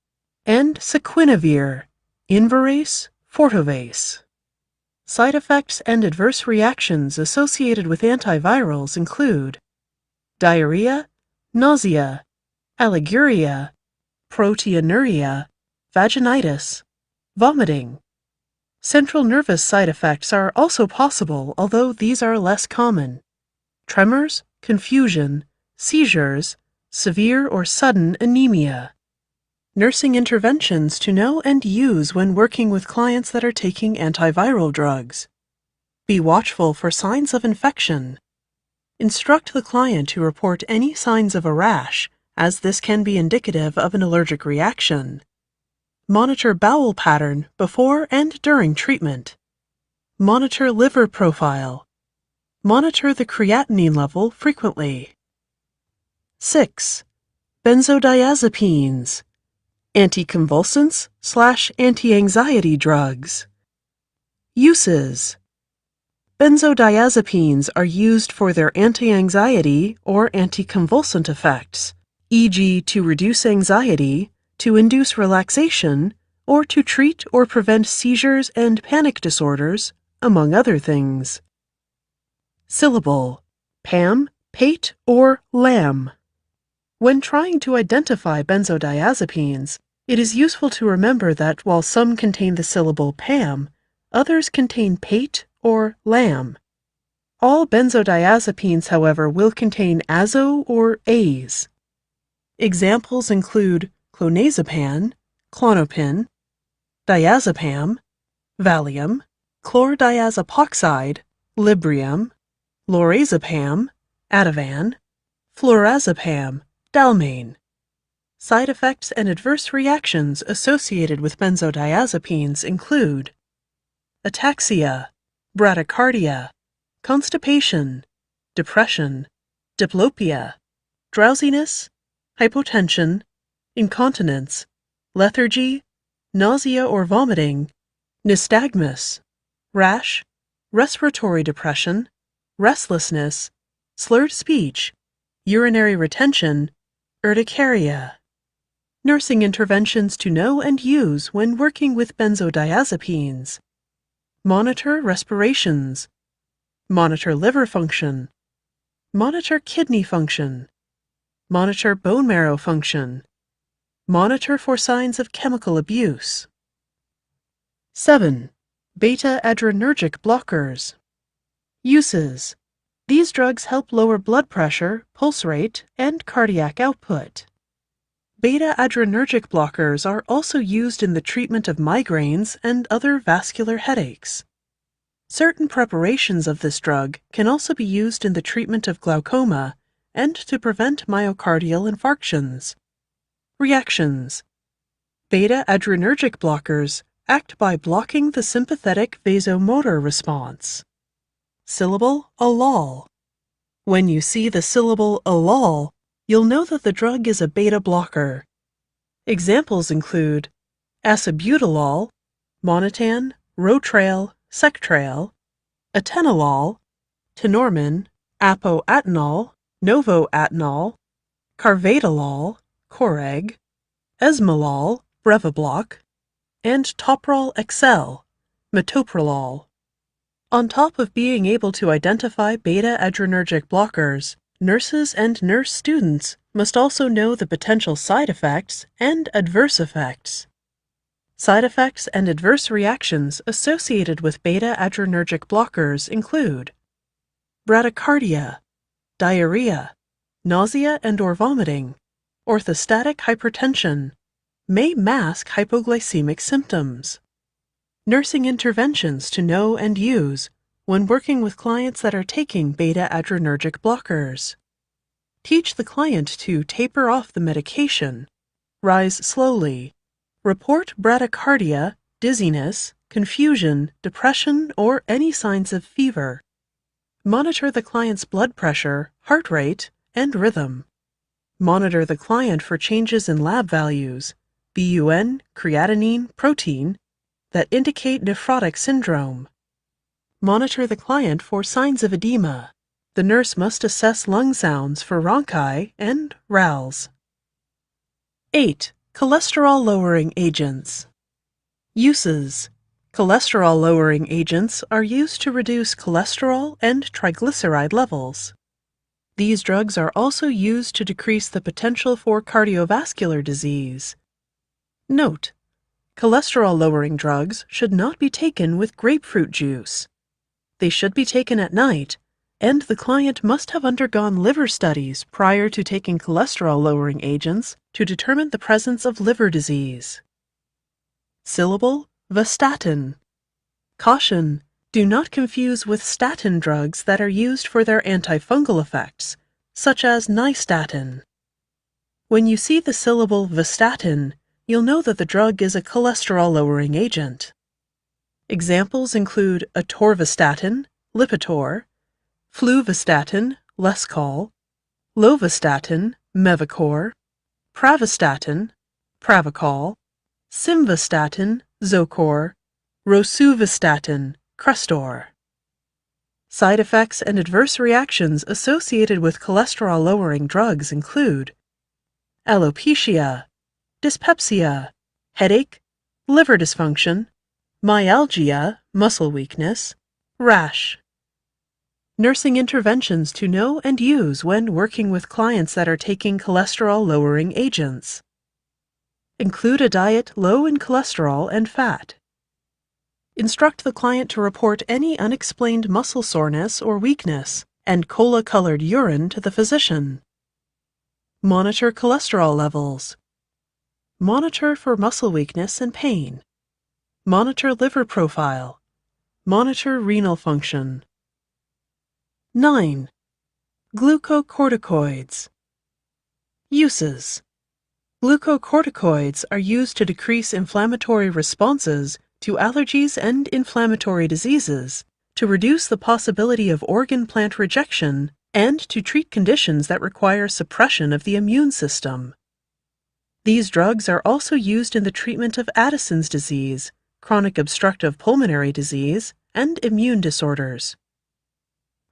Speaker 1: and sequinavir, Inverase, Fortovase. Side effects and adverse reactions associated with antivirals include diarrhea, nausea, aliguria, proteinuria, vaginitis, vomiting. Central nervous side effects are also possible, although these are less common. Tremors, confusion, seizures, severe or sudden anemia. Nursing interventions to know and use when working with clients that are taking antiviral drugs. Be watchful for signs of infection. Instruct the client to report any signs of a rash, as this can be indicative of an allergic reaction. Monitor bowel pattern before and during treatment. Monitor liver profile. Monitor the creatinine level frequently. 6. Benzodiazepines. Anticonvulsants/anti-anxiety drugs. Uses. Benzodiazepines are used for their anti-anxiety or anticonvulsant effects, e.g. to reduce anxiety, to induce relaxation, or to treat or prevent seizures and panic disorders, among other things. Syllable. PAM, PATE, or LAM. When trying to identify benzodiazepines, it is useful to remember that while some contain the syllable PAM, others contain PATE or LAM. All benzodiazepines, however, will contain azo or AZE. Examples include clonazepam, Klonopin, diazepam, Valium, chlordiazepoxide, Librium, lorazepam, Ativan, flurazepam, Dalmane. Side effects and adverse reactions associated with benzodiazepines include ataxia, bradycardia, constipation, depression, diplopia, drowsiness, hypotension, incontinence, lethargy, nausea or vomiting, nystagmus, rash, respiratory depression, restlessness, slurred speech, urinary retention, urticaria. Nursing interventions to know and use when working with benzodiazepines. Monitor respirations. Monitor liver function. Monitor kidney function. Monitor bone marrow function. Monitor for signs of chemical abuse. 7. Beta-adrenergic blockers. Uses. These drugs help lower blood pressure, pulse rate, and cardiac output. Beta-adrenergic blockers are also used in the treatment of migraines and other vascular headaches. Certain preparations of this drug can also be used in the treatment of glaucoma and to prevent myocardial infarctions. Reactions. Beta-adrenergic blockers act by blocking the sympathetic vasomotor response. Syllable alol. When you see the syllable alol, you'll know that the drug is a beta blocker. Examples include acebutolol, monotan, Rotrail, Sectrail, atenolol, tenormin, apoatenol, novoatenol, carvedilol, Coreg, esmolol, Brevibloc, and Toprol XL, metoprolol. On top of being able to identify beta-adrenergic blockers, nurses and nurse students must also know the potential side effects and adverse effects. Side effects and adverse reactions associated with beta-adrenergic blockers include bradycardia, diarrhea, nausea and/or vomiting, orthostatic hypertension, may mask hypoglycemic symptoms. Nursing interventions to know and use when working with clients that are taking beta-adrenergic blockers. Teach the client to taper off the medication, rise slowly, report bradycardia, dizziness, confusion, depression, or any signs of fever. Monitor the client's blood pressure, heart rate, and rhythm. Monitor the client for changes in lab values, BUN, creatinine, protein, that indicate nephrotic syndrome. Monitor the client for signs of edema. The nurse must assess lung sounds for rhonchi and rales. 8. Cholesterol-lowering agents. Uses. Cholesterol-lowering agents are used to reduce cholesterol and triglyceride levels. These drugs are also used to decrease the potential for cardiovascular disease. Note: cholesterol-lowering drugs should not be taken with grapefruit juice. They should be taken at night, and the client must have undergone liver studies prior to taking cholesterol-lowering agents to determine the presence of liver disease. Syllable: vastatin. Caution: do not confuse with statin drugs that are used for their antifungal effects, such as nystatin. When you see the syllable vastatin, you'll know that the drug is a cholesterol-lowering agent. Examples include atorvastatin, Lipitor, fluvastatin, Lescol, lovastatin, Mevacor, pravastatin, Pravachol, simvastatin, Zocor, rosuvastatin, Crestor. Side effects and adverse reactions associated with cholesterol-lowering drugs include alopecia, dyspepsia, headache, liver dysfunction, myalgia, muscle weakness, rash. Nursing interventions to know and use when working with clients that are taking cholesterol-lowering agents. Include a diet low in cholesterol and fat. Instruct the client to report any unexplained muscle soreness or weakness and cola-colored urine to the physician. Monitor cholesterol levels. Monitor for muscle weakness and pain. Monitor liver profile. Monitor renal function. 9. Glucocorticoids. Uses. Glucocorticoids are used to decrease inflammatory responses to allergies and inflammatory diseases, to reduce the possibility of organ plant rejection, and to treat conditions that require suppression of the immune system. These drugs are also used in the treatment of Addison's disease, chronic obstructive pulmonary disease, and immune disorders.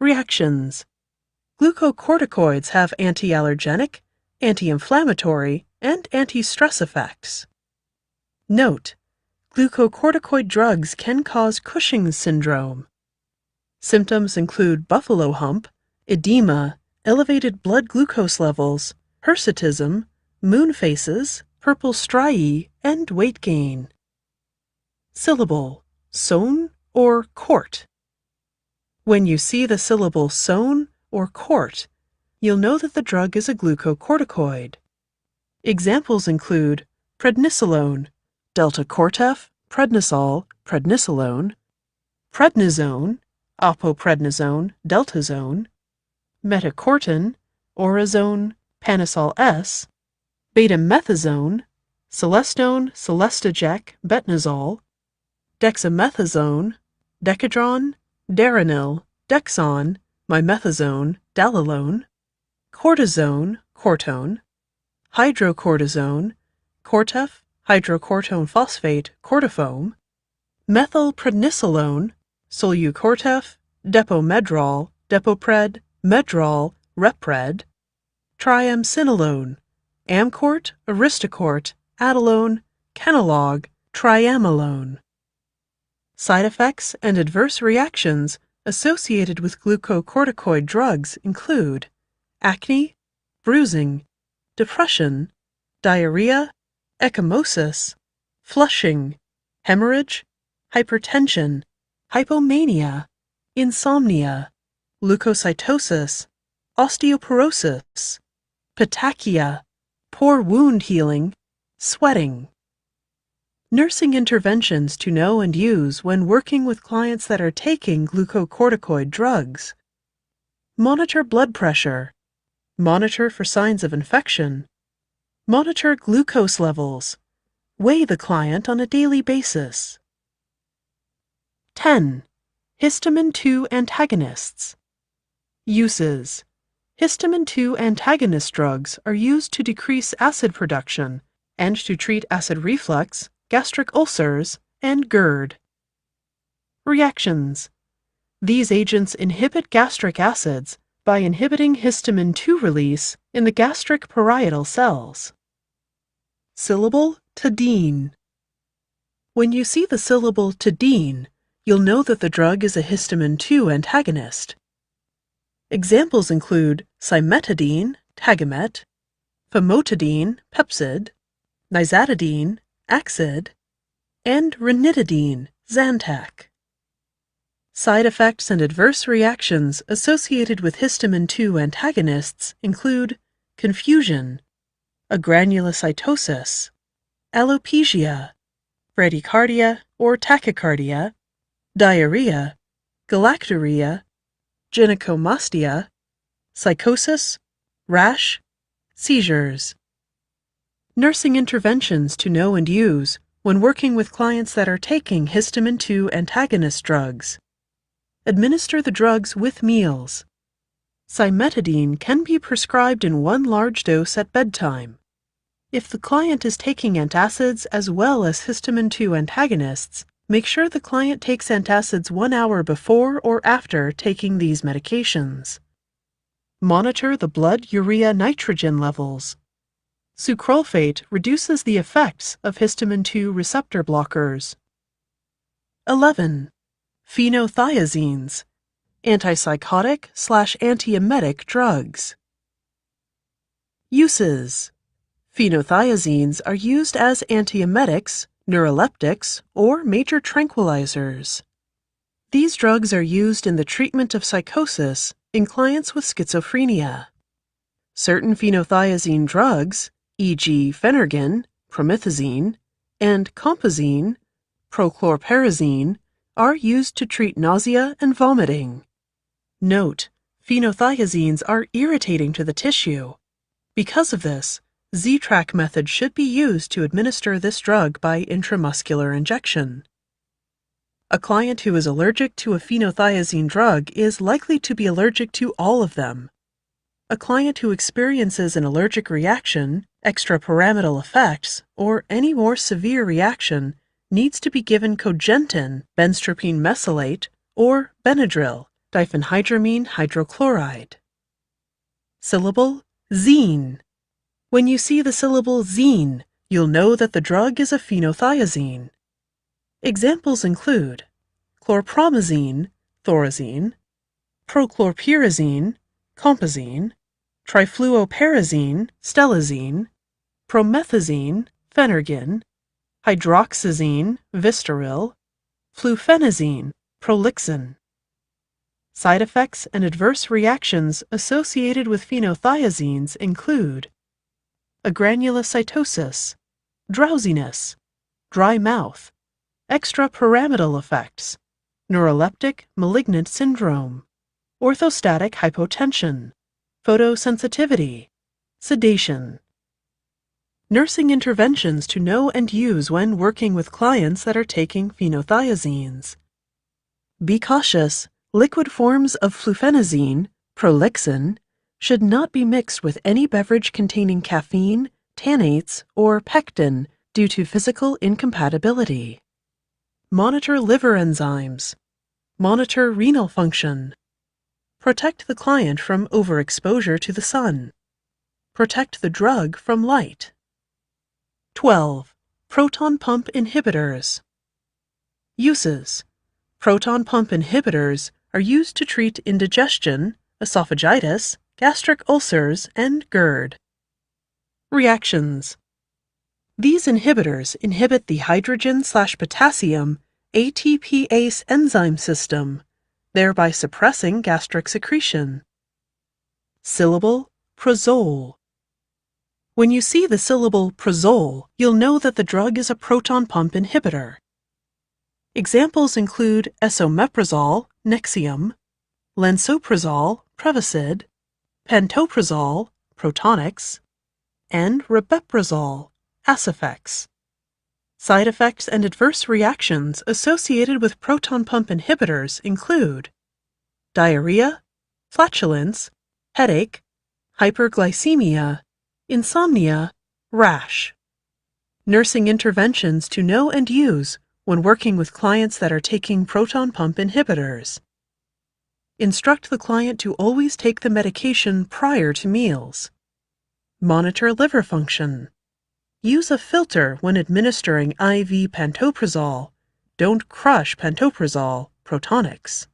Speaker 1: Reactions. Glucocorticoids have anti-allergenic, anti-inflammatory, and anti-stress effects. Note: glucocorticoid drugs can cause Cushing's syndrome. Symptoms include buffalo hump, edema, elevated blood glucose levels, hirsutism, moon faces, purple striae, and weight gain. Syllable: sown or court. When you see the syllable sown or court, you'll know that the drug is a glucocorticoid. Examples include prednisolone, delta-cortef, prednisol, prednisolone, prednisone, apoprednisone, deltazone, metacortin, orazone, panisol S, betamethasone, celestone, celestajec, betnazol, dexamethasone, decadron, Daranil, Dexon, mimethazone, Dalalone, cortisone, Cortone, hydrocortisone, Cortef, hydrocortone phosphate, Cortifoam, methylprednisolone, Solucortef, Depomedrol, Depopred, Medrol, Repred, triamcinolone, Amcort, Aristocort, Adelone, Kenalog, Triamylone. Side effects and adverse reactions associated with glucocorticoid drugs include acne, bruising, depression, diarrhea, ecchymosis, flushing, hemorrhage, hypertension, hypomania, insomnia, leukocytosis, osteoporosis, petachia, poor wound healing, sweating. Nursing interventions to know and use when working with clients that are taking glucocorticoid drugs. Monitor blood pressure. Monitor for signs of infection. Monitor glucose levels. Weigh the client on a daily basis. 10. Histamine 2 antagonists. Uses. Histamine 2 antagonist drugs are used to decrease acid production and to treat acid reflux, gastric ulcers, and GERD. Reactions. These agents inhibit gastric acids by inhibiting histamine 2 release in the gastric parietal cells. Syllable tadine. When you see the syllable tadine, you'll know that the drug is a histamine 2 antagonist. Examples include cimetidine, Tagamet, famotidine, Pepcid, nizatidine, Axid, and ranitidine, Zantac. Side effects and adverse reactions associated with histamine 2 antagonists include confusion, agranulocytosis, alopecia, bradycardia or tachycardia, diarrhea, galactorrhea, gynecomastia, psychosis, rash, seizures. Nursing interventions to know and use when working with clients that are taking histamine 2 antagonist drugs. Administer the drugs with meals. Cimetidine can be prescribed in one large dose at bedtime. If the client is taking antacids as well as histamine 2 antagonists, make sure the client takes antacids 1 hour before or after taking these medications. Monitor the blood urea nitrogen levels. Sucralfate reduces the effects of histamine 2 receptor blockers. 11. Phenothiazines, antipsychotic/antiemetic drugs. Uses. Phenothiazines are used as antiemetics, neuroleptics, or major tranquilizers. These drugs are used in the treatment of psychosis in clients with schizophrenia. Certain phenothiazine drugs, e.g. Phenergan, promethazine, and compazine, prochlorperazine, are used to treat nausea and vomiting. Note: phenothiazines are irritating to the tissue. Because of this, Z-Track method should be used to administer this drug by intramuscular injection. A client who is allergic to a phenothiazine drug is likely to be allergic to all of them. A client who experiences an allergic reaction, extrapyramidal effects, or any more severe reaction needs to be given cogentin, benztropine mesylate, or Benadryl, diphenhydramine hydrochloride. Syllable zine. When you see the syllable zine, you'll know that the drug is a phenothiazine. Examples include chlorpromazine, Thorazine, prochlorperazine, Compazine, trifluoperazine, Stelazine, promethazine, Phenergan, hydroxyzine, Vistaril, flufenazine, Prolixin. Side effects and adverse reactions associated with phenothiazines include agranulocytosis, drowsiness, dry mouth, extrapyramidal effects, neuroleptic malignant syndrome, orthostatic hypotension, photosensitivity, sedation. Nursing interventions to know and use when working with clients that are taking phenothiazines. Be cautious. Liquid forms of flufenazine, prolixin, should not be mixed with any beverage containing caffeine, tannates, or pectin due to physical incompatibility. Monitor liver enzymes. Monitor renal function. Protect the client from overexposure to the sun. Protect the drug from light. 12. Proton pump inhibitors. Uses. Proton pump inhibitors are used to treat indigestion, esophagitis, gastric ulcers, and GERD. Reactions. These inhibitors inhibit the hydrogen/potassium ATPase enzyme system, thereby suppressing gastric secretion. Syllable prozole. When you see the syllable prozole, you'll know that the drug is a proton pump inhibitor. Examples include esomeprazole, Nexium, lansoprazole, Prevacid, pantoprazole, Protonix, and rabeprazole, Acifex. Side effects and adverse reactions associated with proton pump inhibitors include diarrhea, flatulence, headache, hyperglycemia, insomnia, rash. Nursing interventions to know and use when working with clients that are taking proton pump inhibitors. Instruct the client to always take the medication prior to meals. Monitor liver function. Use a filter when administering IV pantoprazole. Don't crush pantoprazole, Protonix.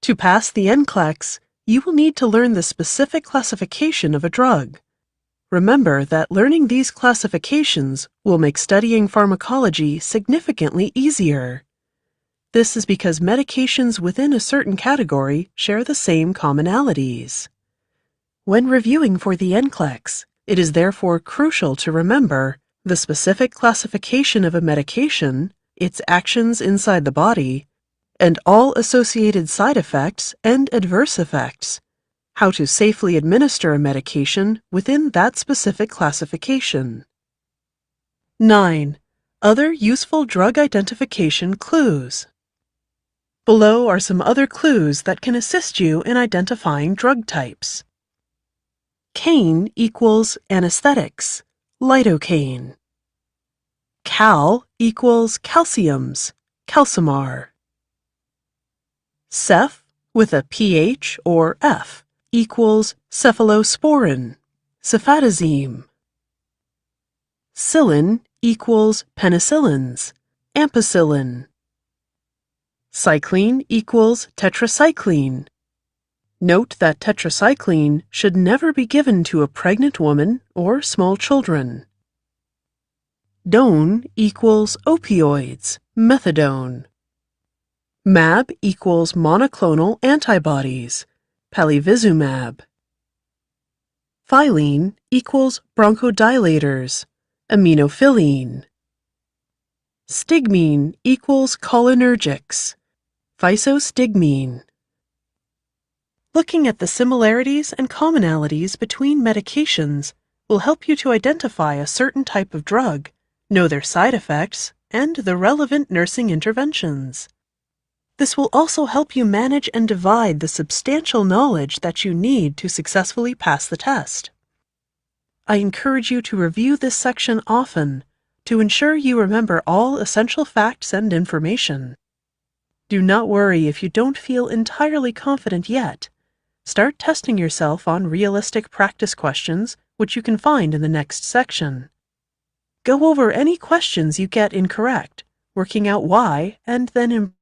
Speaker 1: To pass the NCLEX, you will need to learn the specific classification of a drug. Remember that learning these classifications will make studying pharmacology significantly easier. This is because medications within a certain category share the same commonalities. When reviewing for the NCLEX, it is therefore crucial to remember the specific classification of a medication, its actions inside the body, and all associated side effects and adverse effects. How to safely administer a medication within that specific classification. 9. Other useful drug identification clues. Below are some other clues that can assist you in identifying drug types. Caine equals anesthetics, lidocaine. Cal equals calciums, calcimar. Ceph with a pH or F equals cephalosporin, cefatazime. Cillin equals penicillins, ampicillin. Cycline equals tetracycline. Note that tetracycline should never be given to a pregnant woman or small children. Done equals opioids, methadone. MAB equals monoclonal antibodies, palivizumab. Phylline equals bronchodilators, aminophylline. Stigmine equals cholinergics, physostigmine. Looking at the similarities and commonalities between medications will help you to identify a certain type of drug, know their side effects, and the relevant nursing interventions. This will also help you manage and divide the substantial knowledge that you need to successfully pass the test. I encourage you to review this section often to ensure you remember all essential facts and information. Do not worry if you don't feel entirely confident yet. Start testing yourself on realistic practice questions, which you can find in the next section. Go over any questions you get incorrect, working out why, and then